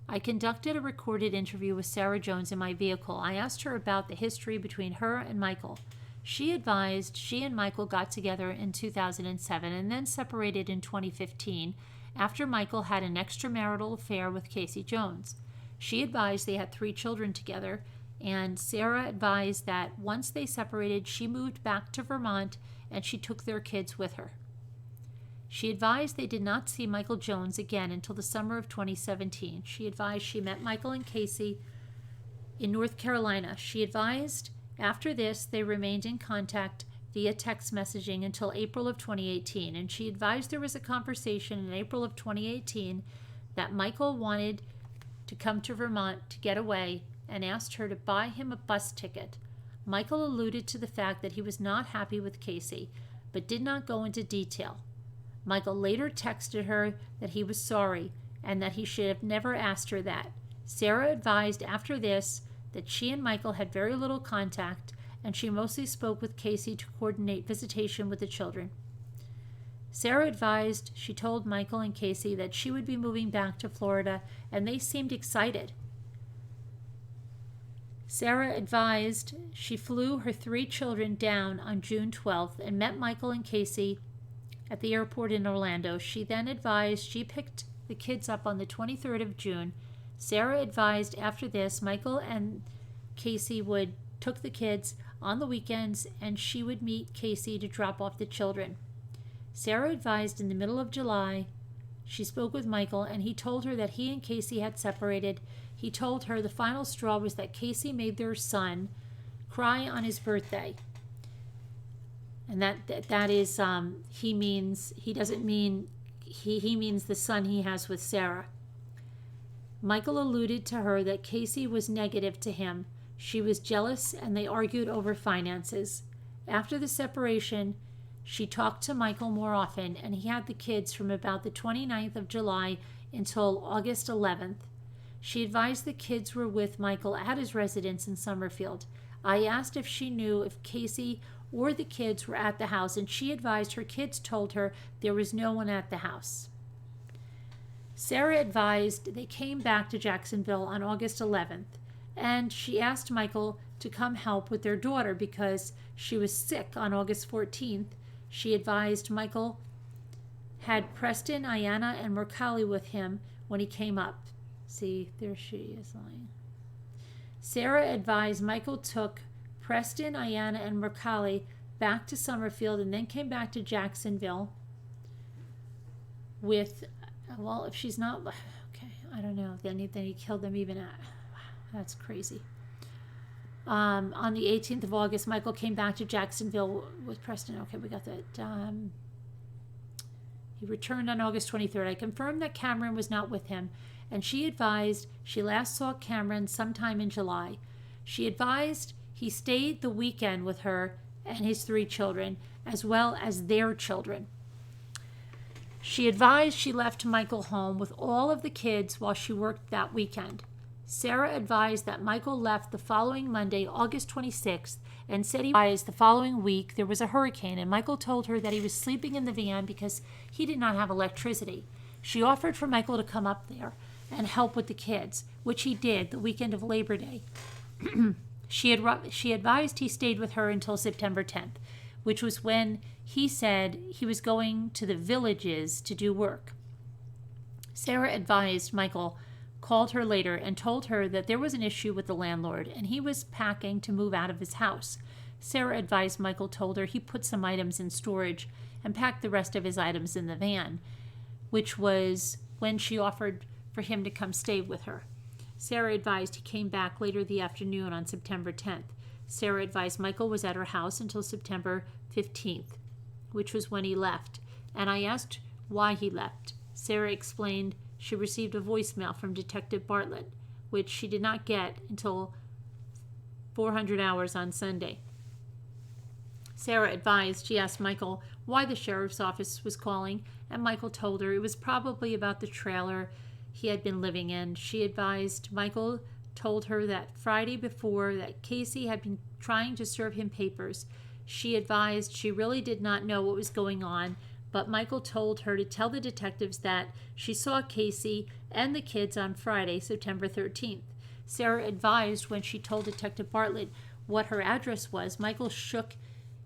I conducted a recorded interview with Sarah Jones in my vehicle. I asked her about the history between her and Michael. She advised she and Michael got together in 2007 and then separated in 2015 after Michael had an extramarital affair with Casey Jones. She advised they had 3 children together And Sarah advised that once they separated, she moved back to Vermont and she took their kids with her. She advised they did not see Michael Jones again until the summer of 2017. She advised she met Michael and Casey in North Carolina. She advised after this they remained in contact via text messaging until April of 2018. And she advised there was a conversation in April of 2018 that Michael wanted to come to Vermont to get away and asked her to buy him a bus ticket. Michael alluded to the fact that he was not happy with Casey, but did not go into detail. Michael later texted her that he was sorry and that he should have never asked her that. Sarah advised after this that she and Michael had very little contact, and she mostly spoke with Casey to coordinate visitation with the children. Sarah advised she told Michael and Casey that she would be moving back to Florida, and they seemed excited. Sarah advised she flew her 3 children down on June 12th and met Michael and Casey at the airport in Orlando. She then advised she picked the kids up on the 23rd of June. Sarah advised after this Michael and Casey took the kids on the weekends and she would meet Casey to drop off the children. Sarah advised in the middle of July she spoke with Michael and he told her that he and Casey had separated. He told her the final straw was that Casey made their son cry on his birthday. And that is, he means the son he has with Sarah. Michael alluded to her that Casey was negative to him. She was jealous and they argued over finances. After the separation, she talked to Michael more often and he had the kids from about the 29th of July until August 11th. She advised the kids were with Michael at his residence in Summerfield. I asked if she knew if Casey or the kids were at the house, and she advised her kids told her there was no one at the house. Sarah advised they came back to Jacksonville on August 11th, and she asked Michael to come help with their daughter because she was sick on August 14th. She advised Michael had Preston, Ayanna, and Mercalli with him when he came up. See, there she is lying. Sarah advised Michael took Preston, Ayanna, and Mercalli back to Summerfield and then came back to Jacksonville with, well, if she's not, okay, I don't know, then he killed them even at, that's crazy. On the 18th of August, Michael came back to Jacksonville with Preston. Okay, we got that. He returned on August 23rd. I confirmed that Cameron was not with him, and she advised she last saw Cameron sometime in July. She advised he stayed the weekend with her and his 3 children, as well as their children. She advised she left Michael home with all of the kids while she worked that weekend. Sarah advised that Michael left the following Monday, August 26th, and said he advised the following week there was a hurricane, and Michael told her that he was sleeping in the van because he did not have electricity. She offered for Michael to come up there and help with the kids, which he did the weekend of Labor Day. She advised he stayed with her until September 10th, which was when he said he was going to the villages to do work. Sarah advised Michael called her later and told her that there was an issue with the landlord and he was packing to move out of his house. Sarah advised Michael told her he put some items in storage and packed the rest of his items in the van, which was when she offered for him to come stay with her. Sarah advised he came back later the afternoon on September 10th. Sarah advised Michael was at her house until September 15th, which was when he left, and I asked why he left. Sarah explained she received a voicemail from Detective Bartlett, which she did not get until 400 hours on Sunday. Sarah advised she asked Michael why the sheriff's office was calling, and Michael told her it was probably about the trailer he had been living in. She advised Michael told her that Friday before that Casey had been trying to serve him papers. She advised she really did not know what was going on, but Michael told her to tell the detectives that she saw Casey and the kids on Friday, September 13th. Sarah advised when she told Detective Bartlett what her address was, Michael shook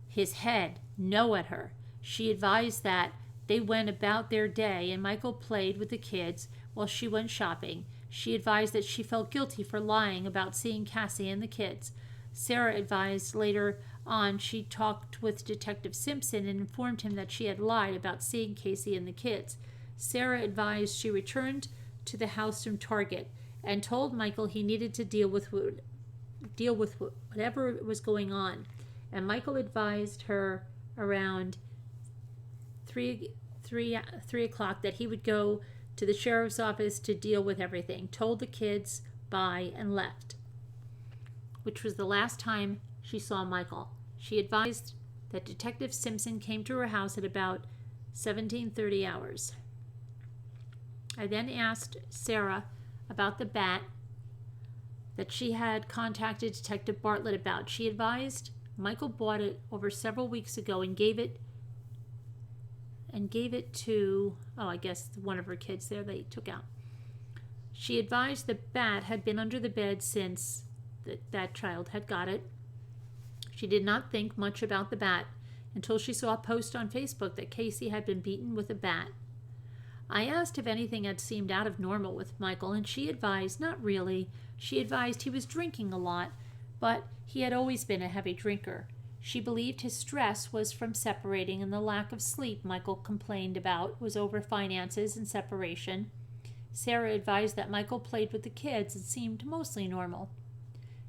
his head no at her. She advised that they went about their day and Michael played with the kids while she went shopping. She advised that she felt guilty for lying about seeing Casei and the kids. Sarah advised later on she talked with Detective Simpson and informed him that she had lied about seeing Casei and the kids. Sarah advised she returned to the house from Target and told Michael he needed to deal with whatever was going on. And Michael advised her around 3 o'clock that he would go to the sheriff's office to deal with everything, told the kids bye, and left, which was the last time she saw Michael. She advised that Detective Simpson came to her house at about 17:30 hours. I then asked Sarah about the bat that she had contacted Detective Bartlett about. She advised Michael bought it over several weeks ago and gave it to, I guess one of her kids there they took out. She advised the bat had been under the bed since that child had got it. She did not think much about the bat until she saw a post on Facebook that Casei had been beaten with a bat. I asked if anything had seemed out of normal with Michael, and she advised not really. She advised he was drinking a lot, but he had always been a heavy drinker. She believed his stress was from separating, and the lack of sleep Michael complained about was over finances and separation. Sarah advised that Michael played with the kids and seemed mostly normal.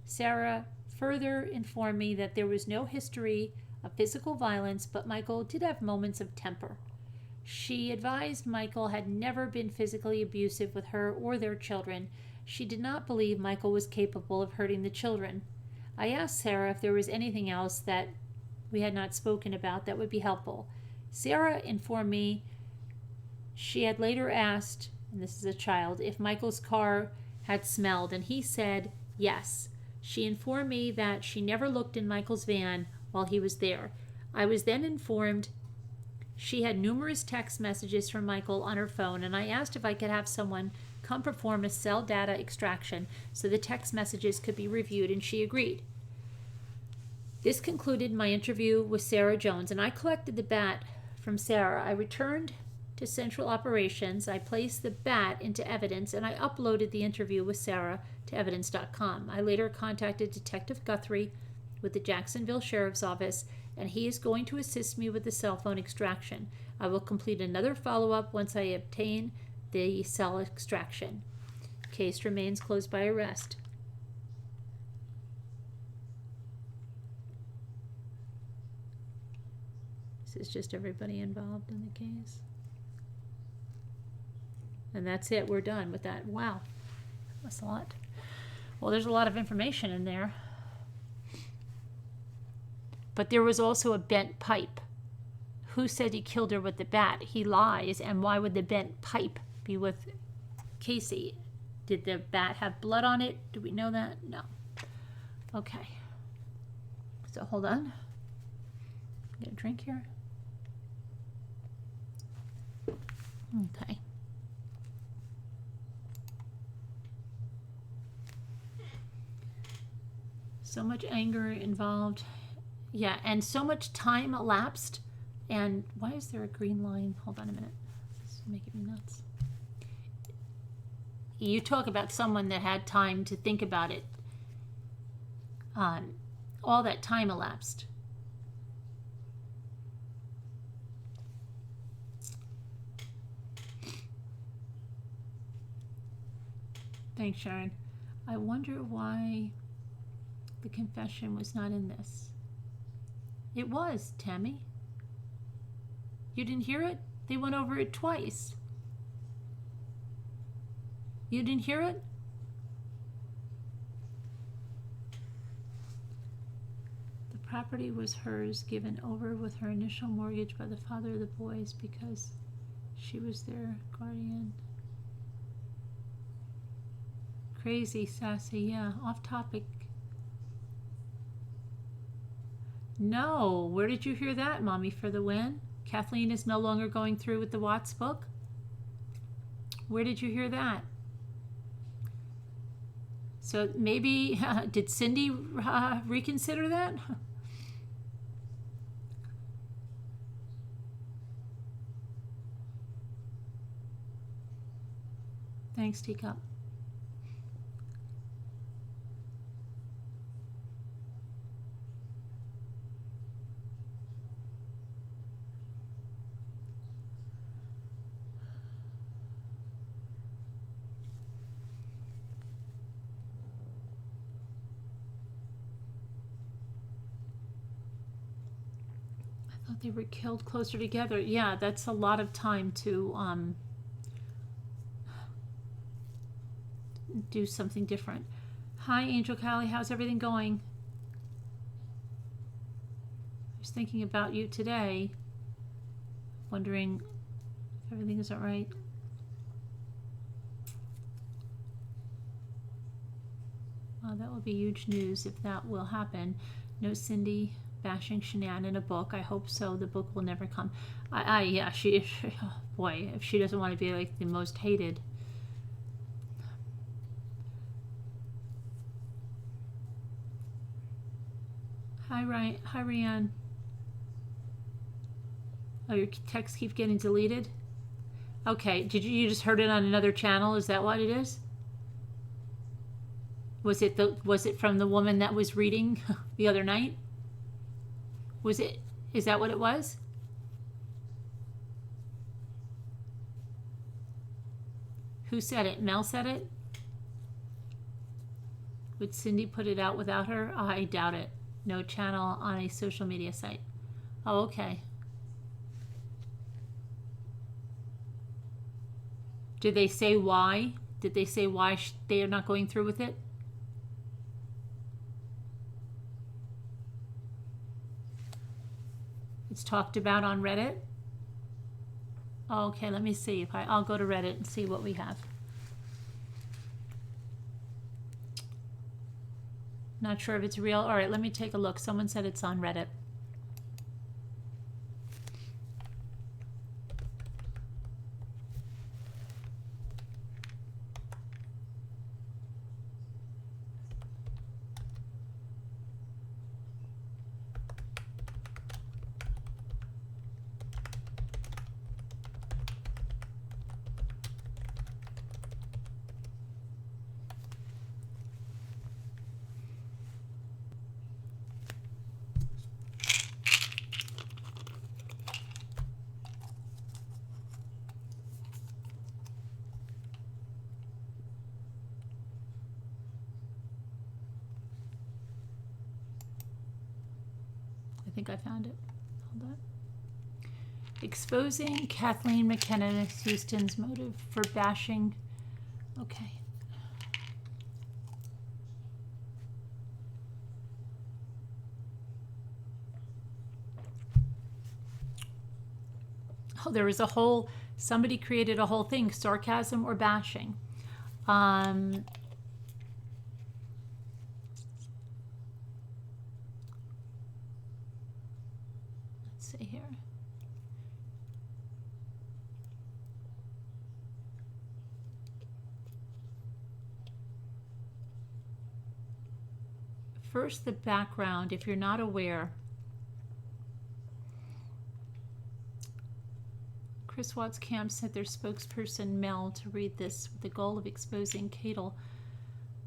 Sarah further informed me that there was no history of physical violence, but Michael did have moments of temper. She advised Michael had never been physically abusive with her or their children. She did not believe Michael was capable of hurting the children. I asked Sarah if there was anything else that we had not spoken about that would be helpful. Sarah informed me she had later asked, and this is a child, if Michael's car had smelled, and he said yes. She informed me that she never looked in Michael's van while he was there. I was then informed she had numerous text messages from Michael on her phone, and I asked if I could have someone come perform a cell data extraction so the text messages could be reviewed, and she agreed. This concluded my interview with Sarah Jones, and I collected the bat from Sarah. I returned to Central Operations. I placed the bat into evidence, and I uploaded the interview with Sarah to evidence.com. I later contacted Detective Guthrie with the Jacksonville Sheriff's Office, and he is going to assist me with the cell phone extraction. I will complete another follow-up once I obtain the cell extraction. Case remains closed by arrest. This is just everybody involved in the case. And that's it. We're done with that. Wow. That's a lot. Well, there's a lot of information in there. But there was also a bent pipe. Who said he killed her with the bat? He lies. And why would the bent pipe be with Casei? Did the bat have blood on it? Do we know that? No. Okay. So hold on. Get a drink here. Okay. So much anger involved. Yeah, and so much time elapsed. And why is there a green line? Hold on a minute. This is making me nuts. You talk about someone that had time to think about it. All that time elapsed. Thanks, Sharon. I wonder why the confession was not in this. It was, Tammy. You didn't hear it? They went over it twice. You didn't hear it? The property was hers, given over with her initial mortgage by the father of the boys because she was their guardian. Crazy, sassy, yeah, off topic. No, where did you hear that, Mommy for the win? Kathleen is no longer going through with the Watts book? Where did you hear that? So maybe, did Cindy reconsider that? Thanks, Teacup. Oh, they were killed closer together. Yeah, that's a lot of time to do something different. Hi, Angel Callie. How's everything going? I was thinking about you today, wondering if everything is all right. Well, that will be huge news if that will happen. No Cindy bashing Shanann in a book. I hope so. The book will never come. Yeah, she oh boy, if she doesn't want to be like the most hated. Hi, Ryan. Hi, Rianne. Oh, your texts keep getting deleted? Okay, you just heard it on another channel? Is that what it is? Was it from the woman that was reading the other night? Is that what it was? Who said it? Mel said it? Would Cindy put it out without her? Oh, I doubt it. No channel on a social media site. Oh, okay. Did they say why? Did they say why they are not going through with it? It's talked about on Reddit? Oh, okay, let me see. I'll go to Reddit and see what we have. Not sure if it's real. All right, let me take a look. Someone said it's on Reddit. I think I found it. Hold on. Exposing Kathleen McKenna Houston's motive for bashing. Okay. Oh, there was somebody created a whole thing, sarcasm or bashing. Let's see here. First, the background, if you're not aware. Chris Watts Camp sent their spokesperson Mel to read this with the goal of exposing Cadle.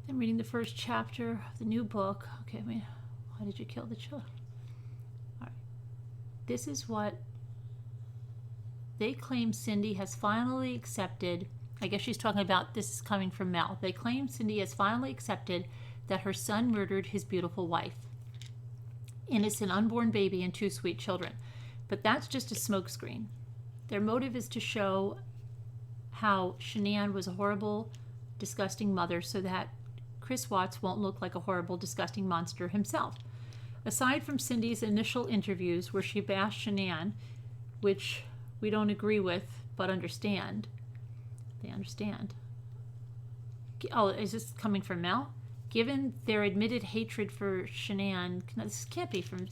I'm reading the first chapter of the new book. Okay, why did you kill the children? All right. This is what they claim Cindy has finally accepted. I guess she's talking about, this is coming from Mel. They claim Cindy has finally accepted that her son murdered his beautiful wife, innocent unborn baby, and 2 sweet children. But that's just a smokescreen. Their motive is to show how Shanann was a horrible, disgusting mother so that Chris Watts won't look like a horrible, disgusting monster himself. Aside from Cindy's initial interviews where she bashed Shanann, which we don't agree with but understand. They understand. Oh, is this coming from Mel? Given their admitted hatred for Shanann, this can't be from,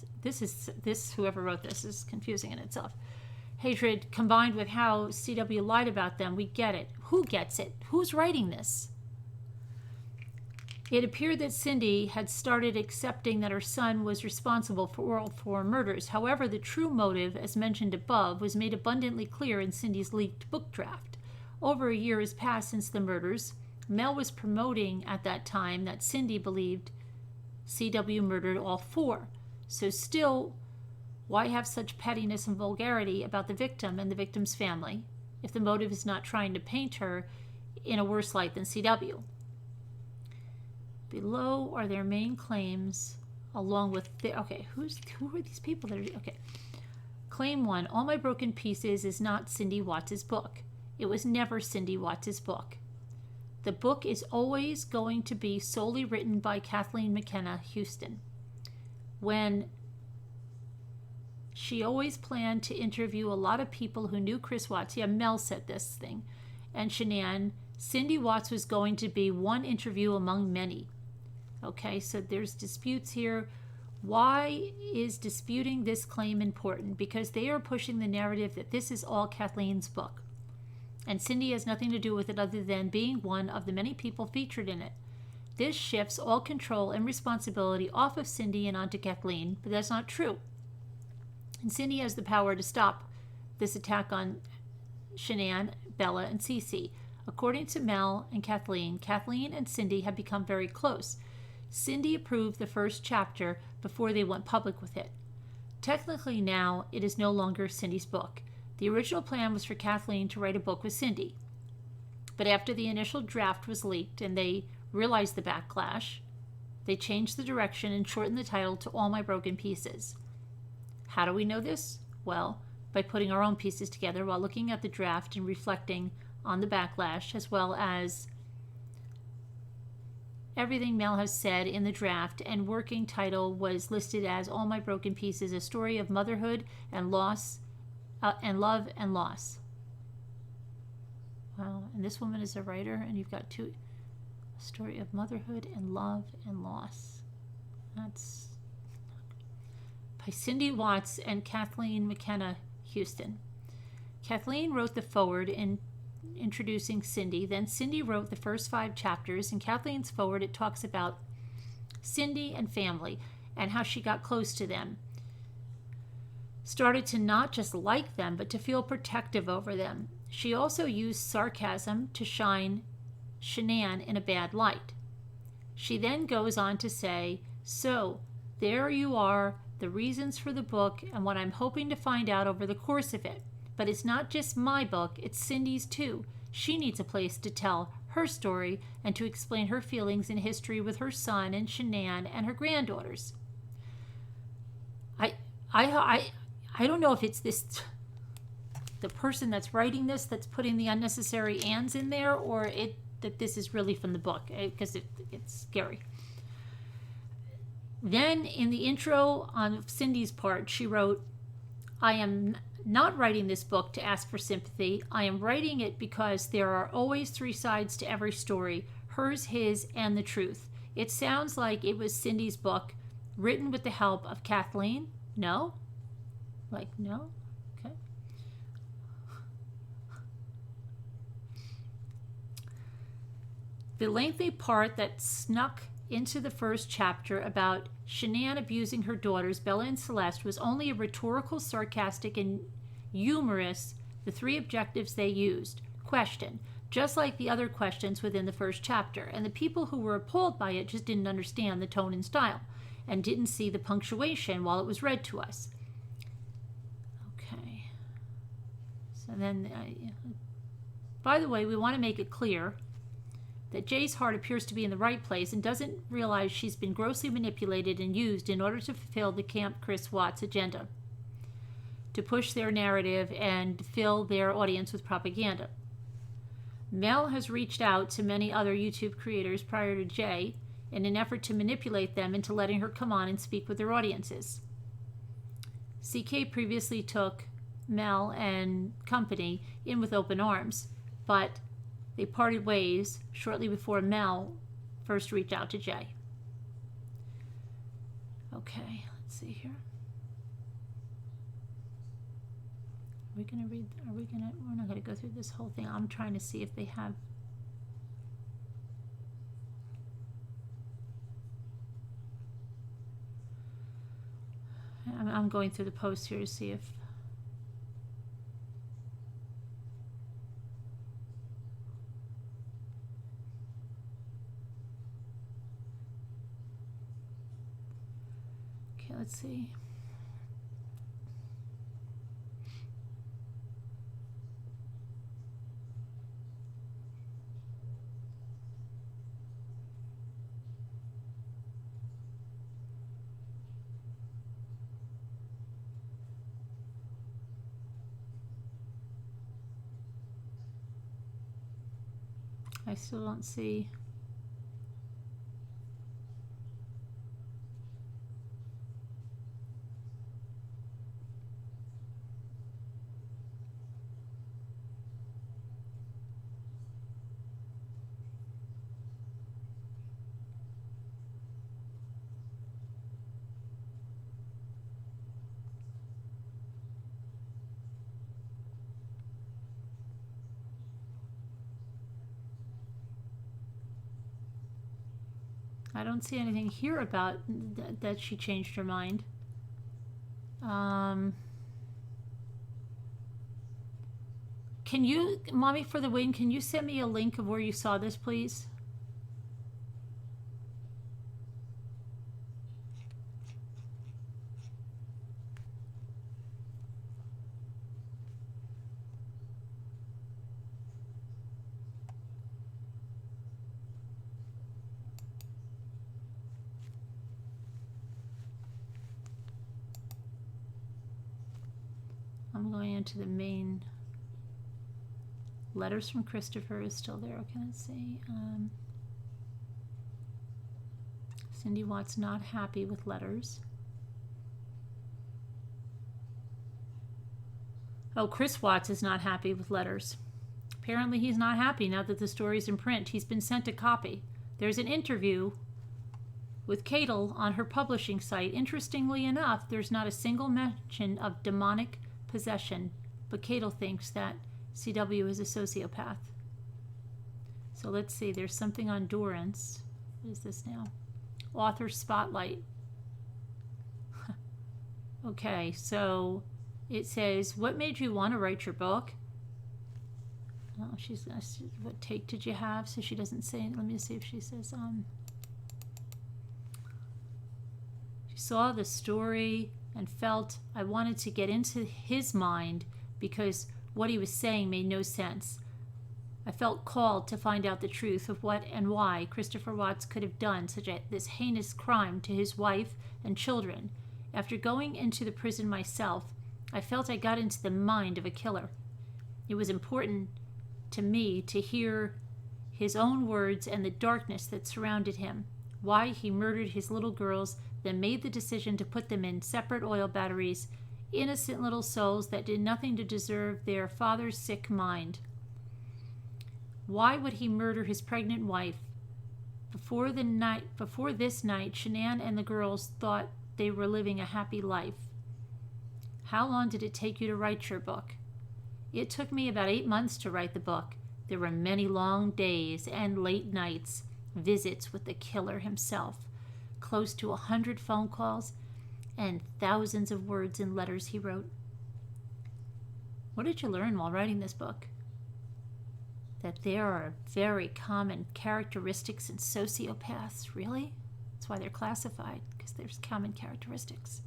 whoever wrote this is confusing in itself. Hatred combined with how CW lied about them, we get it. Who gets it? Who's writing this? It appeared that Cindy had started accepting that her son was responsible for all 4 murders. However, the true motive, as mentioned above, was made abundantly clear in Cindy's leaked book draft. Over a year has passed since the murders. Mel was promoting at that time that Cindy believed CW murdered all 4. So still, why have such pettiness and vulgarity about the victim and the victim's family if the motive is not trying to paint her in a worse light than CW? Below are their main claims, along with who are these people that are, okay. Claim 1, All My Broken Pieces is not Cindy Watts' book. It was never Cindy Watts' book. The book is always going to be solely written by Kathleen McKenna Houston. When she always planned to interview a lot of people who knew Chris Watts. Yeah, Mel said this thing. And Shanann, Cindy Watts was going to be one interview among many. Okay, so there's disputes here. Why is disputing this claim important? Because they are pushing the narrative that this is all Kathleen's book. And Cindy has nothing to do with it other than being one of the many people featured in it. This shifts all control and responsibility off of Cindy and onto Kathleen, but that's not true. And Cindy has the power to stop this attack on Shanann, Bella, and Cece. According to Mel and Kathleen, Kathleen and Cindy have become very close. Cindy approved the first chapter before they went public with it. Technically now, it is no longer Cindy's book. The original plan was for Kathleen to write a book with Cindy. But after the initial draft was leaked and they realized the backlash, they changed the direction and shortened the title to All My Broken Pieces. How do we know this? Well, by putting our own pieces together while looking at the draft and reflecting on the backlash, as well as everything Mel has said in the draft, and working title was listed as All My Broken Pieces, a story of motherhood and loss, and love and loss. Wow, and this woman is a writer, and you've got a story of motherhood and love and loss. That's by Cindy Watts and Kathleen McKenna Houston. Kathleen wrote the foreword in introducing Cindy. Then Cindy wrote the first 5 chapters. In Kathleen's foreword, it talks about Cindy and family and how she got close to them. Started to not just like them, but to feel protective over them. She also used sarcasm to shine Shanann in a bad light. She then goes on to say, so there you are, the reasons for the book and what I'm hoping to find out over the course of it. But it's not just my book, it's Cindy's too. She needs a place to tell her story and to explain her feelings and history with her son and Shanann and her granddaughters. I don't know if it's the person that's writing this that's putting the unnecessary ands in there, or that this is really from the book, because it's scary. Then in the intro on Cindy's part, she wrote, I am not writing this book to ask for sympathy. I am writing it because there are always 3 sides to every story, hers, his, and the truth. It sounds like it was Cindy's book, written with the help of Kathleen. No? No? Okay. The lengthy part that snuck into the first chapter about Shanann abusing her daughters, Bella and Celeste, was only a rhetorical, sarcastic, and humorous, the 3 objectives they used. Question, just like the other questions within the first chapter, and the people who were appalled by it just didn't understand the tone and style, and didn't see the punctuation while it was read to us. Okay. So then, by the way, we want to make it clear that Jay's heart appears to be in the right place and doesn't realize she's been grossly manipulated and used in order to fulfill the Camp Chris Watts agenda, to push their narrative and fill their audience with propaganda. Mel has reached out to many other YouTube creators prior to Jay in an effort to manipulate them into letting her come on and speak with their audiences. CK previously took Mel and company in with open arms, but they parted ways shortly before Mel first reached out to Jay. Okay, let's see here. We're not going to go through this whole thing. I'm trying to see if they have. I'm going through the post here to see if. Okay, let's see. I still don't see. I don't see anything here about that she changed her mind. Can you, Mommy for the Win, can you send me a link of where you saw this, please? I'm going into the main. Letters from Christopher is still there. Okay, let's see. Cindy Watts not happy with letters. Oh, Chris Watts is not happy with letters. Apparently he's not happy now that the story's in print. He's been sent a copy. There's an interview with Cadel on her publishing site. Interestingly enough, there's not a single mention of demonic possession, but Cadel thinks that CW is a sociopath. So let's see, there's something on Dorrance. What is this now? Author Spotlight. Okay, so it says, what made you want to write your book? Oh, she's what take did you have? So she doesn't say. Let me see if she says she saw the story and felt I wanted to get into his mind because what he was saying made no sense. I felt called to find out the truth of what and why Christopher Watts could have done this heinous crime to his wife and children. After going into the prison myself, I felt I got into the mind of a killer. It was important to me to hear his own words and the darkness that surrounded him, why he murdered his little girls, then made the decision to put them in separate oil batteries, innocent little souls that did nothing to deserve their father's sick mind. Why would he murder his pregnant wife? Before this night, Shanann and the girls thought they were living a happy life. How long did it take you to write your book? It took me about 8 months to write the book. There were many long days and late nights, visits with the killer himself, close to 100 phone calls, and thousands of words and letters he wrote. What did you learn while writing this book? That there are very common characteristics in sociopaths. Really? That's why they're classified, because there's common characteristics.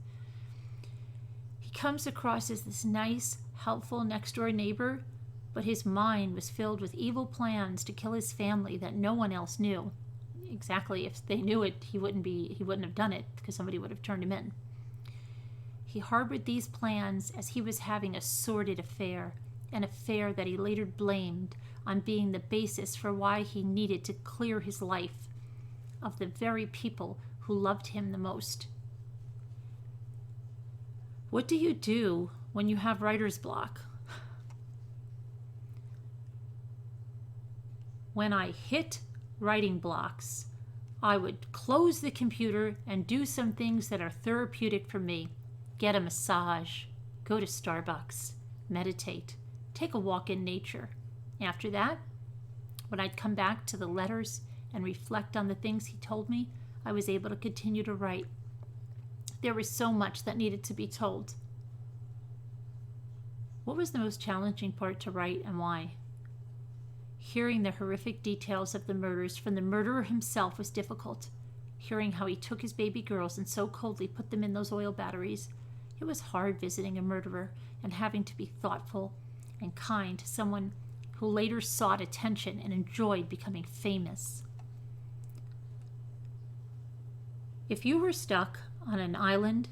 He comes across as this nice, helpful next-door neighbor, but his mind was filled with evil plans to kill his family that no one else knew. Exactly, if they knew it, he wouldn't have done it, because somebody would have turned him in. He harbored these plans as he was having a sordid affair, an affair that he later blamed on being the basis for why he needed to clear his life of the very people who loved him the most. What do you do when you have writer's block? When I hit writing blocks, I would close the computer and do some things that are therapeutic for me. Get a massage, go to Starbucks, meditate, take a walk in nature. After that, when I'd come back to the letters and reflect on the things he told me, I was able to continue to write. There was so much that needed to be told. What was the most challenging part to write and why? Hearing the horrific details of the murders from the murderer himself was difficult. Hearing how he took his baby girls and so coldly put them in those oil batteries. It was hard visiting a murderer and having to be thoughtful and kind to someone who later sought attention and enjoyed becoming famous. If you were stuck on an island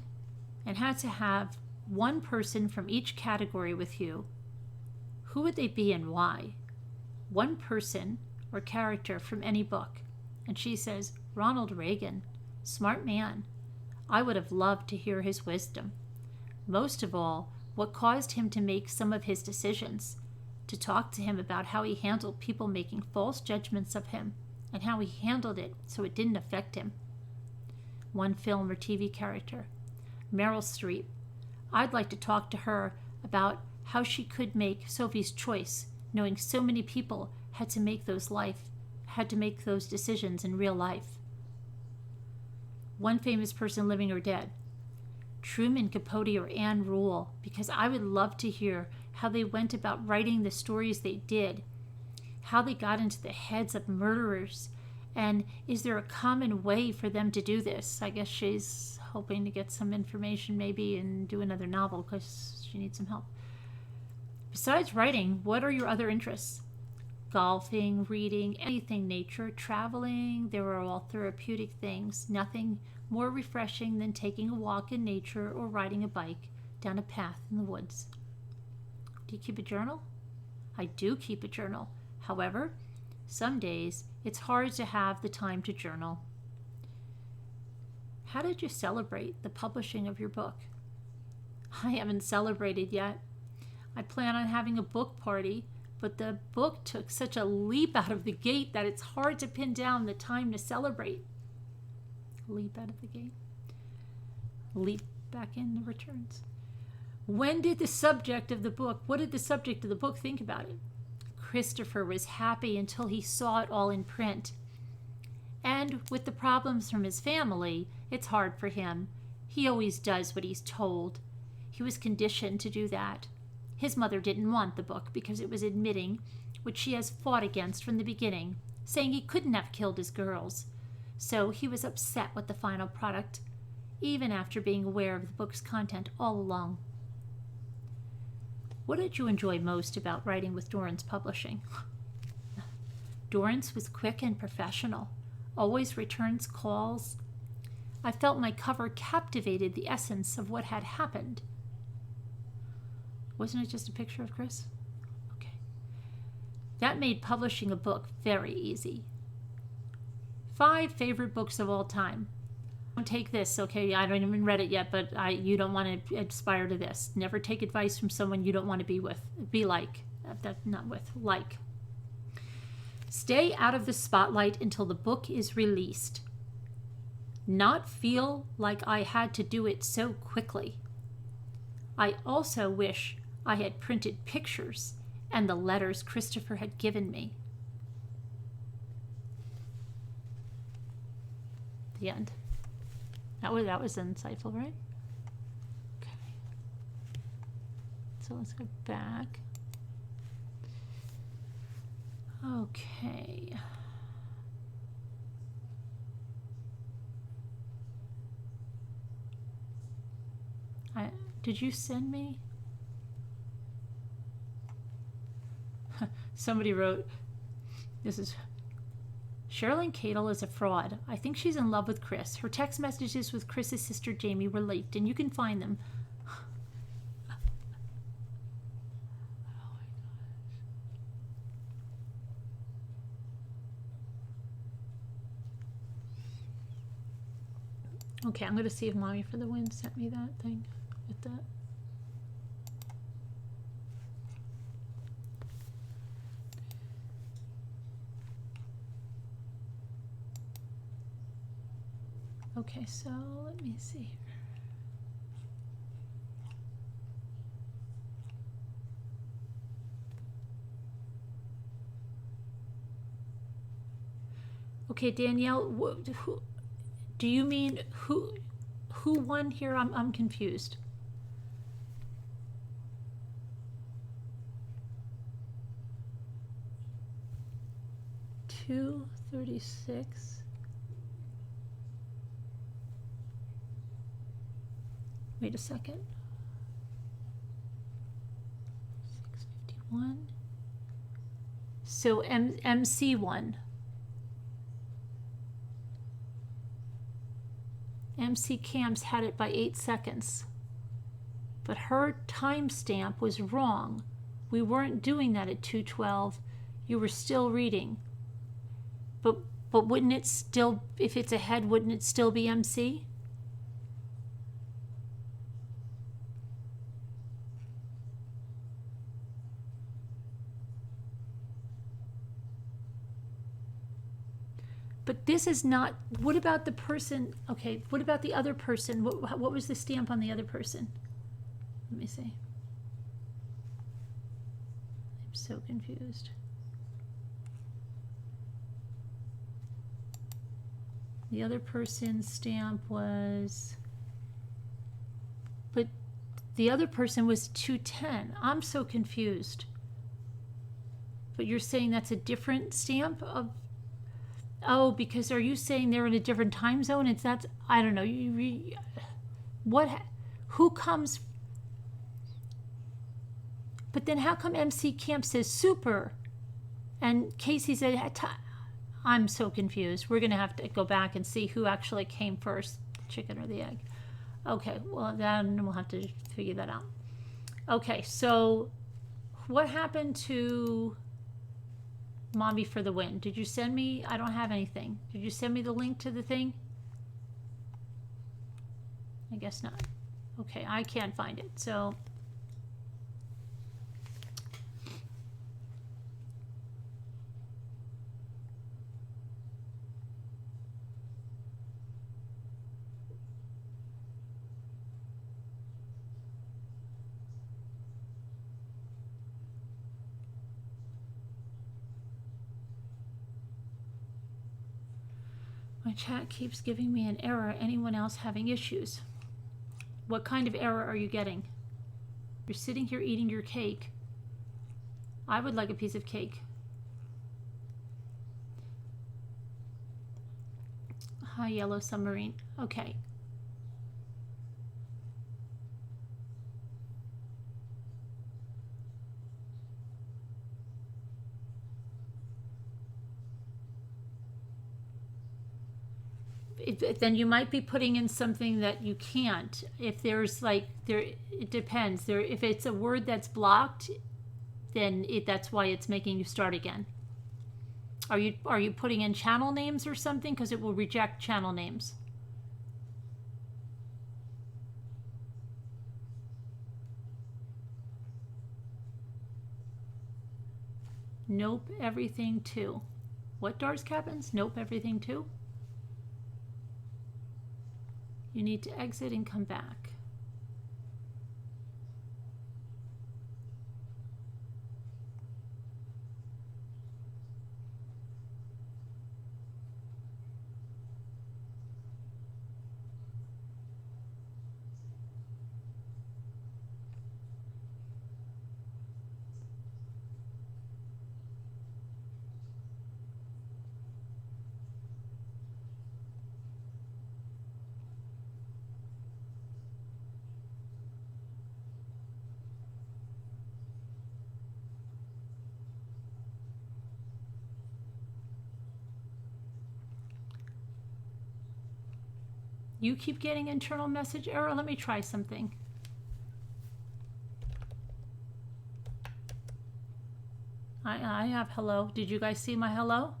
and had to have one person from each category with you, who would they be and why? One person or character from any book. And she says, Ronald Reagan, smart man. I would have loved to hear his wisdom. Most of all, what caused him to make some of his decisions, to talk to him about how he handled people making false judgments of him, and how he handled it so it didn't affect him. One film or TV character, Meryl Streep. I'd like to talk to her about how she could make Sophie's Choice, knowing so many people had to make those decisions in real life. One famous person, living or dead, Truman Capote or Anne Rule, because I would love to hear how they went about writing the stories they did, how they got into the heads of murderers, and is there a common way for them to do this? I guess she's hoping to get some information maybe and do another novel because she needs some help. Besides writing, what are your other interests? Golfing, reading, anything nature, traveling. They were all therapeutic things. Nothing more refreshing than taking a walk in nature or riding a bike down a path in the woods. Do you keep a journal? I do keep a journal. However, some days it's hard to have the time to journal. How did you celebrate the publishing of your book? I haven't celebrated yet. I plan on having a book party, but the book took such a leap out of the gate that it's hard to pin down the time to celebrate. Leap out of the gate. Leap back in the returns. What did the subject of the book think about it? Christopher was happy until he saw it all in print. And with the problems from his family, it's hard for him. He always does what he's told. He was conditioned to do that. His mother didn't want the book because it was admitting, which she has fought against from the beginning, saying he couldn't have killed his girls. So he was upset with the final product, even after being aware of the book's content all along. What did you enjoy most about writing with Dorrance Publishing? Dorrance was quick and professional, always returns calls. I felt my cover captivated the essence of what had happened. Wasn't it just a picture of Chris? Okay. That made publishing a book very easy. 5 favorite books of all time. Don't take this, okay? I don't even read it yet, but you don't want to aspire to this. Never take advice from someone you don't want to be with. Be like. Not with. Like. Stay out of the spotlight until the book is released. Not feel like I had to do it so quickly. I also wish I had printed pictures and the letters Christopher had given me. The end. That was insightful, right? Okay. So let's go back. Okay. Did you send me? Somebody wrote, this is, Sherilyn Cadle is a fraud. I think she's in love with Chris. Her text messages with Chris's sister Jamie were leaked, and you can find them. Oh my gosh. Okay, I'm going to see if Mommy for the Win sent me that thing with that. Okay, so let me see here. Okay, Danielle, who, do you mean who won here? I'm confused. $236. Wait a second. 651. So MC won. MC Cams had it by 8 seconds. But her timestamp was wrong. We weren't doing that at 2:12. You were still reading. But wouldn't it still, if it's a head, wouldn't it still be MC? But this is not, what about the person, okay, what about the other person? What was the stamp on the other person? Let me see. I'm so confused. The other person's stamp was, but the other person was 210. I'm so confused. But you're saying that's a different stamp of, oh, because are you saying they're in a different time zone? It's that's, I don't know. Who comes? But then how come MC Camp says super, and Casey said, I'm so confused. We're gonna have to go back and see who actually came first, the chicken or the egg. Okay, well then we'll have to figure that out. Okay, so what happened to Mommy for the Win? Did you send me? I don't have anything. Did you send me the link to the thing? I guess not. Okay, I can't find it. So my chat keeps giving me an error. Anyone else having issues? What kind of error are you getting? You're sitting here eating your cake. I would like a piece of cake. Hi, Yellow Submarine. Okay. Then you might be putting in something that you can't. If there's like, it depends. If it's a word that's blocked, then that's why it's making you start again. Are you putting in channel names or something? Because it will reject channel names. Nope, everything too. What Darts Cabins? Nope, everything too. You need to exit and come back. You keep getting internal message error. Let me try something. I have hello. Did you guys see my hello?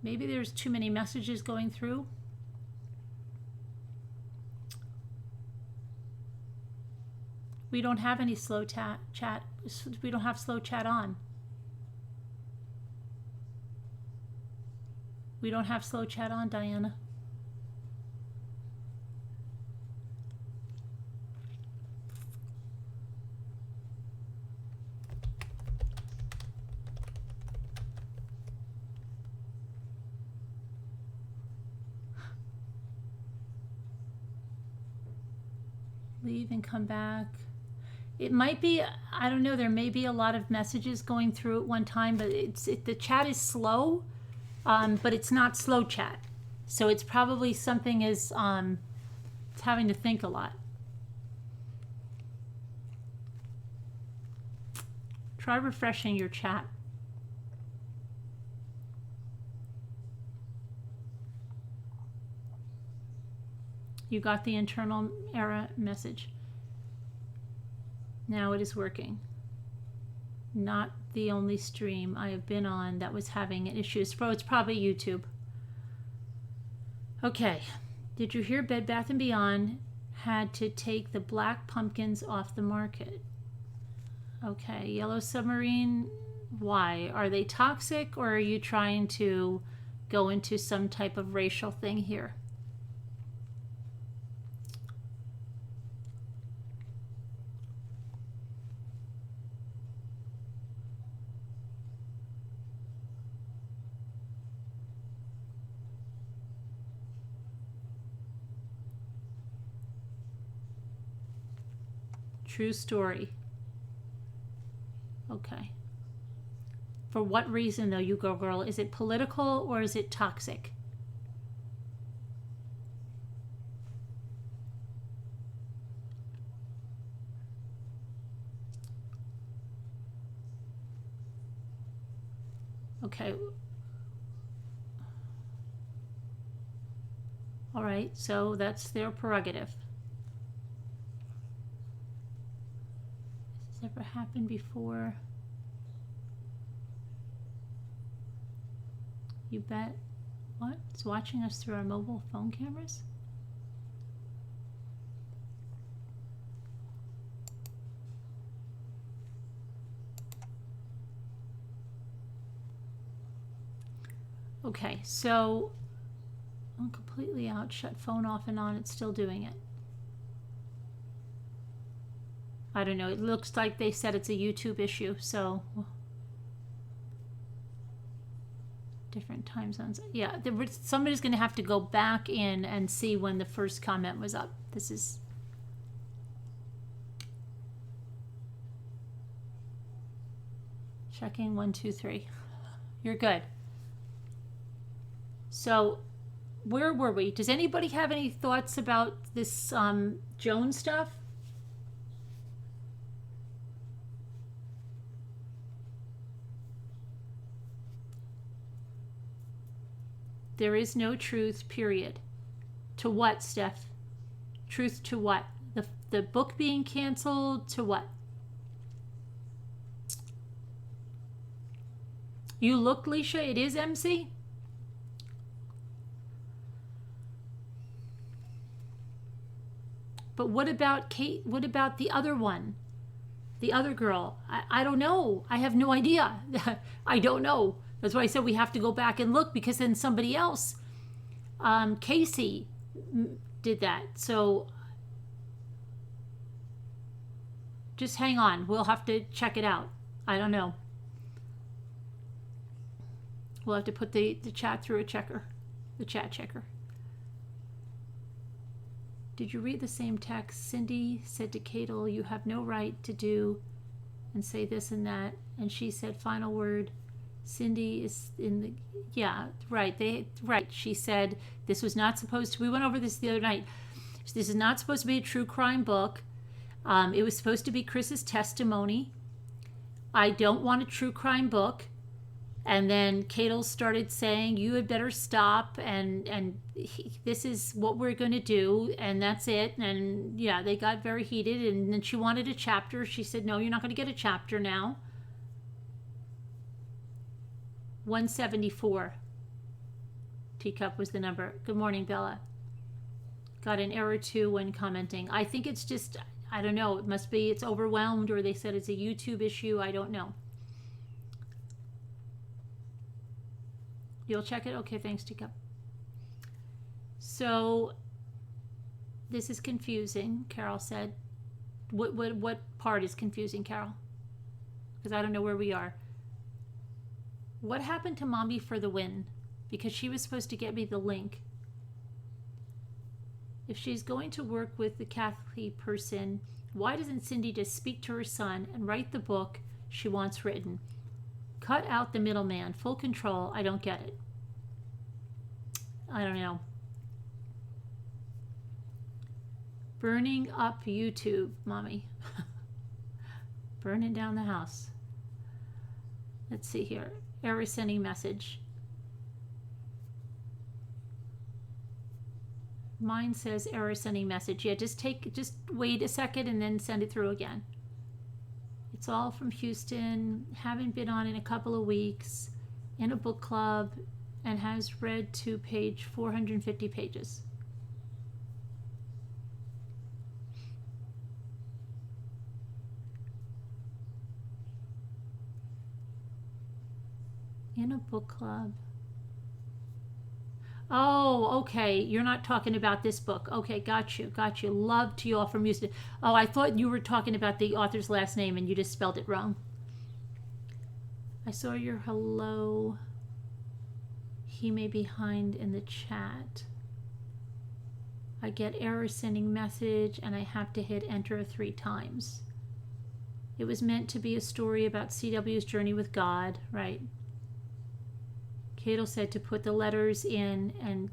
Maybe there's too many messages going through. We don't have any slow chat. We don't have slow chat on. We don't have slow chat on, Diana. Leave and come back. It might be, I don't know, there may be a lot of messages going through at one time, but the chat is slow, but it's not slow chat. So it's probably something it's having to think a lot. Try refreshing your chat. You got the internal error message. Now it is working. Not the only stream I have been on that was having issues. So it's probably YouTube. Okay. Did you hear Bed Bath & Beyond had to take the black pumpkins off the market? Okay. Yellow Submarine, why? Are they toxic, or are you trying to go into some type of racial thing here? True story. Okay. For what reason, though, you go girl? Is it political or is it toxic? Okay. All right, so that's their prerogative. Has this ever happened before? You bet. What? It's watching us through our mobile phone cameras? Okay, so I'm completely out. Shut phone off and on. It's still doing it. I don't know. It looks like they said it's a YouTube issue, so different time zones. Yeah, somebody's going to have to go back in and see when the first comment was up. This is checking 1, 2, 3. You're good. So, where were we? Does anybody have any thoughts about this Joan stuff? There is no truth, period. To what, Steph? Truth to what? The book being canceled? To what? You look, Leisha, it is MC? But what about Kate? What about the other one? The other girl? I don't know. I have no idea. I don't know. That's why I said we have to go back and look, because then somebody else, Casey, did that. So just hang on. We'll have to check it out. I don't know. We'll have to put the chat through a checker, the chat checker. Did you read the same text? Cindy said to Cato, you have no right to do and say this and that. And she said, final word. Cindy is in the, yeah, right. Right. She said, this was not supposed to, we went over this the other night. This is not supposed to be a true crime book. It was supposed to be Chris's testimony. I don't want a true crime book. And then Cato started saying, you had better stop, and this is what we're going to do, and that's it. And yeah, they got very heated, and then she wanted a chapter. She said, no, you're not going to get a chapter now. 174. Teacup was the number. Good morning, Bella. Got an error too when commenting. I think it's just, I don't know, it must be it's overwhelmed, or they said it's a YouTube issue. I don't know. You'll check it? Okay, thanks, Teacup. So, this is confusing, Carol said. What part is confusing, Carol? Because I don't know where we are. What happened to Mommy for the Win? Because she was supposed to get me the link. If she's going to work with the Catholic person, Why doesn't Cindy just speak to her son and write the book she wants written? Cut out the middleman. Full control. I don't get it. I don't know. Burning up YouTube, Mommy. Burning down the house. Let's see here. Error sending message. Mine says error sending message. Yeah, just wait a second and then send it through again. It's all from Houston. Haven't been on in a couple of weeks. In a book club and has read to page 450 pages. In a book club. Oh, okay. You're not talking about this book. Okay, got you. Love to you all from Houston. Oh, I thought you were talking about the author's last name and you just spelled it wrong. I saw your hello. He may be behind in the chat. I get error sending message and I have to hit enter 3 times. It was meant to be a story about CW's journey with God, right? Cadel said to put the letters in, and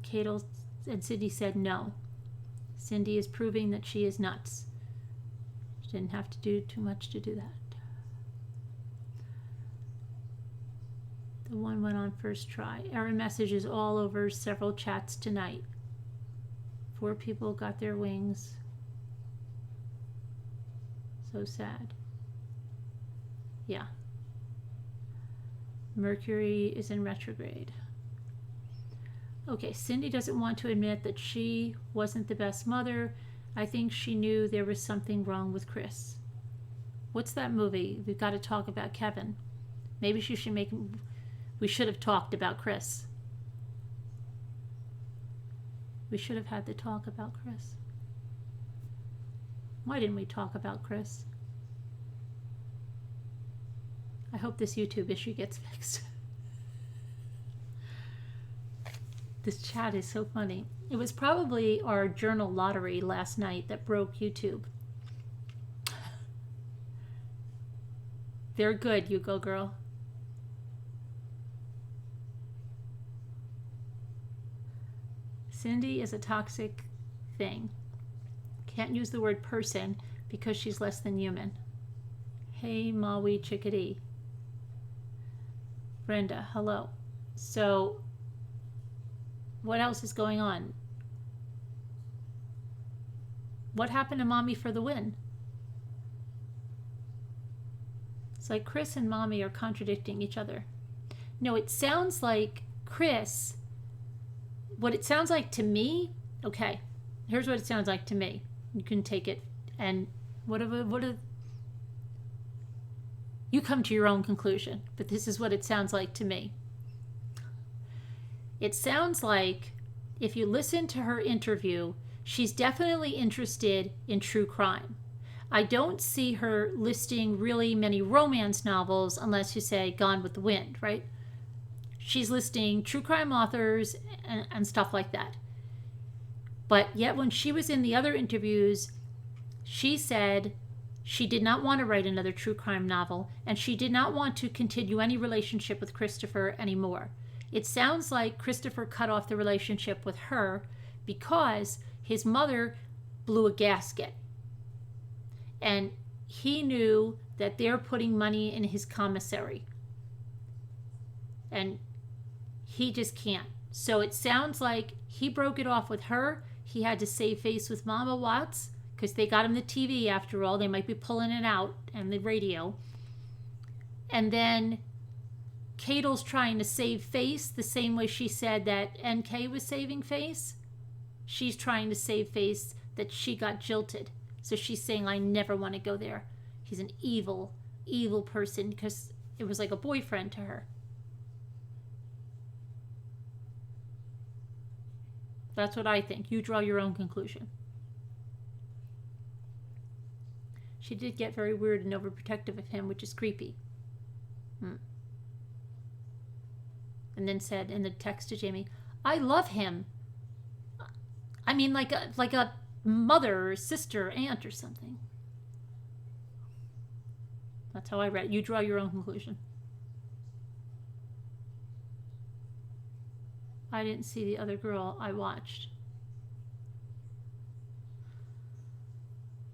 Cindy said no. Cindy is proving that she is nuts. She didn't have to do too much to do that. The one went on first try. Error messages all over several chats tonight. 4 people got their wings. So sad. Yeah. Mercury is in retrograde. Okay, Cindy doesn't want to admit that she wasn't the best mother. I think she knew there was something wrong with Chris. What's that movie? We've got to talk about Kevin. Maybe we should have talked about Chris. We should have had the talk about Chris. Why didn't we talk about Chris? I hope this YouTube issue gets fixed. This chat is so funny. It was probably our journal lottery last night that broke YouTube. They're good, you go girl. Cindy is a toxic thing. Can't use the word person because she's less than human. Hey, Maui Chickadee. Brenda, hello. So, what else is going on? What happened to Mommy for the win? It's like Chris and Mommy are contradicting each other. No, it sounds like Chris, what it sounds like to me, okay, here's what it sounds like to me. You can take it and you come to your own conclusion, but this is what it sounds like to me. It sounds like if you listen to her interview, she's definitely interested in true crime. I don't see her listing really many romance novels unless you say Gone with the Wind, right? She's listing true crime authors and stuff like that. But yet when she was in the other interviews, she said she did not want to write another true crime novel, and she did not want to continue any relationship with Christopher anymore. It sounds like Christopher cut off the relationship with her because his mother blew a gasket. And he knew that they're putting money in his commissary. And he just can't. So it sounds like he broke it off with her. He had to save face with Mama Watts because they got him the TV after all. They might be pulling it out and the radio. And then Cadel's trying to save face the same way she said that NK was saving face. She's trying to save face that she got jilted. So she's saying, I never want to go there. He's an evil, evil person because it was like a boyfriend to her. That's what I think. You draw your own conclusion. She did get very weird and overprotective of him, which is creepy. And then said in the text to Jamie, I love him. I mean, like a mother or sister, aunt or something. That's how I read it. You draw your own conclusion. I didn't see the other girl I watched.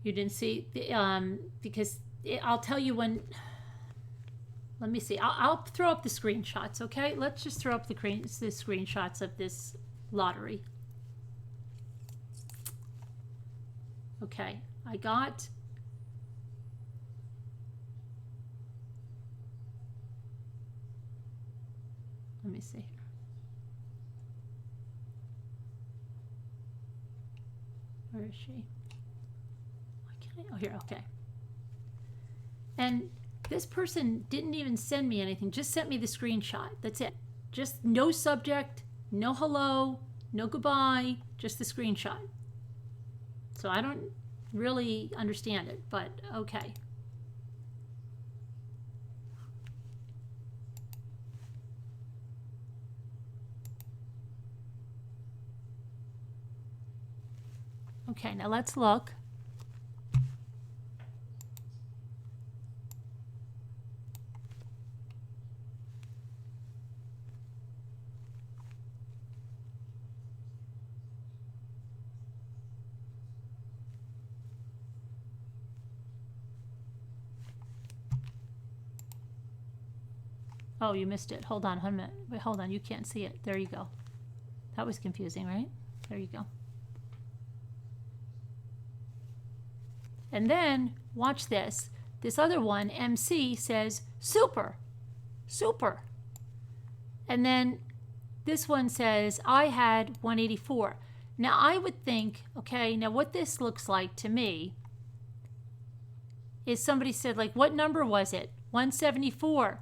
You didn't see the, because I'll tell you when. Let me see. I'll throw up the screenshots, okay? Let's just throw up the screenshots of this lottery. Okay, I got. Let me see here. Where is she? Why can't I? Oh, here, okay. And this person didn't even send me anything, just sent me the screenshot. That's it. Just no subject, no hello, no goodbye, just the screenshot. So I don't really understand it, but okay. Okay, now let's look. Oh, you missed it. Hold on a minute. Wait, hold on. You can't see it. There you go. That was confusing, right? There you go. And then, watch this. This other one, MC, says, super, super. And then this one says, I had 184. Now, I would think, okay, now what this looks like to me is somebody said, like, what number was it? 174.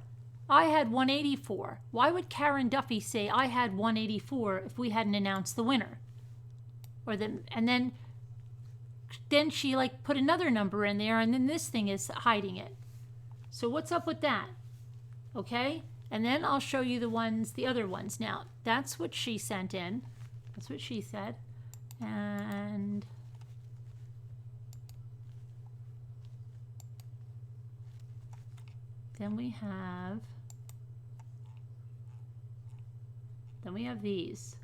I had 184. Why would Karen Duffy say I had 184 if we hadn't announced the winner? Or and then she like put another number in there, and then this thing is hiding it. So what's up with that? Okay, and then I'll show you the other ones. Now that's what she sent in. That's what she said, and then we have these.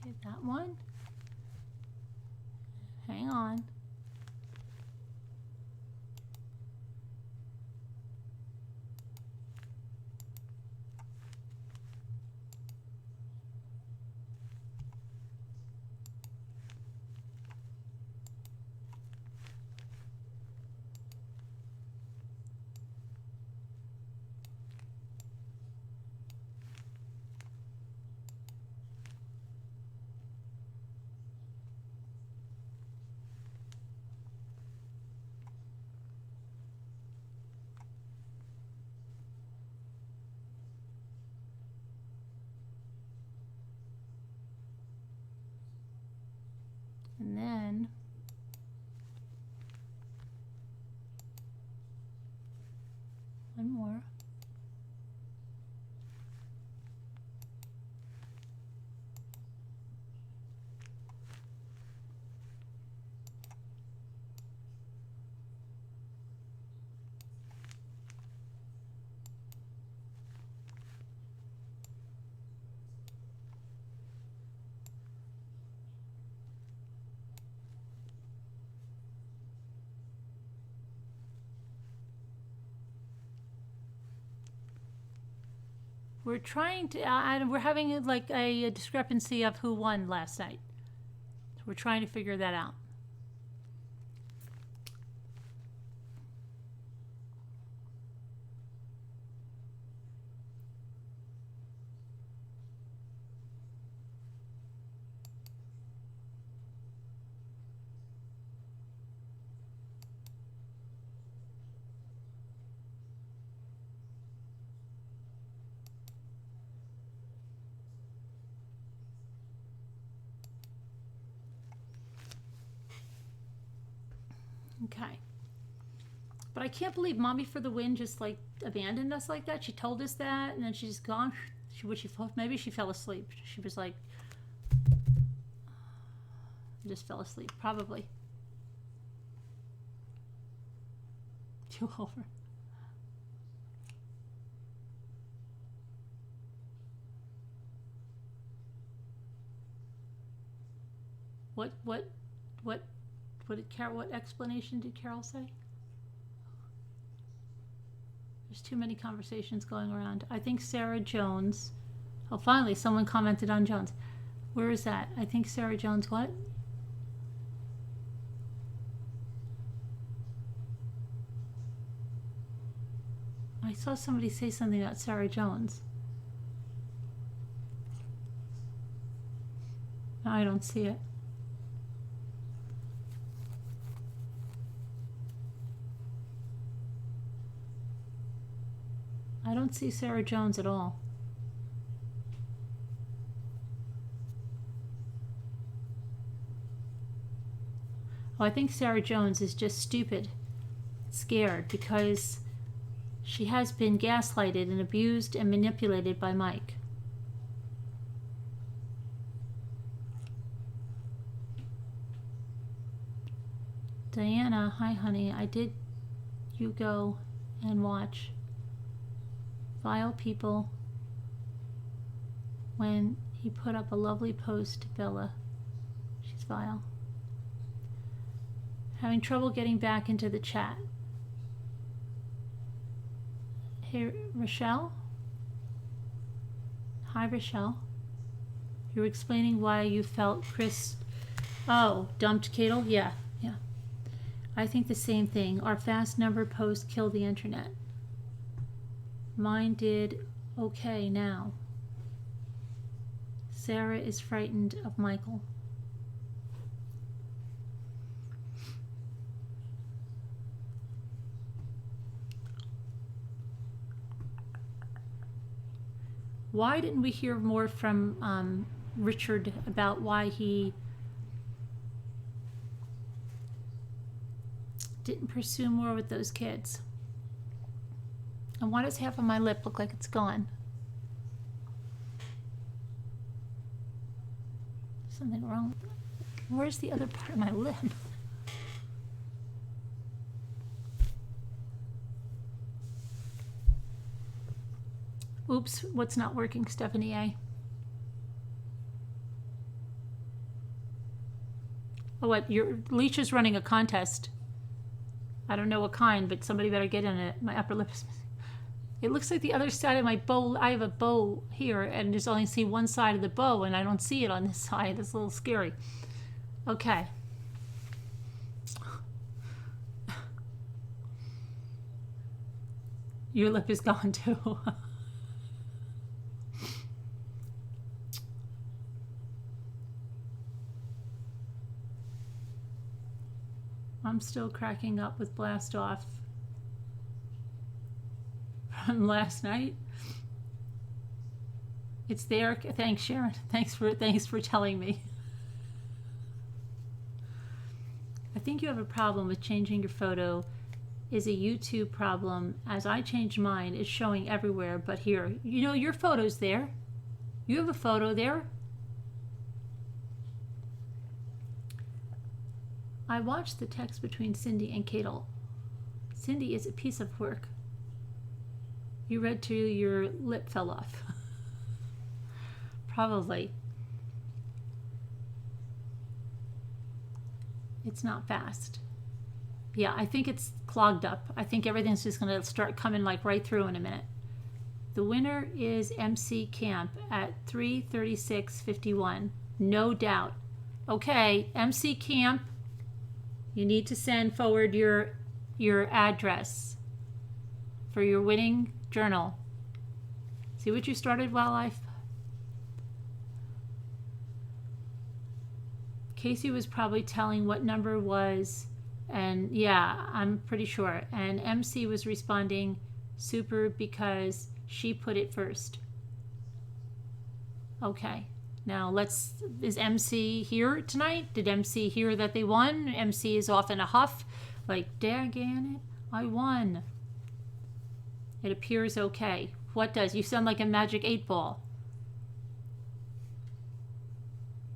Okay, that one. Hang on. And then one more. We're trying to, we're having like a discrepancy of who won last night. So we're trying to figure that out. Okay. But I can't believe Mommy for the Win just like abandoned us like that. She told us that, and then she's gone. Maybe she fell asleep. She was like, just fell asleep, probably. Too over. What explanation did Carol say? There's too many conversations going around. I think Sarah Jones. Oh, finally, someone commented on Jones. Where is that? I think Sarah Jones what? I saw somebody say something about Sarah Jones. No, I don't see it. I don't see Sarah Jones at all. Oh, I think Sarah Jones is just stupid, scared, because she has been gaslighted and abused and manipulated by Mike. Diana, hi honey, you go and watch Vile People when he put up a lovely post to Bella. She's vile. Having trouble getting back into the chat. Hey, Rochelle? Hi, Rochelle. You were explaining why you felt Chris... Oh, dumped Cadle? Yeah. I think the same thing. Our fast number post killed the internet. Mine did okay now. Sarah is frightened of Michael. Why didn't we hear more from Richard about why he didn't pursue more with those kids? And why does half of my lip look like it's gone? Something wrong with it. Where's the other part of my lip? Oops, what's not working, Stephanie A? Oh, what? Your Leash is running a contest. I don't know what kind, but somebody better get in it. My upper lip is missing. It looks like the other side of my bow. I have a bow here, and just only see one side of the bow, and I don't see it on this side. It's a little scary. Okay. Your lip is gone too. I'm still cracking up with Blast Off from last night. It's there. Thanks, Sharon. Thanks for telling me. I think you have a problem with changing your photo. Is a YouTube problem. As I changed mine, it's showing everywhere but here. You know, your photo's there. You have a photo there. I watched the text between Cindy and Cadle. Cindy is a piece of work. You read till your lip fell off. Probably. It's not fast. Yeah, I think it's clogged up. I think everything's just going to start coming like right through in a minute. The winner is MC Camp at 3:36:51. No doubt. Okay, MC Camp. You need to send forward your address for your winning journal. See what you started, Wildlife? Casey was probably telling what number was, and yeah, I'm pretty sure. And MC was responding super because she put it first. Okay. Now is MC here tonight? Did MC hear that they won? MC is off in a huff. Like, daggone it, I won. It appears okay. What does? You sound like a magic 8-ball.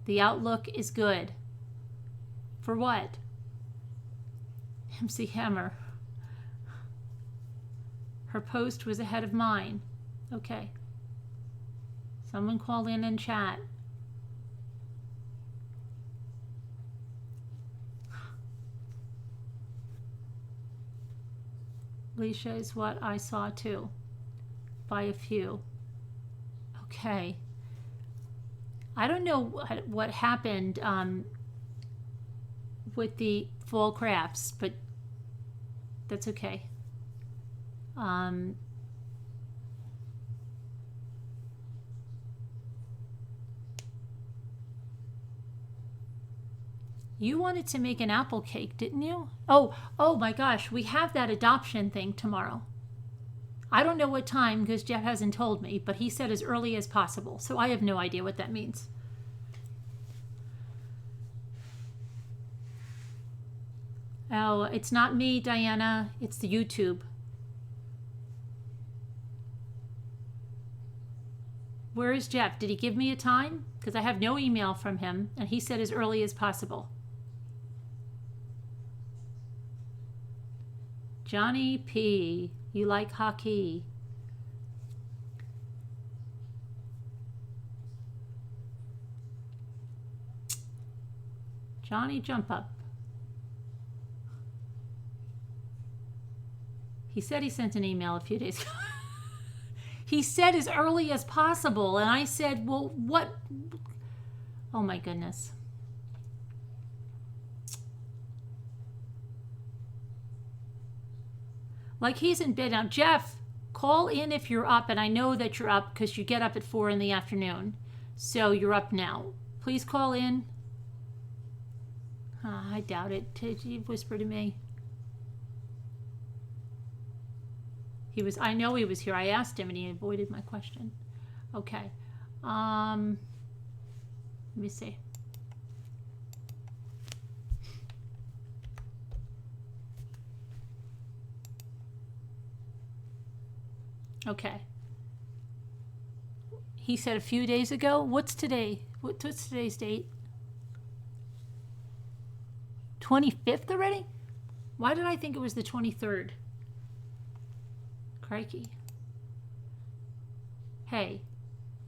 The outlook is good. For what? MC Hammer. Her post was ahead of mine. Okay. Someone call in and chat. Leisha is what I saw too. By a few. Okay. I don't know what happened with the fall crafts, but that's okay. You wanted to make an apple cake, didn't you? Oh my gosh, we have that adoption thing tomorrow. I don't know what time because Jeff hasn't told me, but he said as early as possible, so I have no idea what that means. Oh, it's not me, Diana. It's the YouTube. Where is Jeff? Did he give me a time? Because I have no email from him, and he said as early as possible. Johnny P. You like hockey? Johnny Jump Up. He said he sent an email a few days ago. He said as early as possible, and I said, well, what? Oh my goodness. Like he's in bed now. Jeff, call in if you're up, and I know that you're up because you get up at 4 in the afternoon. So you're up now. Please call in. I doubt it. Did you whisper to me? I know he was here. I asked him and he avoided my question. Okay. Let me see. Okay. He said a few days ago. What's today? What's today's date? 25th already? Why did I think it was the 23rd? Crikey. Hey,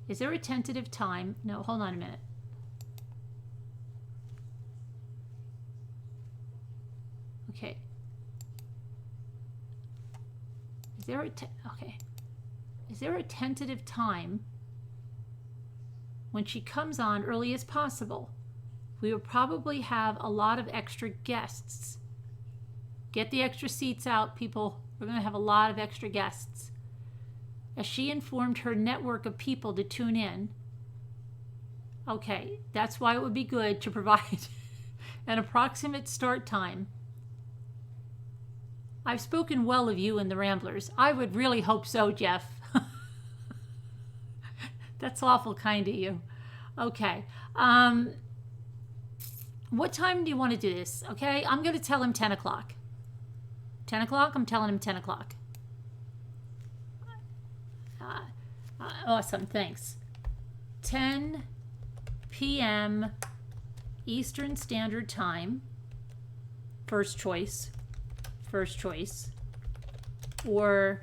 is there a tentative time? No, hold on a minute. Okay. Is there a tentative time when she comes on early as possible? We will probably have a lot of extra guests. Get the extra seats out, people. We're going to have a lot of extra guests. As she informed her network of people to tune in. Okay, that's why it would be good to provide an approximate start time. I've spoken well of you and the Ramblers. I would really hope so, Jeff. That's awful kind of you. Okay. What time do you want to do this? Okay, I'm going to tell him 10 o'clock. 10 o'clock? I'm telling him 10 o'clock. Awesome, thanks. 10 p.m. Eastern Standard Time. First choice. Or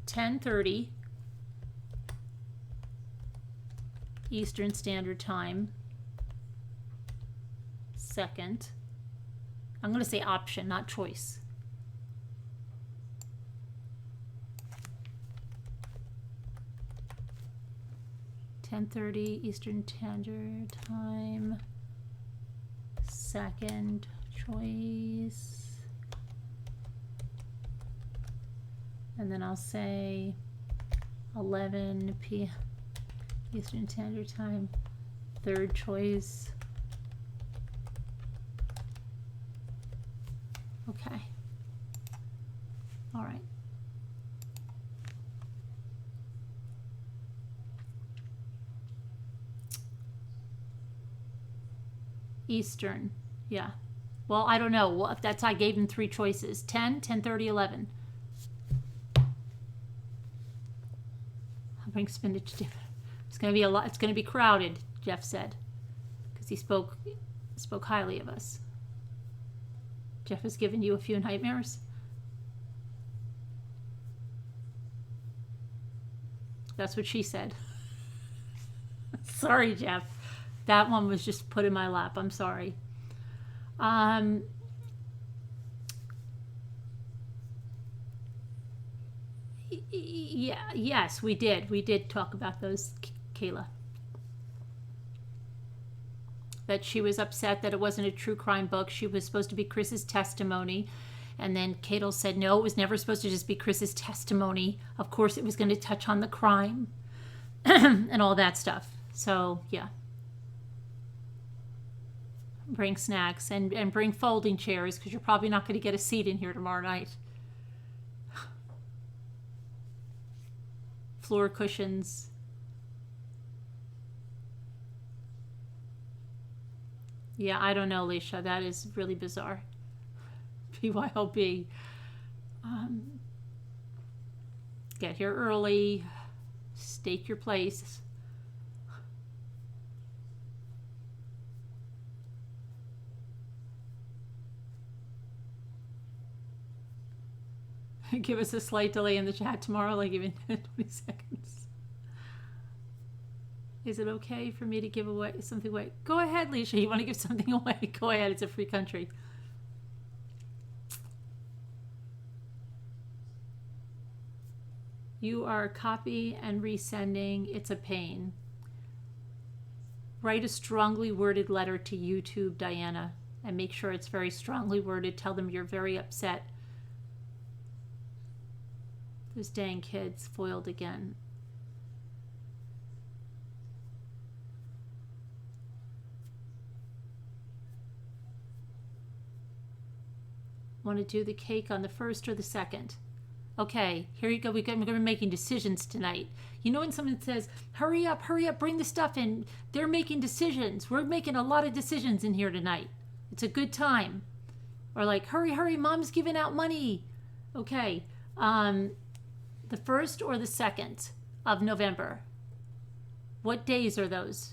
10:30 Eastern Standard Time. Second. I'm going to say option, not choice. $10:30 Eastern Standard Time. Second choice. And then I'll say 11 p.m. Eastern Standard Time. Third choice. Okay. All right. Eastern. Yeah. Well, I don't know. Well, if that's, I gave him 3 choices. 10, 10:30, 11. I'll bring spinach dinner. It's going to be a lot. It's going to be crowded, Jeff said, because he spoke highly of us. Jeff has given you a few nightmares. That's what she said. Sorry, Jeff. That one was just put in my lap. I'm sorry. Yeah, yes, we did. We did talk about those, Kayla. That she was upset that it wasn't a true crime book. She was supposed to be Chris's testimony. And then Cato said, no, it was never supposed to just be Chris's testimony. Of course, it was going to touch on the crime and all that stuff. So, yeah. Bring snacks and bring folding chairs, because you're probably not going to get a seat in here tomorrow night. Floor cushions. Yeah, I don't know, Alicia. That is really bizarre. BYOB. Get here early. Stake your place. Give us a slight delay in the chat tomorrow, like even 20 seconds. Is it okay for me to give away something away? Go ahead, Leisha. You want to give something away? Go ahead. It's a free country. You are copy and resending. It's a pain. Write a strongly worded letter to YouTube, Diana, and make sure it's very strongly worded. Tell them you're very upset. Those dang kids foiled again. Want to do the cake on the 1st or the 2nd? Okay, here you go. We're going to be making decisions tonight. You know when someone says, hurry up, bring the stuff in. They're making decisions. We're making a lot of decisions in here tonight. It's a good time. Or like, hurry, mom's giving out money. Okay, the 1st or the 2nd of November. What days are those?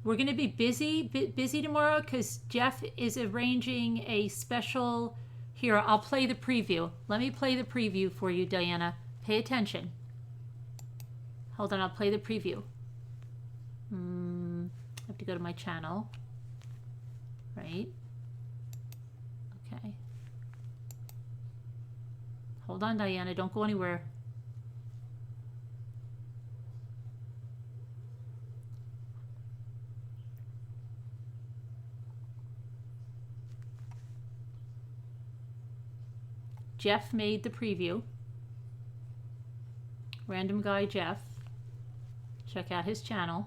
We're going to be busy tomorrow because Jeff is arranging a special. Here, I'll play the preview. Let me play the preview for you, Diana. Pay attention. Hold on, I'll play the preview. I have to go to my channel. Right? Okay. Hold on, Diana. Don't go anywhere. Jeff made the preview. Random guy Jeff. Check out his channel.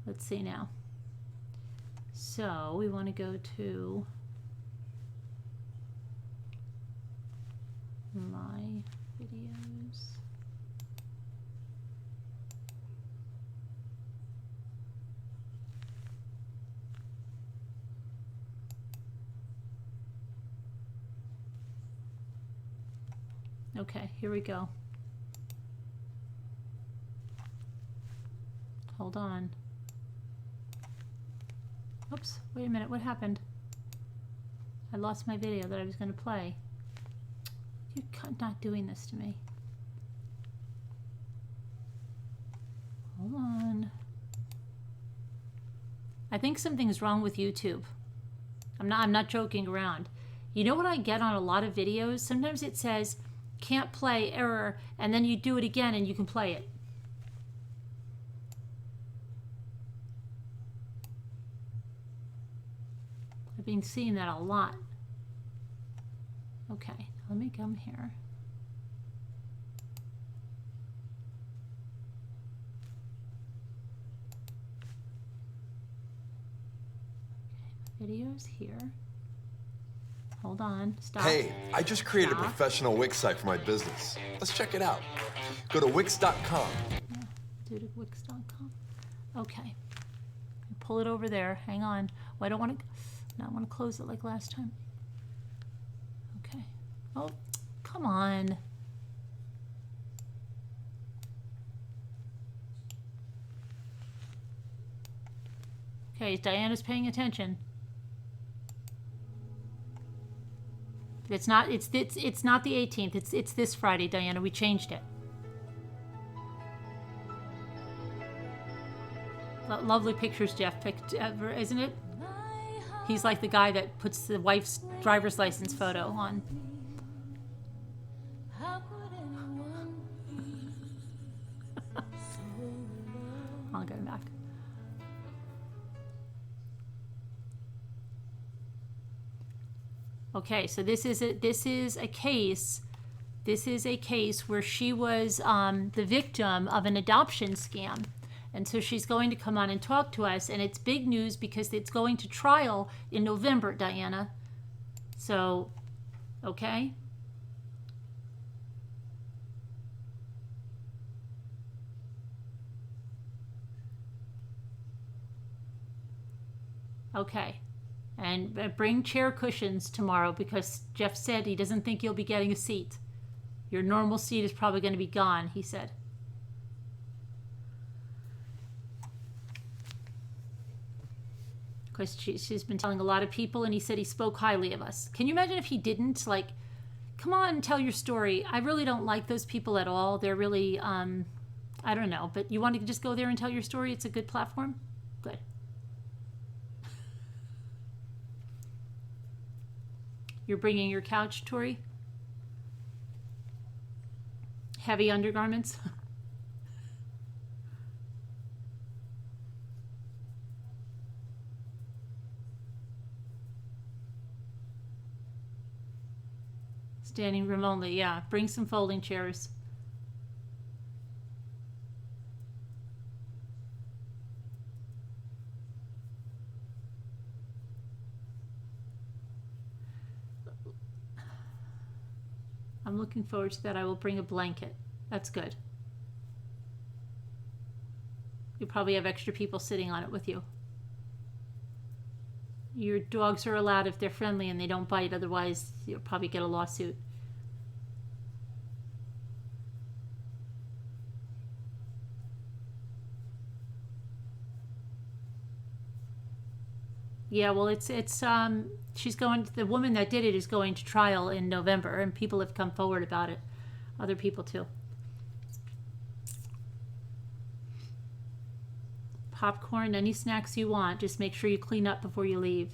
Let's see now. So we want to go to my videos. Okay, here we go. Hold on. Oops, wait a minute, what happened? I lost my video that I was going to play. You're not doing this to me. Hold on. I think something's wrong with YouTube. I'm not joking around. You know what I get on a lot of videos? Sometimes it says, can't play, error, and then you do it again and you can play it. I've been seeing that a lot. Okay, let me come here. Okay, videos here. Hold on, stop. Hey, I just created a professional Wix site for my business. Let's check it out. Go to Wix.com. Yeah, do it at Wix.com. Okay. Pull it over there. Hang on. Well, I don't want to. No, I want to close it like last time. Okay. Oh, come on. Okay, Diana's paying attention. It's not. It's not the 18th. It's this Friday, Diana. We changed it. Lovely pictures Jeff picked, isn't it? He's like the guy that puts the wife's driver's license photo on. I'll get him back. Okay, so this is a case. This is a case where she was the victim of an adoption scam. And so she's going to come on and talk to us, and it's big news because it's going to trial in November, Diana. So, okay? Okay. And bring chair cushions tomorrow because Jeff said he doesn't think you'll be getting a seat. Your normal seat is probably going to be gone, he said. Because she's been telling a lot of people, and he said he spoke highly of us. Can you imagine if he didn't? Like, come on and tell your story. I really don't like those people at all. They're really, I don't know. But you want to just go there and tell your story? It's a good platform? Good. You're bringing your couch, Tori? Heavy undergarments? Standing room only, yeah. Bring some folding chairs. I'm looking forward to that. I will bring a blanket. That's good. You probably have extra people sitting on it with you. Your dogs are allowed if they're friendly and they don't bite, otherwise you'll probably get a lawsuit. Yeah, well, she's going, the woman that did it is going to trial in November, and people have come forward about it. Other people too. Popcorn, any snacks you want. Just make sure you clean up before you leave.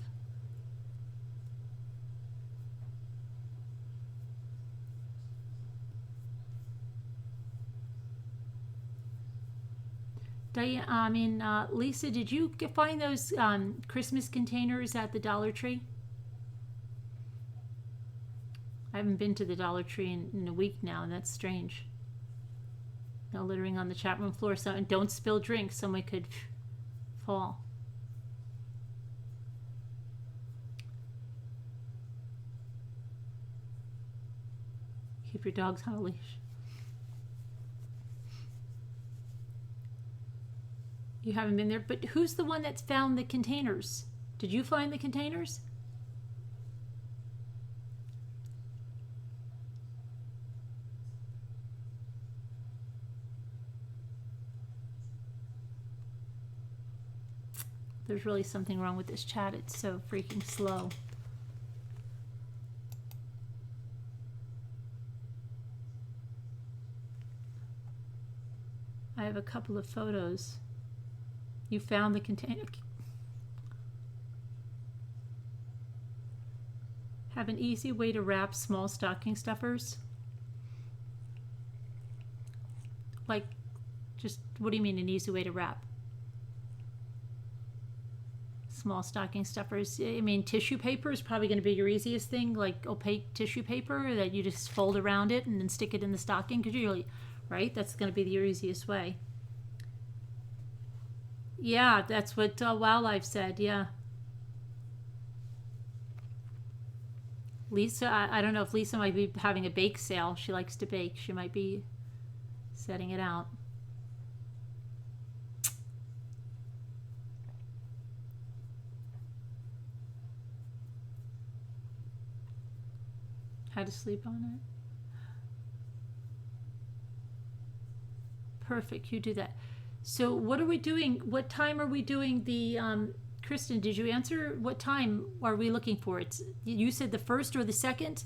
Lisa, did you find those Christmas containers at the Dollar Tree? I haven't been to the Dollar Tree in a week now, and that's strange. No littering on the chat room floor. So, and don't spill drinks. Someone could fall. Keep your dogs on a leash. You haven't been there, but who's the one that's found the containers? Did you find the containers? There's really something wrong with this chat. It's so freaking slow. I have a couple of photos. You found the container. Have an easy way to wrap small stocking stuffers? Like, just, what do you mean an easy way to wrap? Small stocking stuffers. I mean, tissue paper is probably going to be your easiest thing, like opaque tissue paper that you just fold around it and then stick it in the stocking, because usually, right? That's going to be your easiest way. Yeah, that's what Wildlife said, yeah. Lisa, I don't know if Lisa might be having a bake sale. She likes to bake. She might be setting it out. How to sleep on it. Perfect, you do that. So what are we doing? What time are we doing the, Kristen, did you answer? What time are we looking for? You said the 1st or the 2nd?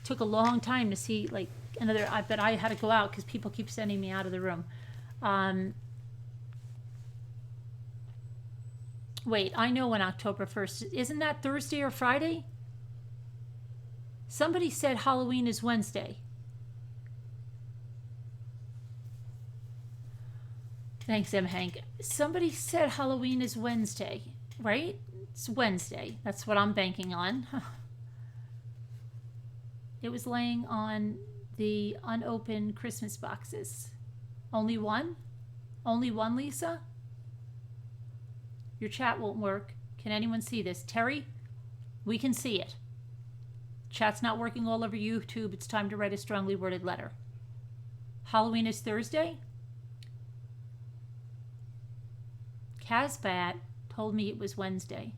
Took a long time to see, like, another, but I had to go out because people keep sending me out of the room. Wait, I know when October 1st. Isn't that Thursday or Friday? Somebody said Halloween is Wednesday. Thanks, M. Hank. Somebody said Halloween is Wednesday, right? It's Wednesday. That's what I'm banking on. It was laying on the unopened Christmas boxes. Only one? Only one, Lisa? Your chat won't work. Can anyone see this? Terry, we can see it. Chat's not working all over YouTube. It's time to write a strongly worded letter. Halloween is Thursday? Casbat told me it was Wednesday.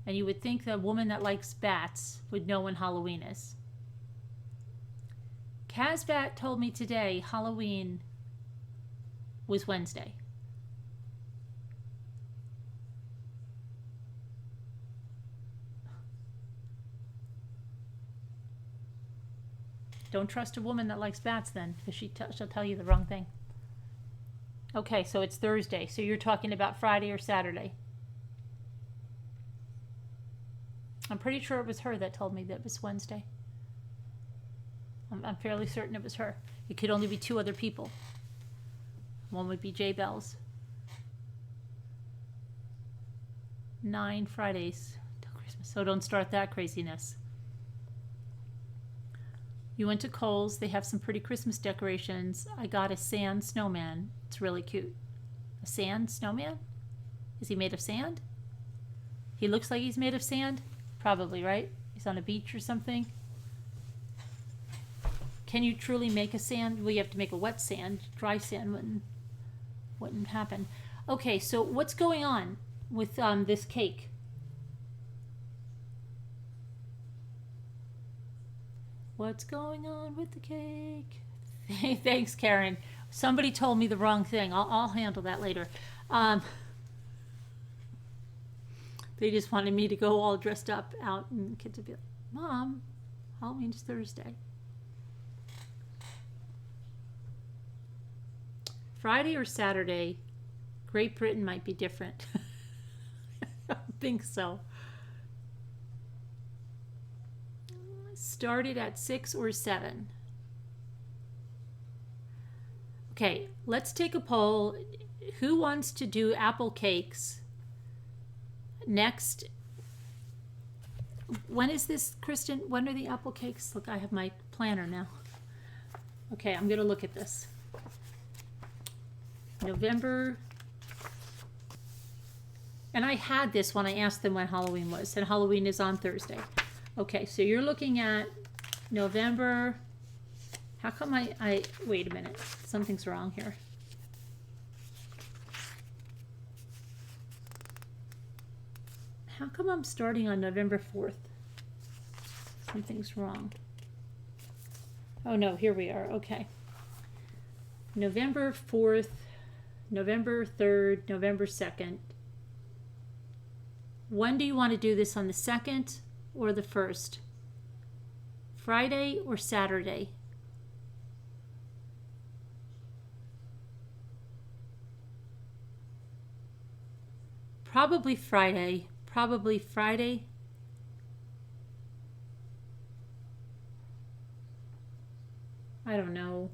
And you would think the woman that likes bats would know when Halloween is. Casbat told me today Halloween was Wednesday. Don't trust a woman that likes bats then, because she'll tell you the wrong thing. Okay, so it's Thursday. So you're talking about Friday or Saturday. I'm pretty sure it was her that told me that it was Wednesday. I'm fairly certain it was her. It could only be 2 other people. One would be Jay Bells. 9 Fridays till Christmas. So don't start that craziness. You went to Kohl's. They have some pretty Christmas decorations. I got a sand snowman. It's really cute. A sand snowman? Is he made of sand? He looks like he's made of sand? Probably, right? He's on a beach or something. Can you truly make a sand? Well, you have to make a wet sand. Dry sand wouldn't happen. Okay, so what's going on with this cake? What's going on with the cake? Thanks, Karen. Somebody told me the wrong thing. I'll handle that later. They just wanted me to go all dressed up out, and the kids would be like, Mom, Halloween's Thursday. Friday or Saturday, Great Britain might be different. I don't think so. Started at 6 or 7. Okay, let's take a poll. Who wants to do apple cakes next? When is this, Kristen? When are the apple cakes? Look, I have my planner now. Okay, I'm going to look at this. November. And I had this when I asked them when Halloween was, and Halloween is on Thursday. Okay, so you're looking at November. How come I wait a minute, something's wrong here. How come I'm starting on November 4th? Something's wrong. Oh no, here we are, okay. November 4th, November 3rd, November 2nd. When do you want to do this, on the 2nd or the 1st? Friday or Saturday? Probably Friday. Probably Friday. I don't know.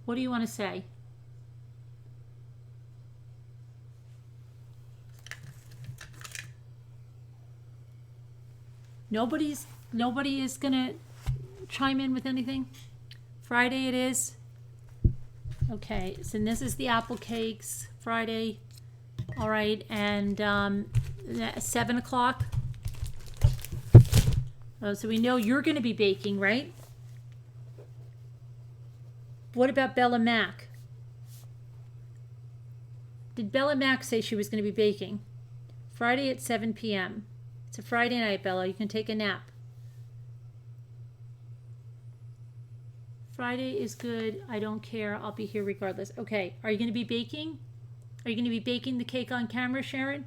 What do you want to say? Nobody is gonna chime in with anything? Friday it is. Okay, so this is the apple cakes, Friday. All right, and 7 o'clock. Oh, so we know you're going to be baking, right? What about Bella Mac? Did Bella Mac say she was going to be baking? Friday at 7 p.m. It's a Friday night, Bella. You can take a nap. Friday is good. I don't care. I'll be here regardless. Okay. Are you going to be baking? Are you going to be baking the cake on camera, Sharon?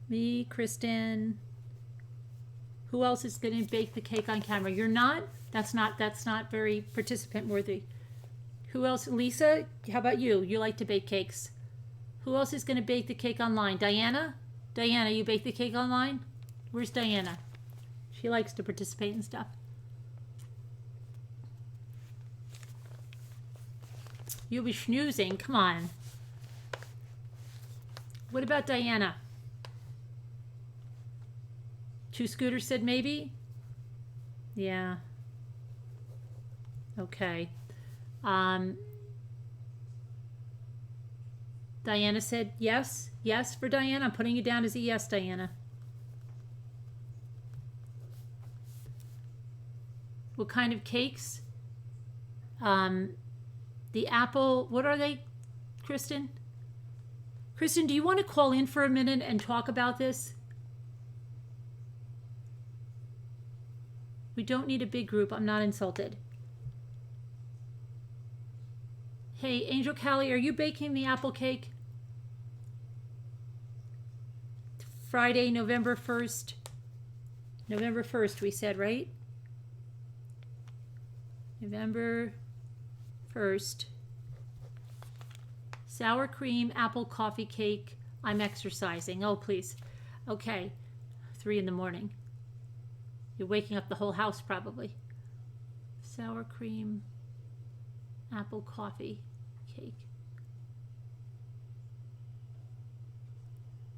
Me, Kristen. Who else is going to bake the cake on camera? You're not? That's not very participant worthy. Who else? Lisa, how about you? You like to bake cakes. Who else is going to bake the cake online? Diana? Diana, you bake the cake online? Where's Diana? She likes to participate in stuff. You'll be schnoozing. Come on. What about Diana? Two Scooters said maybe? Yeah. Okay. Diana said yes. Yes for Diana. I'm putting you down as a yes, Diana. What kind of cakes? The apple, what are they, Kristen? Kristen, do you want to call in for a minute and talk about this? We don't need a big group. I'm not insulted. Hey, Angel Callie, are you baking the apple cake? Friday, November 1st. November 1st, we said, right? November 1st. Sour cream, apple coffee cake. I'm exercising. Oh, please. Okay. 3 in the morning. You're waking up the whole house probably. Sour cream, apple coffee cake.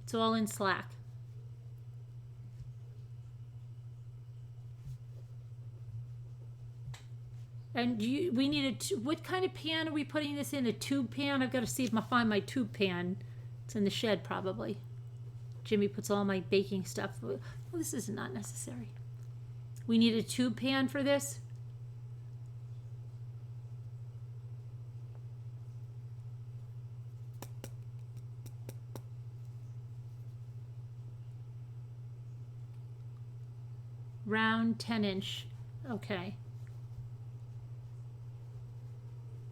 It's all in Slack. And we need what kind of pan are we putting this in? A tube pan? I've got to see if I find my tube pan. It's in the shed probably. Jimmy puts all my baking stuff. Well, this is not necessary. We need a tube pan for this. Round 10-inch. Okay.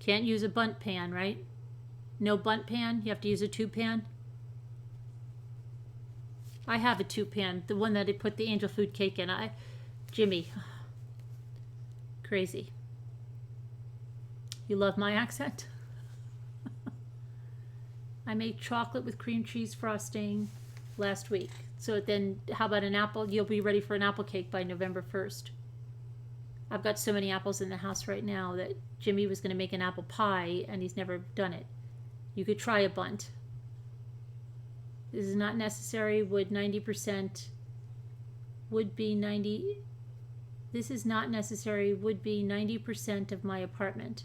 Can't use a bundt pan, right? No bundt pan? You have to use a tube pan? I have a tube pan, the one that I put the angel food cake in. Jimmy. Crazy. You love my accent? I made chocolate with cream cheese frosting last week. So then, how about an apple? You'll be ready for an apple cake by November 1st. I've got so many apples in the house right now that Jimmy was going to make an apple pie and he's never done it. You could try a bundt. This is not necessary. Would 90%. Would be 90. This is not necessary. Would be 90% of my apartment.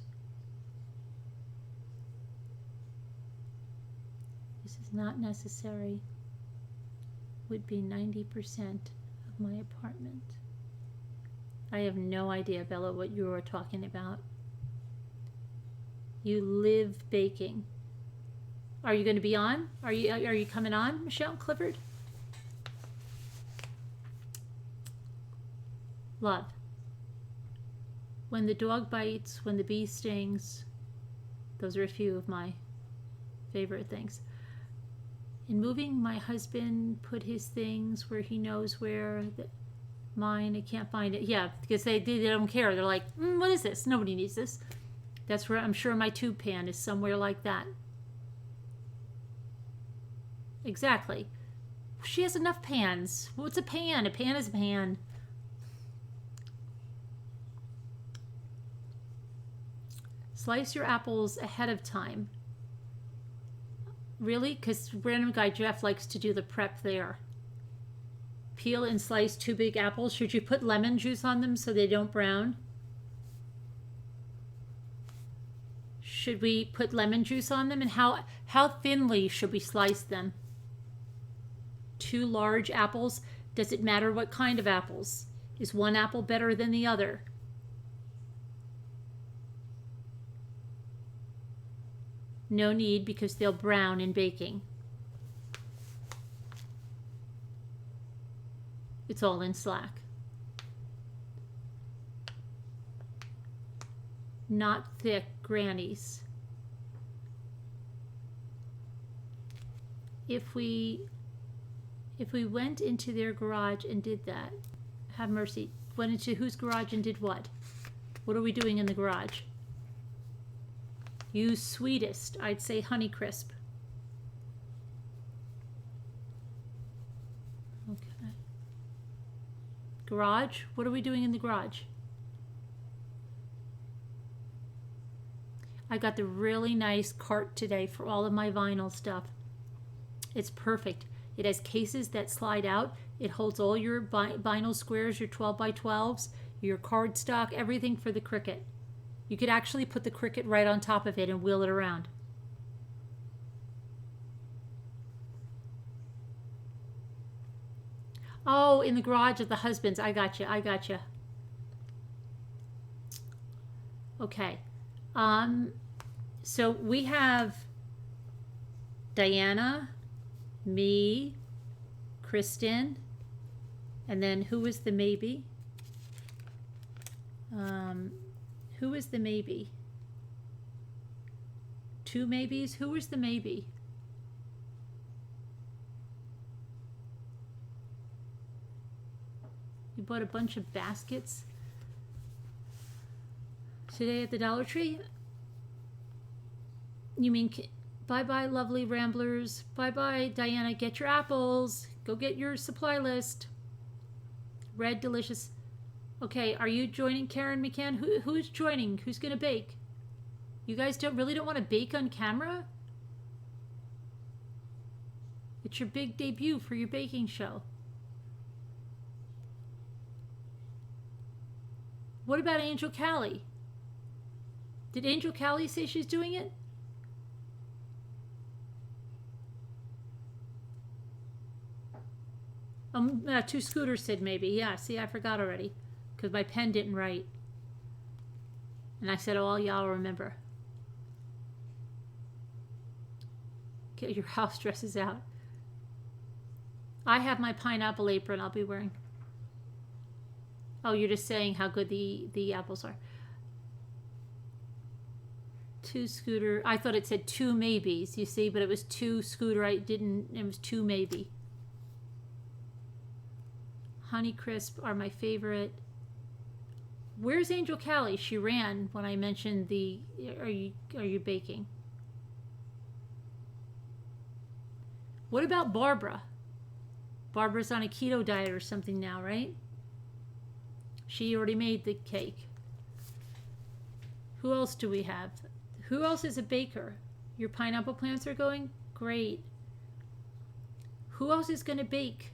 This is not necessary. Would be 90% of my apartment. I have no idea, Bella, what you are talking about. You live baking. Are you going to be on? Are you coming on, Michelle Clifford? Love. When the dog bites, when the bee stings. Those are a few of my favorite things. In moving, my husband put his things where he knows where. Mine, I can't find it. Yeah, because they don't care. They're like, what is this? Nobody needs this. That's where I'm sure my tube pan is somewhere like that. Exactly. She has enough pans. What's a pan? A pan is a pan. Slice your apples ahead of time. Really? Because random guy Jeff likes to do the prep there. Peel and slice 2 big apples. Should you put lemon juice on them so they don't brown? Should we put lemon juice on them? And how thinly should we slice them? 2 large apples. Does it matter what kind of apples? Is one apple better than the other? No need, because they'll brown in baking. It's all in Slack. Not thick grannies. If we went into their garage and did that, have mercy, went into whose garage and did what? What are we doing in the garage? Use sweetest. I'd say Honeycrisp. Okay. Garage? What are we doing in the garage? I got the really nice cart today for all of my vinyl stuff. It's perfect. It has cases that slide out. It holds all your vinyl squares, your 12 by 12s, your cardstock, everything for the Cricut. You could actually put the Cricut right on top of it and wheel it around. Oh, in the garage of the husbands. I got you. I got you. Okay. So we have Diana, me, Kristen, and then who was the maybe? Who was the maybe? Two maybes? Who was the maybe? You bought a bunch of baskets today at the Dollar Tree? You mean, bye-bye, lovely ramblers. Bye-bye, Diana. Get your apples. Go get your supply list. Red, delicious. Okay, are you joining Karen McCann? Who's joining? Who's going to bake? You guys really don't want to bake on camera? It's your big debut for your baking show. What about Angel Callie? Did Angel Callie say she's doing it? Two Scooters said maybe. Yeah, see, I forgot already because my pen didn't write. And I said, oh, y'all remember. Get your house dresses out. I have my pineapple apron I'll be wearing. Oh, you're just saying how good the apples are. Two Scooter. I thought it said two maybes, you see, but it was two Scooter. It was two maybe. Honeycrisp are my favorite. Where's Angel Callie? She ran when I mentioned the. Are you baking? What about Barbara? Barbara's on a keto diet or something now, right? She already made the cake. Who else do we have? Who else is a baker? Your pineapple plants are going? Great. Who else is going to bake?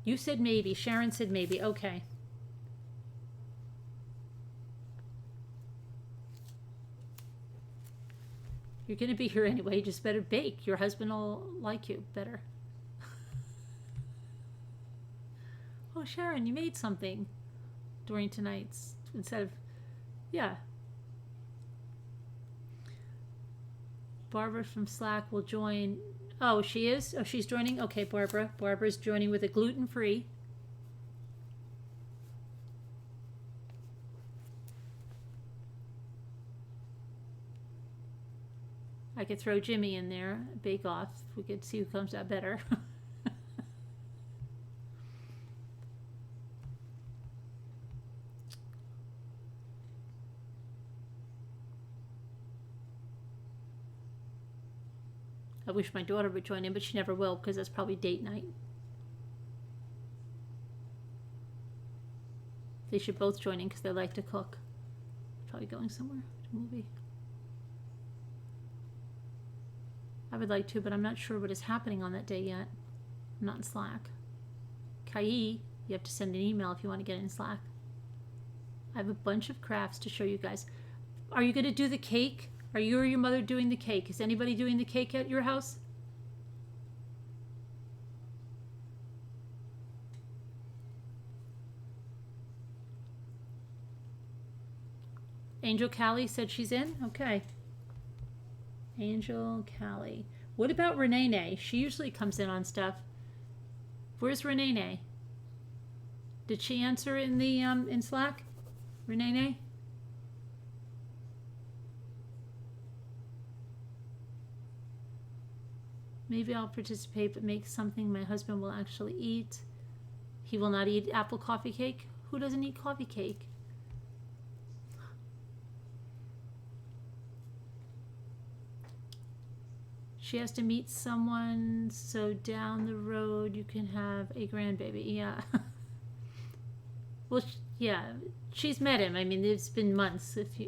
You said maybe. Sharon said maybe. Okay. You're going to be here anyway. You just better bake. Your husband will like you better. Oh, Sharon, you made something during tonight's instead of, yeah. Barbara from Slack will join. Oh, she is? Oh, she's joining? Okay, Barbara. Barbara's joining with a gluten-free. I could throw Jimmy in there, bake off. We could see who comes out better. I wish my daughter would join in, but she never will because that's probably date night. They should both join in because they like to cook. Probably going somewhere to a movie. I would like to, but I'm not sure what is happening on that day yet. I'm not in Slack. Kai, you have to send an email if you want to get in Slack. I have a bunch of crafts to show you guys. Are you going to do the cake? Are you or your mother doing the cake? Is anybody doing the cake at your house? Angel Callie said she's in? Okay. Angel Callie. What about Renee? She usually comes in on stuff. Where's Renee? Did she answer in the in Slack? Renee? Maybe I'll participate, but make something my husband will actually eat. He will not eat apple coffee cake. Who doesn't eat coffee cake? She has to meet someone, so down the road you can have a grandbaby. Yeah. Well, yeah, she's met him. I mean, it's been months. If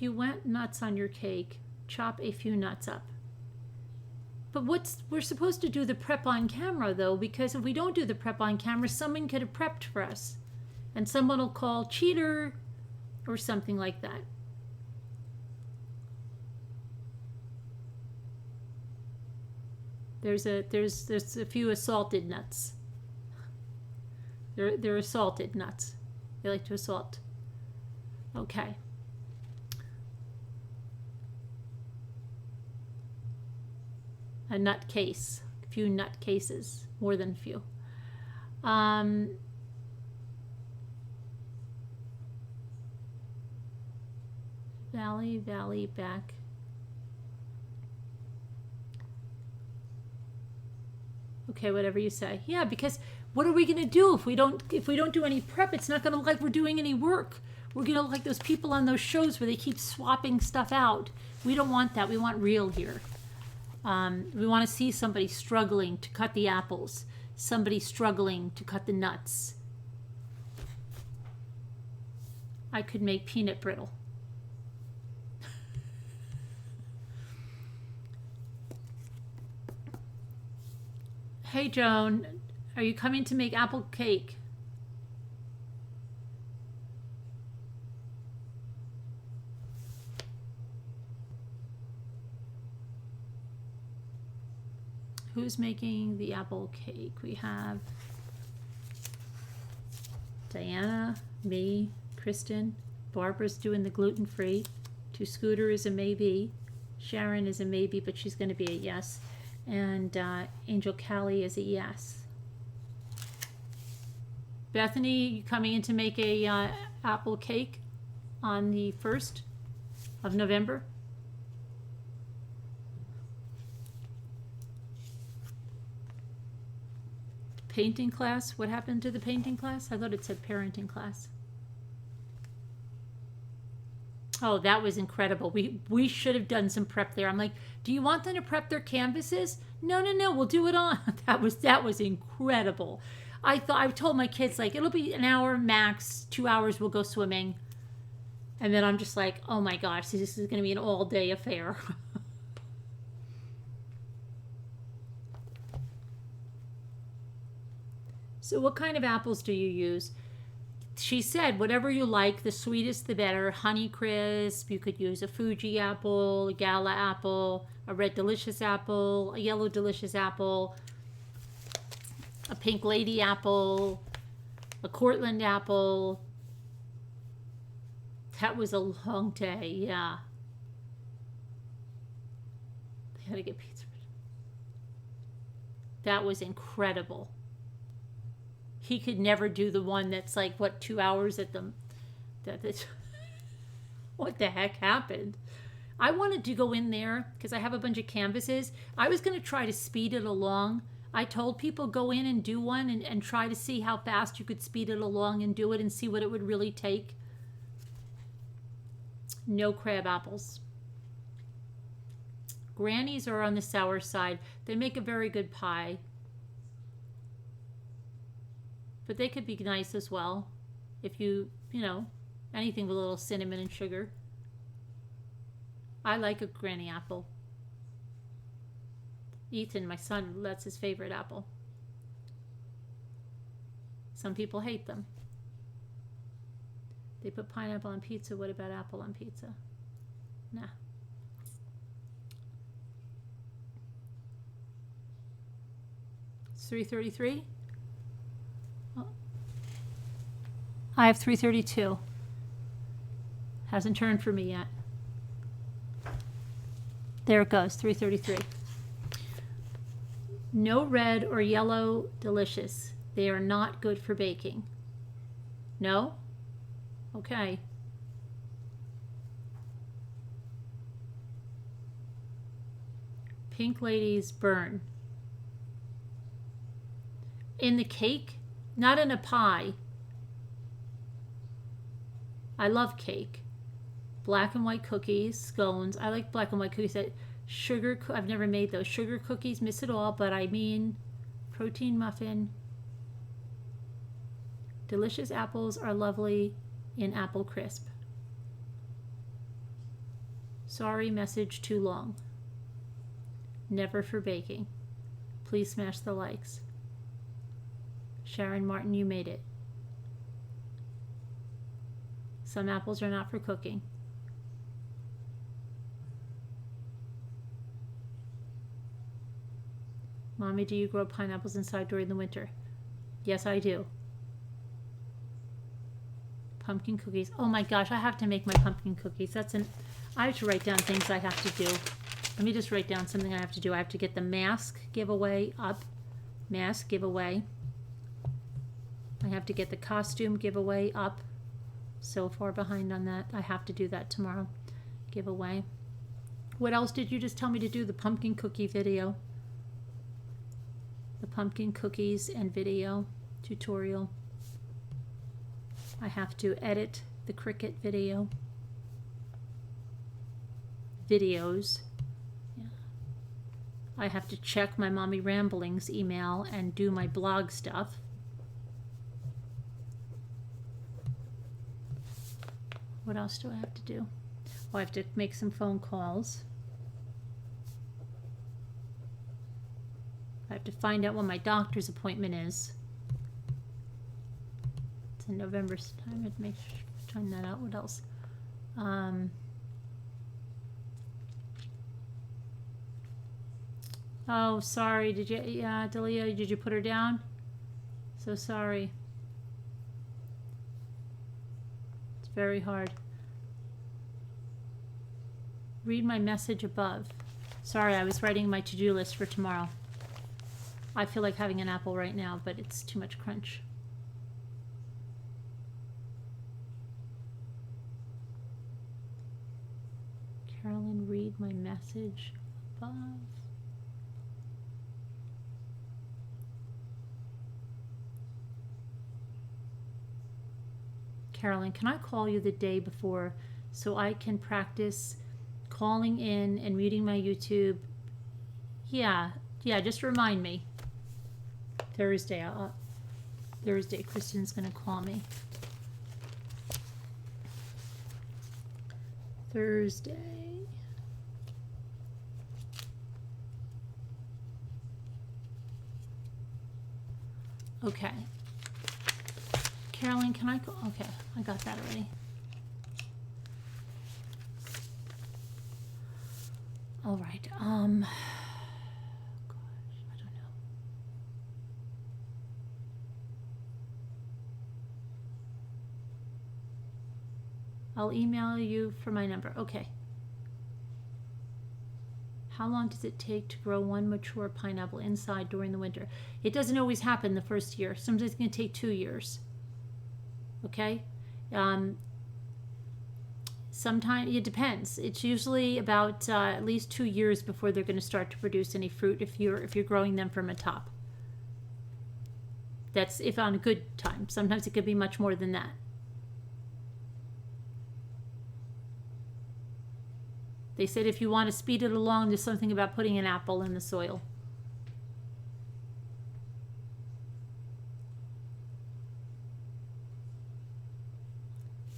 you went nuts on your cake, chop a few nuts up. But we're supposed to do the prep on camera, though, because if we don't do the prep on camera, someone could have prepped for us. And someone will call cheater or something like that. There's a few assaulted nuts. They're assaulted nuts. They like to assault. Okay. A nut case. A few nut cases. More than a few. Valley back. Okay, whatever you say. Yeah, because what are we going to do if we don't do any prep? It's not going to look like we're doing any work. We're going to look like those people on those shows where they keep swapping stuff out. We don't want that. We want real here. We want to see somebody struggling to cut the apples, somebody struggling to cut the nuts. I could make peanut brittle. Hey, Joan, are you coming to make apple cake? Who's making the apple cake? We have Diana, me, Kristen. Barbara's doing the gluten-free. To Scooter is a maybe. Sharon is a maybe, but she's going to be a yes. And Angel Callie is a yes. Bethany, you coming in to make a apple cake on the 1st of November? Painting class? What happened to the painting class? I thought it said parenting class. Oh, that was incredible. We should have done some prep there. I'm like, do you want them to prep their canvases? No, we'll do it on. That was incredible. I told my kids, like, it'll be an hour max, 2 hours we'll go swimming. And then I'm just like, oh my gosh, this is going to be an all-day affair. So what kind of apples do you use? She said, whatever you like, the sweetest the better. Honeycrisp, you could use a Fuji apple, a Gala apple, a Red Delicious apple, a Yellow Delicious apple, a Pink Lady apple, a Cortland apple. That was a long day, yeah. They had to get pizza. That was incredible. He could never do the one that's like, what, 2 hours at the... What the heck happened? I wanted to go in there because I have a bunch of canvases. I was going to try to speed it along. I told people go in and do one and try to see how fast you could speed it along and do it and see what it would really take. No crab apples. Grannies are on the sour side. They make a very good pie. But they could be nice as well if you know, anything with a little cinnamon and sugar. I like a granny apple. Ethan, my son, that's his favorite apple. Some people hate them. They put pineapple on pizza. What about apple on pizza? Nah. It's 3:33. I have 332. Hasn't turned for me yet. There it goes, 333. No red or yellow delicious. They are not good for baking. No? Okay. Pink ladies burn. In the cake? Not in a pie. I love cake. Black and white cookies, scones. I like black and white cookies. I've never made those. Sugar cookies, miss it all, but I mean protein muffin. Delicious apples are lovely in apple crisp. Sorry, message too long. Never for baking. Please smash the likes. Sharon Martin, you made it. Some apples are not for cooking. Mommy, do you grow pineapples inside during the winter? Yes, I do. Pumpkin cookies. Oh my gosh, I have to make my pumpkin cookies. I have to write down things I have to do. Let me just write down something I have to do. I have to get the mask giveaway up. Mask giveaway. I have to get the costume giveaway up. So far behind on that. I have to do that tomorrow. Giveaway. What else did you just tell me to do? The pumpkin cookie video. The pumpkin cookies and video tutorial. I have to edit the Cricut video. Videos. Yeah. I have to check my Mommy Ramblings email and do my blog stuff. What else do I have to do? Oh, I have to make some phone calls. I have to find out when my doctor's appointment is. It's in November time. I'd make sure find that out. What else? Oh, sorry. Did you? Yeah, Delia. Did you put her down? So sorry. It's very hard. Read my message above. Sorry, I was writing my to-do list for tomorrow. I feel like having an apple right now, but it's too much crunch. Carolyn, read my message above. Carolyn, can I call you the day before so I can practice calling in and muting my YouTube? Yeah, just remind me. Thursday, Kristen's gonna call me. Thursday. Okay. Carolyn, can I call? Okay, I got that already. All right. Gosh, I don't know. I'll email you for my number. Okay. How long does it take to grow one mature pineapple inside during the winter? It doesn't always happen the first year. Sometimes it's going to take 2 years. Okay? Sometimes it depends. It's usually about at least 2 years before they're going to start to produce any fruit if you're growing them from a top. That's if on a good time. Sometimes it could be much more than that. They said if you want to speed it along, there's something about putting an apple in the soil.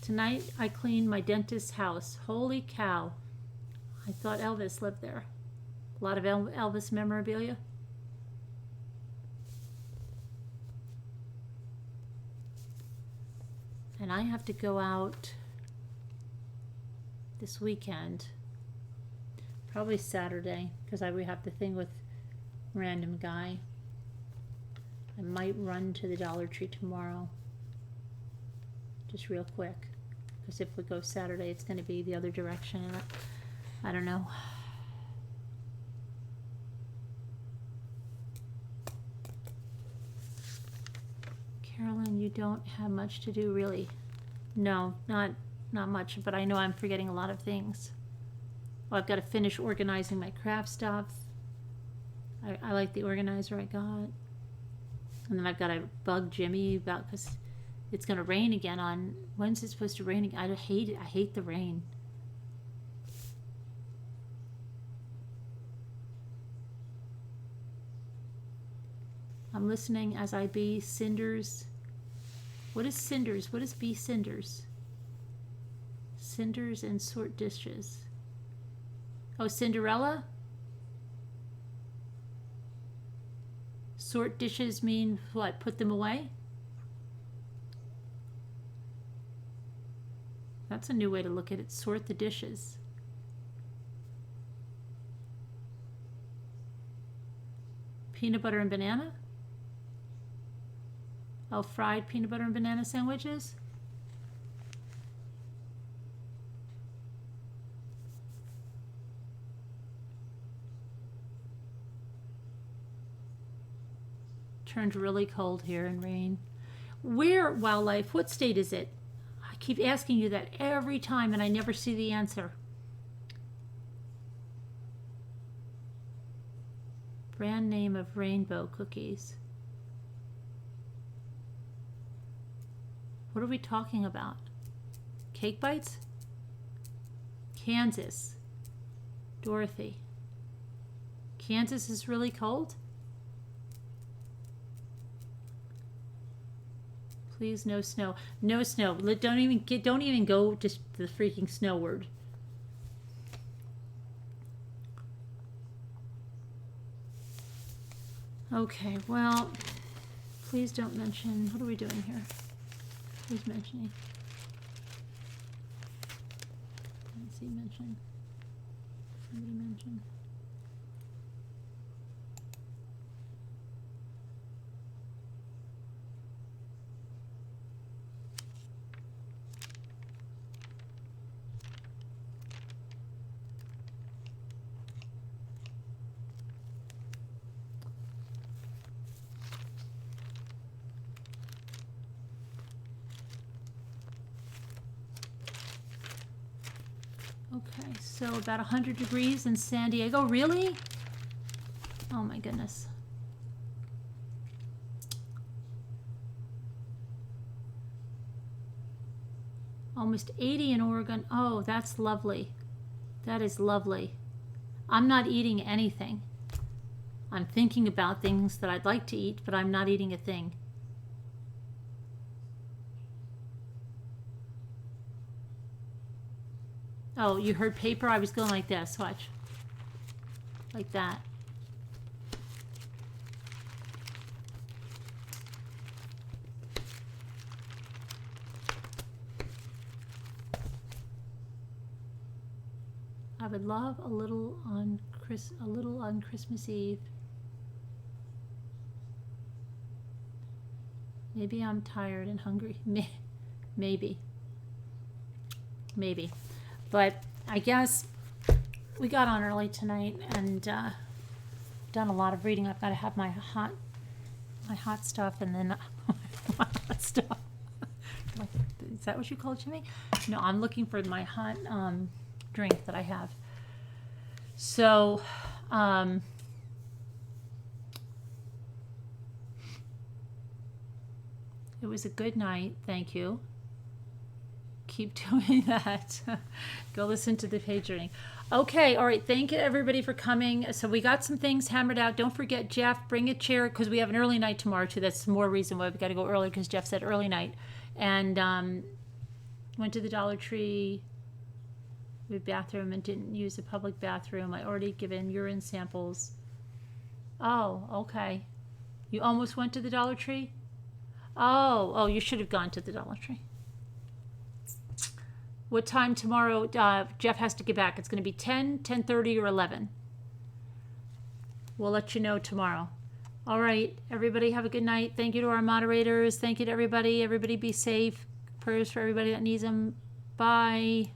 Tonight I cleaned my dentist's house. Holy cow. I thought Elvis lived there. A lot of Elvis memorabilia. And I have to go out this weekend. Probably Saturday, because we have the thing with random guy. I might run to the Dollar Tree tomorrow. just real quick. Because if we go Saturday, it's going to be the other direction. And I don't know. Carolyn, you don't have much to do, really. No, not much, but I know I'm forgetting a lot of things. Well, I've got to finish organizing my craft stuff. I like the organizer I got. And then I've got to bug Jimmy about, because it's going to rain again on, when's it supposed to rain again? I hate it. I hate the rain. I'm listening as I be cinders. What is cinders? What is be cinders? Cinders and sort dishes. Oh, Cinderella? Sort dishes mean what? Put them away? That's a new way to look at it. Sort the dishes. Peanut butter and banana? Oh, fried peanut butter and banana sandwiches? Turned really cold here and rain. Where, wildlife? What state is it? I keep asking you that every time and I never see the answer. Brand name of rainbow cookies. What are we talking about? Cake bites? Kansas. Dorothy. Kansas is really cold? Please, no snow. No snow. Don't even go to the freaking snow word. Okay, well, please don't mention. What are we doing here? Who's mentioning? Let's see, mention. Somebody mention. Okay, so about 100 degrees in San Diego. Really? Oh my goodness. Almost 80 in Oregon. Oh, that's lovely. That is lovely. I'm not eating anything. I'm thinking about things that I'd like to eat, but I'm not eating a thing. Oh, you heard paper? I was going like this. Watch. Like that. I would love a little on Christmas Eve. Maybe I'm tired and hungry. Maybe. But I guess we got on early tonight and done a lot of reading. I've got to have my hot stuff and then my hot stuff. Is that what you call it, Jimmy? No, I'm looking for my hot drink that I have. So, it was a good night. Thank you. Keep doing that. Go listen to the page reading. Okay, all right. Thank you, everybody, for coming. So we got some things hammered out. Don't forget, Jeff, bring a chair because we have an early night tomorrow, too. That's more reason why we've got to go early because Jeff said early night. And went to the Dollar Tree bathroom and didn't use the public bathroom. I already given urine samples. Oh, okay. You almost went to the Dollar Tree? Oh, you should have gone to the Dollar Tree. What time tomorrow Jeff has to get back? It's going to be 10, 10:30, or 11. We'll let you know tomorrow. All right, everybody have a good night. Thank you to our moderators. Thank you to everybody. Everybody be safe. Prayers for everybody that needs them. Bye.